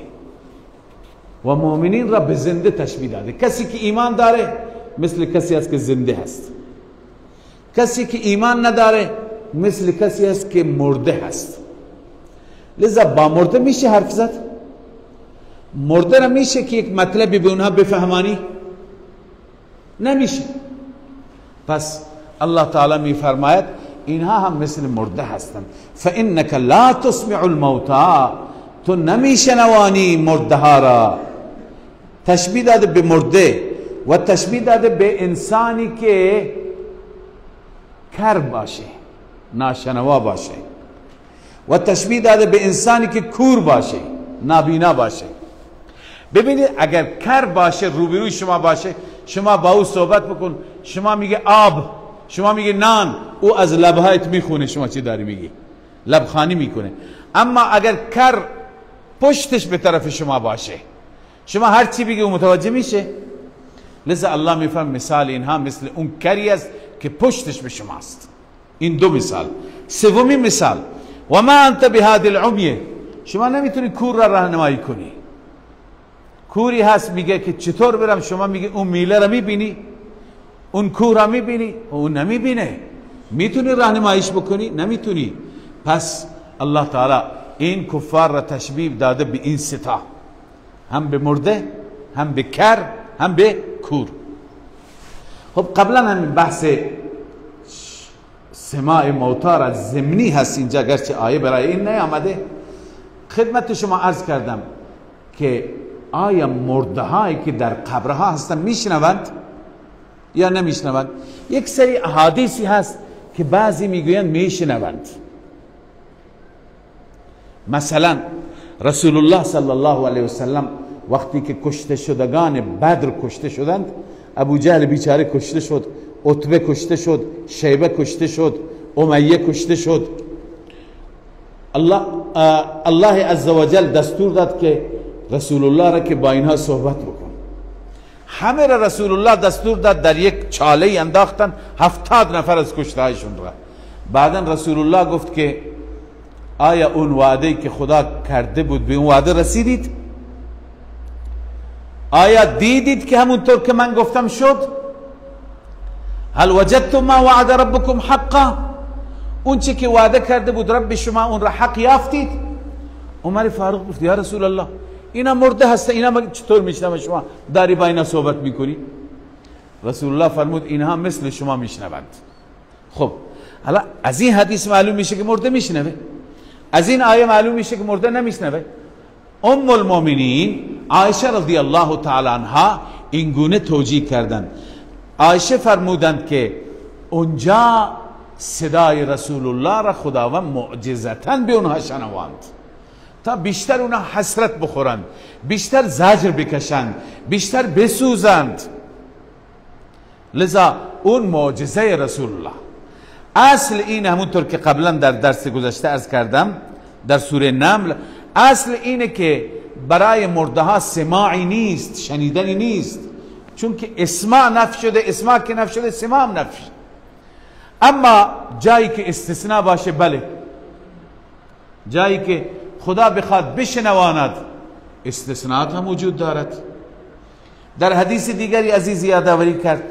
و مؤمنین را به زنده تشبیه داده. کسی که ایمان داره مثل کسی است که زنده هست، کسی که ایمان نداره مثل کسی است که مرده هست. لذا با مرده میشه حرف زد؟ مرده را میشه که یک مطلبی به اونها بفهمانی؟ نمیشه. پس الله تعالی میفرماید اینها هم مثل مرده هستند. فانک لا تسمع الموتى، تو نمیشنوانی مرده ها را. تشبیه داده به مرده و تشبیه داده به انسانی که کر باشه، ناشنوا باشه، و تشبیه داده به انسانی که کور باشه، نابینا باشه. ببینید اگر کر باشه، روبروی شما باشه، شما با او صحبت بکن، شما میگه آب، شما میگه نان، او از لبهایت میخونه شما چی داری میگی، لبخانی میکنه. اما اگر کر پشتش به طرف شما باشه، شما هر چی بگی او متوجه میشه. لذا الله میفهم مثال اینها مثل اون کری است که پشتش به شماست. این دو مثال. سومین مثال، و ما انت بهادی العمی، شما نمیتونی کور را راهنمایی کنی. کوری هست میگه که چطور برم، شما میگه اون میله را میبینی، اون کور را میبینی، اون نمیبینه. میتونی راهنماییش بکنی؟ نمیتونی. پس الله تعالی این کفار را تشبیه داده به این ستا، هم به مرده، هم به کر، هم به کور. خب قبلا همین بحث سماع موتی را ضمنی هست اینجا، گرچه آیه برای این نیامده. خدمت شما عرض کردم که آیا مرده هایی که در قبرها هستن میشنوند یا نمیشنوند؟ یک سری احادیثی هست که بعضی میگویند میشنوند. مثلا رسول الله صلی الله علیه وسلم وقتی که کشته شدگان بدر کشته شدند، ابو جهل بیچاره کشته شد، عتبه کشته شد، شیبه کشته شد، امیه کشته شد. الله عزوجل دستور داد که رسول الله را که با اینها صحبت بکن. همه را رسول الله دستور داد در یک چاله انداختن، 70 نفر از کشته هایشون را. بعدا رسول الله گفت که آیا اون وعده که خدا کرده بود به اون وعده رسیدید؟ آیا دیدید که همونطور که من گفتم شد؟ هل وجدتم ما وعد ربكم حقا؟ اون چی که وعده کرده بود رب شما اون را حق یافتید؟ عمر فاروق گفت یا رسول الله اینا مرده هسته، اینا چطور میشنوه شما داری با اینا صحبت میکنی؟ رسول الله فرمود اینها مثل شما میشنوند. خب حالا از این حدیث معلوم میشه که مرده میشنوه، از این آیه معلوم میشه که مرده نمیشنوه. ام المؤمنین عایشه رضی الله تعالی عنها این گونه توجیه کردند. عایشه فرمودند که اونجا صدای رسول الله را خداوند معجزتاً به اونها شنواند تا بیشتر اونها حسرت بخورند، بیشتر زجر بکشند، بیشتر بسوزند. لذا اون معجزه رسول الله. اصل این همونطور که قبلا در درس گذشته عرض کردم در سوره نمل، اصل اینه که برای مرده ها سماعی نیست، شنیدنی نیست، چون که اسماع نفی شده، اسماع که نفی شده سماع هم نفی شده. اما جایی که استثناء باشه بله، جایی که خدا بخواد بشنواند استثناءات هم وجود دارد. در حدیث دیگری عزیز یادآوری کرد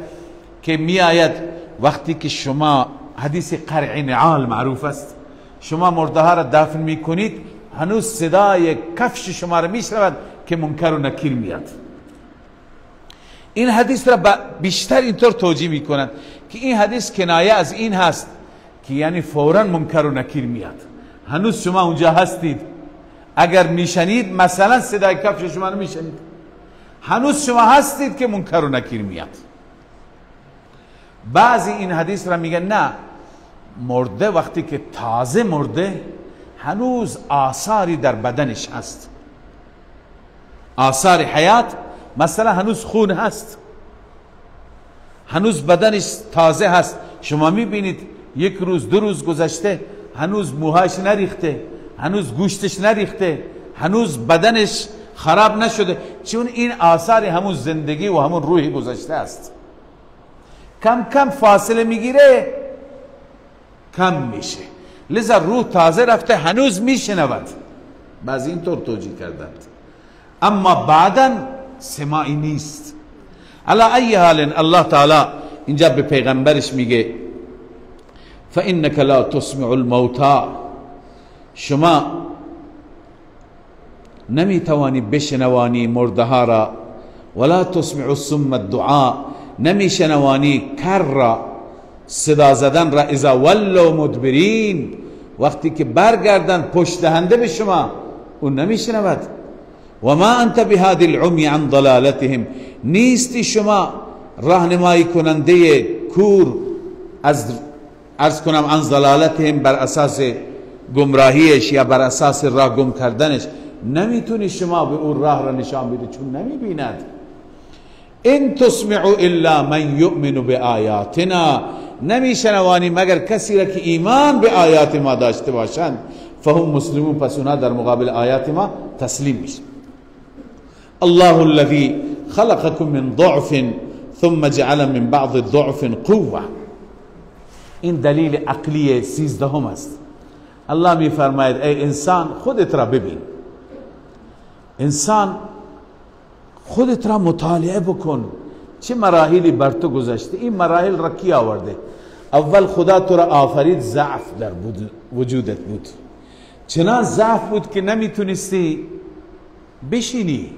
که می آید وقتی که شما، حدیث قرع نعال معروف است، شما مرده ها را دفن می کنید هنوز صدای کفش شما را می شنود که منکر و نکیر میاد. این حدیث را بیشتر اینطور توجیه می کنند که این حدیث کنایه از این هست که یعنی فوراً منکر و نکیر میاد. هنوز شما اونجا هستید، اگر میشنید مثلا صدای کفش شما رو میشنید، هنوز شما هستید که منکر و نکیر میاد. بعضی این حدیث را میگن نه، مرده وقتی که تازه مرده هنوز آثاری در بدنش هست، آثار حیات، مثلا هنوز خون هست، هنوز بدنش تازه هست. شما میبینید یک روز دو روز گذشته هنوز موهاش نریخته، هنوز گوشتش نریخته، هنوز بدنش خراب نشده، چون این آثار همون زندگی و همون روحی گذشته است. کم کم فاصله میگیره، کم میشه، لذا روح تازه رفته هنوز میشنود. بعضی اینطور توجیه کردند، اما بعدا سماعی نیست. علی ای حال الله تعالی اینجا به پیغمبرش میگه فانک لا تسمع الموتى، شما نمیتوانی بشنوانی مرده ها را، ولا تسمع الصم الدعاء، نمیشنوانی کر را صدا زدن را، اذا ولوا مدبرین، وقتی که برگردن پشت دهنده به شما اون نمیشنود. و ما انت بهادی العمی عن ضلالتهم، نیستی شما راهنمایی کننده کور از عرض کنم عن ضلالتهم، بر اساس گمراهیش یا بر اساس راه گم کردنش نمیتونی شما به اون راه را نشان بدی چون نمیبیند. ان تسمع الا من یؤمن بآیاتنا، نمیشنوانی مگر کسی را که ایمان به آیات ما داشته باشند، فهم مسلمون، پس اونا در مقابل آیات ما تسلیم میشن. الله الذي خلقكم من ضعف ثم جعل من بعض الضعف قوة، این دلیل عقلی 13 است. الله می فرماید ای انسان خودت را ببین، انسان خودت را مطالعه بکن، چه مراحلی بر تو گذشته. این مراحل را کی آورده؟ اول خدا تو را آفرید، ضعف در وجودت بود، چنان ضعف بود که نمیتونستی بشینی،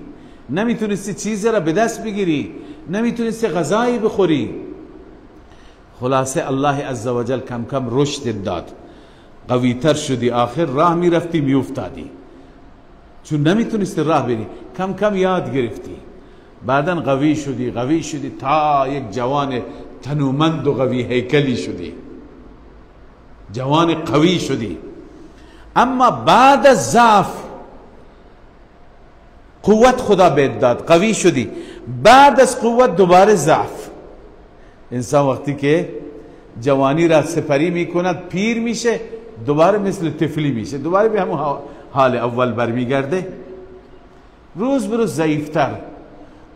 نمیتونستی چیزی را به دست بگیری، نمیتونستی غذایی بخوری. خلاصه الله عزوجل کم کم رشد داد، قویتر شدی، آخر راه میرفتی میافتادی، چون نمیتونستی راه بری، کم کم یاد گرفتی، بعدن قوی شدی تا یک جوان تنومند و قوی هیکلی شدی، جوان قوی شدی. اما بعد از ضعف قوت خدا بهت داد، قوی شدی، بعد از قوت دوباره ضعف. انسان وقتی که جوانی را سپری میکند پیر میشه، دوباره مثل طفلی میشه، دوباره به همون حال اول برمیگرده، روز به روز ضعیفتر،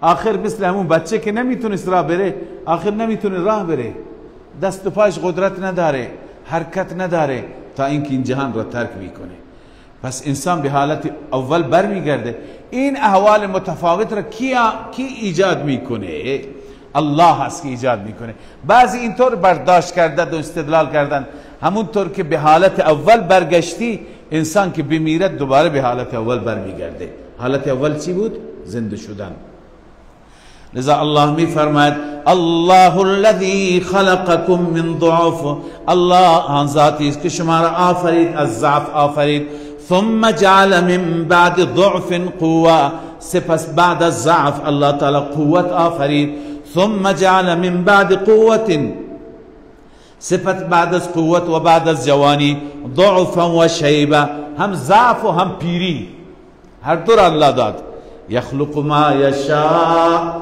آخر مثل همون بچه که نمیتونست راه بره، آخر نمیتونه راه بره، دست و پاش قدرت نداره، حرکت نداره، تا اینکه این جهان را ترک میکنه. پس انسان به حالت اول برمیگرده. این احوال متفاوت را کی ایجاد میکنه؟ الله هست که ایجاد میکنه. بعضی اینطور برداشت کردن و استدلال کردن همونطور که به حالت اول برگشتی، انسان که بمیرد دوباره به حالت اول برمیگرده. حالت اول چی بود؟ زنده شدن. لذا الله می فرماید الله الذي خلقكم من ضعف، الله آن ذاتی است که شما را آفرید، از ضعف آفرید. ثم جعل من بعد ضعف قوه، سپس بعد از ضعف الله تعالی قوت آفرید. ثم جعل من بعد قوة، سپس بعد از قوت و بعد از جوانی ضعفا و شیبه، هم ضعف و هم پیری، هر دو را الله داد. یخلق ما یشاء،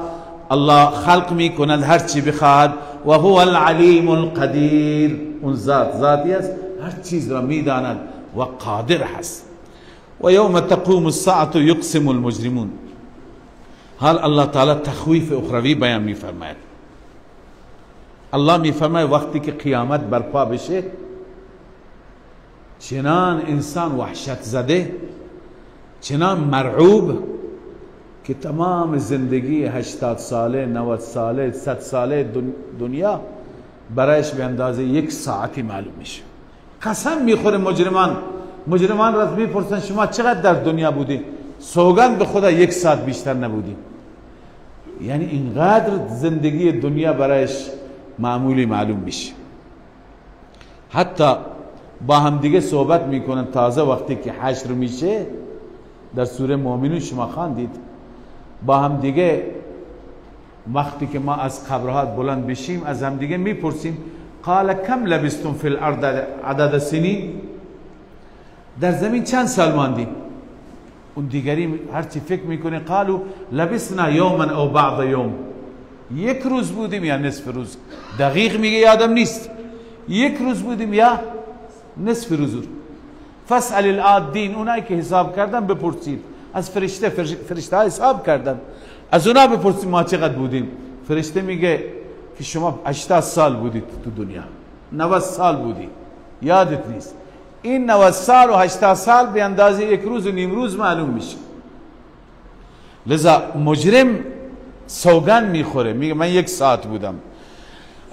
الله خلق می کند هر چی بخواهد. و هو العلیم القدیر، اون ذاتی است هر چیز را می داند و قادر هست. و یوم تقوم الساعة یقسم المجرمون، حال الله تعالی تخویف اخروی بیان می فرماید. الله می فرماید وقتی که قیامت برپا بشه، چنان انسان وحشت زده، چنان مرعوب که تمام زندگی 80 ساله، 90 ساله، 100 ساله دنیا برایش به اندازه 1 ساعتی معلوم میشه. قسم میخوره مجرمان را میپرسن شما چقدر در دنیا بودی؟ سوگند به خدا 1 ساعت بیشتر نبودی. یعنی اینقدر زندگی دنیا برایش معمولی معلوم میشه. حتی با هم دیگه صحبت میکنن. تازه وقتی که حشر میشه، در سوره مومنون شما خواندید، با هم دیگه وقتی که ما از قبرها بلند بشیم از هم دیگه میپرسیم قال کم لبستم فی الارض عدد سنین، در زمین چند سال ماندیم؟ اون دیگری هرچی فکر میکنه قالو لبسنا یوما او بعض یوم، 1 روز بودیم یا نصف روز. دقیق میگه یادم نیست، 1 روز بودیم یا نصف روز. فاسأل العادین، اونایی که حساب کردن بپرسید از فرشته ها حساب کردن، از اونا بپرسید ما چقدر بودیم. فرشته میگه که شما 80 سال بودید تو دنیا، 90 سال بودی، یادت نیست. این 90 سال و 80 سال به اندازه 1 روز و نیم روز معلوم میشه. لذا مجرم سوگن میخوره، میگه من 1 ساعت بودم.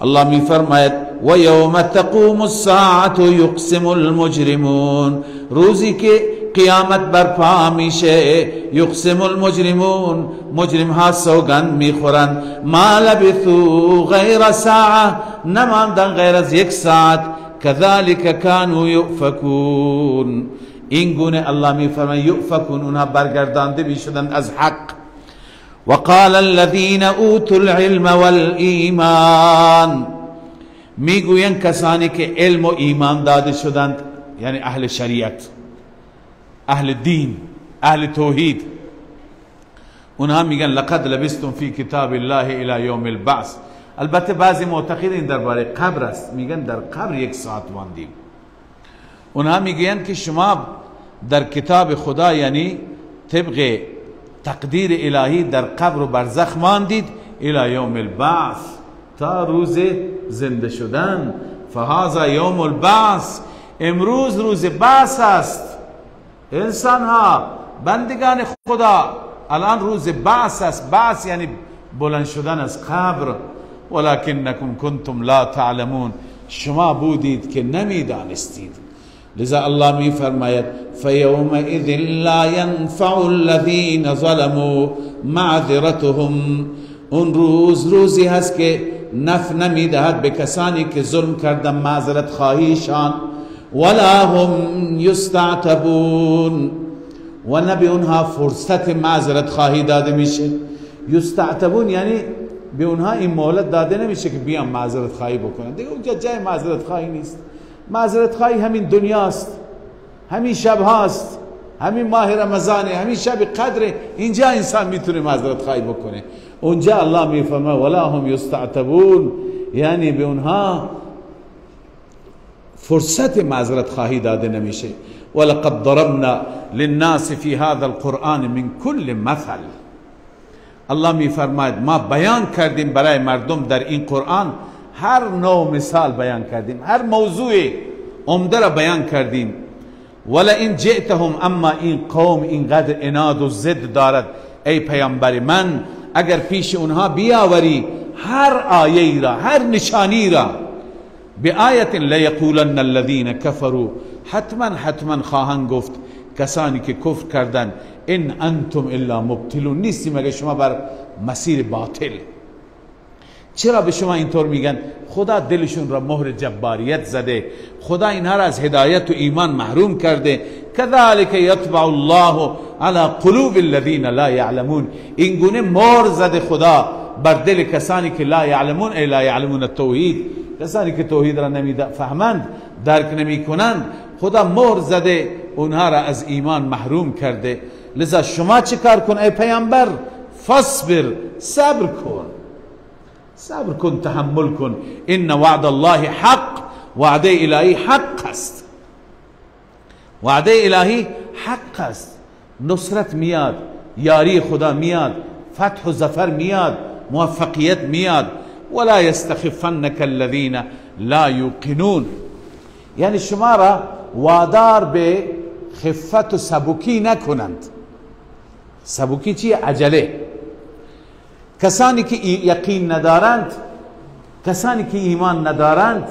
الله میفرماید و یوم تقوم الساعة یقسم المجرمون، روزی که قیامت برپا میشه، یقسم المجرمون، مجرم ها سوگند میخورند، ما لبثوا غیر ساعه، نماندن غیر از 1 ساعت. كذلك كانوا يؤفكون، این گونه الله میفرماید یؤفکون، اونها برگردانده میشدن از حق. وقال الذين اوتوا العلم والایمان، میگویند کسانی که علم و ایمان داده شدند، یعنی اهل شریعت، اهل دین، اهل توحید، اونها میگن لقد لبستم فی کتاب الله الى یوم البعث. البته بعضی معتقدین درباره قبر است، میگن در قبر 1 ساعت ماندیم. اونها میگن که شما در کتاب خدا، یعنی طبق تقدیر الهی، در قبر و برزخ ماندید الى یوم البعث، تا روز زنده شدن. فهذا یوم البعث، امروز روز بعث است. انسان ها، بندگان خدا، الان روز بعث است. بعث یعنی بلند شدن از قبر. ولکنکم کنتم لا تعلمون، شما بودید که نمیدانستید. لذا الله می فرماید فیومئذ لا ینفع الذین ظلموا معذرتهم، اون روز روزی هست که نفع نمیدهد به کسانی که ظلم کردن معذرت خواهیشان. ولا هم یستعتبون، و نه به اونها فرصت معذرت خواهی داده میشه. یستعتبون یعنی به اونها این مهلت داده نمیشه که بیان معذرت خواهی بکنن. دیگه اونجا جای معذرت خواهی نیست. معذرت خواهی همین دنیاست، همین شب هاست، همین ماه رمضانه، همین شب قدره. اینجا انسان میتونه معذرت خواهی بکنه. اونجا الله میفرماید ولا هم یستعتبون، یعنی به اونها فرصت معذرت خواهی داده نمیشه. ولقد ضربنا للناس في هذا القرآن من كل مثل، الله میفرماید ما بیان کردیم برای مردم در این قرآن هر نوع مثال بیان کردیم. هر موضوع عمده را بیان کردیم. ولئن جئتهم، اما این قوم اینقدر عناد و ضد دارد ای پیامبر من، اگر پیش اونها بیاوری هر آیه را، هر نشانی را، بآیت لیقولن الذین کفروا، حتما خواهند گفت کسانی که کفر کردند ان انتم الا مبتلون، نیستی مگر شما بر مسیر باطل. چرا به شما اینطور میگن؟ خدا دلشون را مهر جباریت زده، خدا اینها را از هدایت و ایمان محروم کرده. کذالک یطبع الله علی قلوب الذین لا یعلمون، این گونه مهر زده خدا بر دل کسانی که لا یعلمون، ای لا یعلمون التوحید، کسانی که توحید را نمیفهمند، درک نمی کنند، خدا مهر زده اونها را از ایمان محروم کرده. لذا شما چه کار کن ای پیامبر؟ فاصبر، صبر کن، صبر کن، تحمل کن. ان وعد الله حق، وعده الهی حق است، وعده الهی حق است. نصرت میاد، یاری خدا میاد، فتح و ظفر میاد، موفقیت میاد. ولا یستخفنک الذین لا یوقنون، یعنی شما را وادار به خفت و سبکی نکنند. سبکی چیه؟ عجله. کسانی که یقین ندارند، کسانی که ایمان ندارند،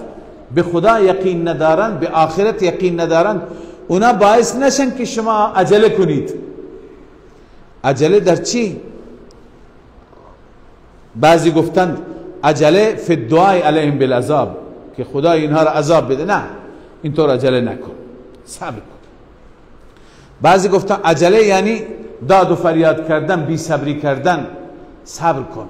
به خدا یقین ندارند، به آخرت یقین ندارند، اونا باعث نشن که شما عجله کنید. عجله در چی؟ بعضی گفتند عجله فی الدعاء علیهم بالعذاب، که خدا اینها را عذاب بده. نه، اینطور عجله نکن، صبر کن. بعضی گفتند عجله یعنی داد و فریاد کردن، بی صبری کردن. صبر کن،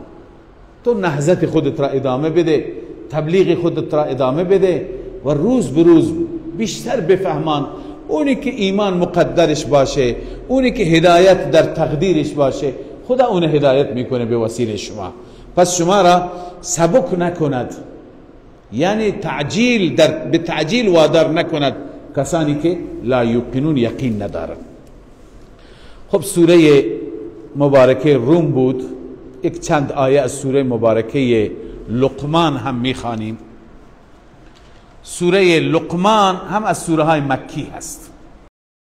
تو نهضت خودت را ادامه بده، تبلیغ خودت را ادامه بده و روز به روز بیشتر بفهمان اونی که ایمان مقدرش باشه، اونی که هدایت در تقدیرش باشه، خدا اون هدایت میکنه به وسیله شما. پس شما را سبک نکند، یعنی تعجیل به تعجیل وادار نکند کسانی که لا یوقنون، یقین ندارند. خب سوره مبارکه روم بود. یک چند آیه از سوره مبارکه لقمان هم میخوانیم. سوره لقمان هم از سوره های مکی هست.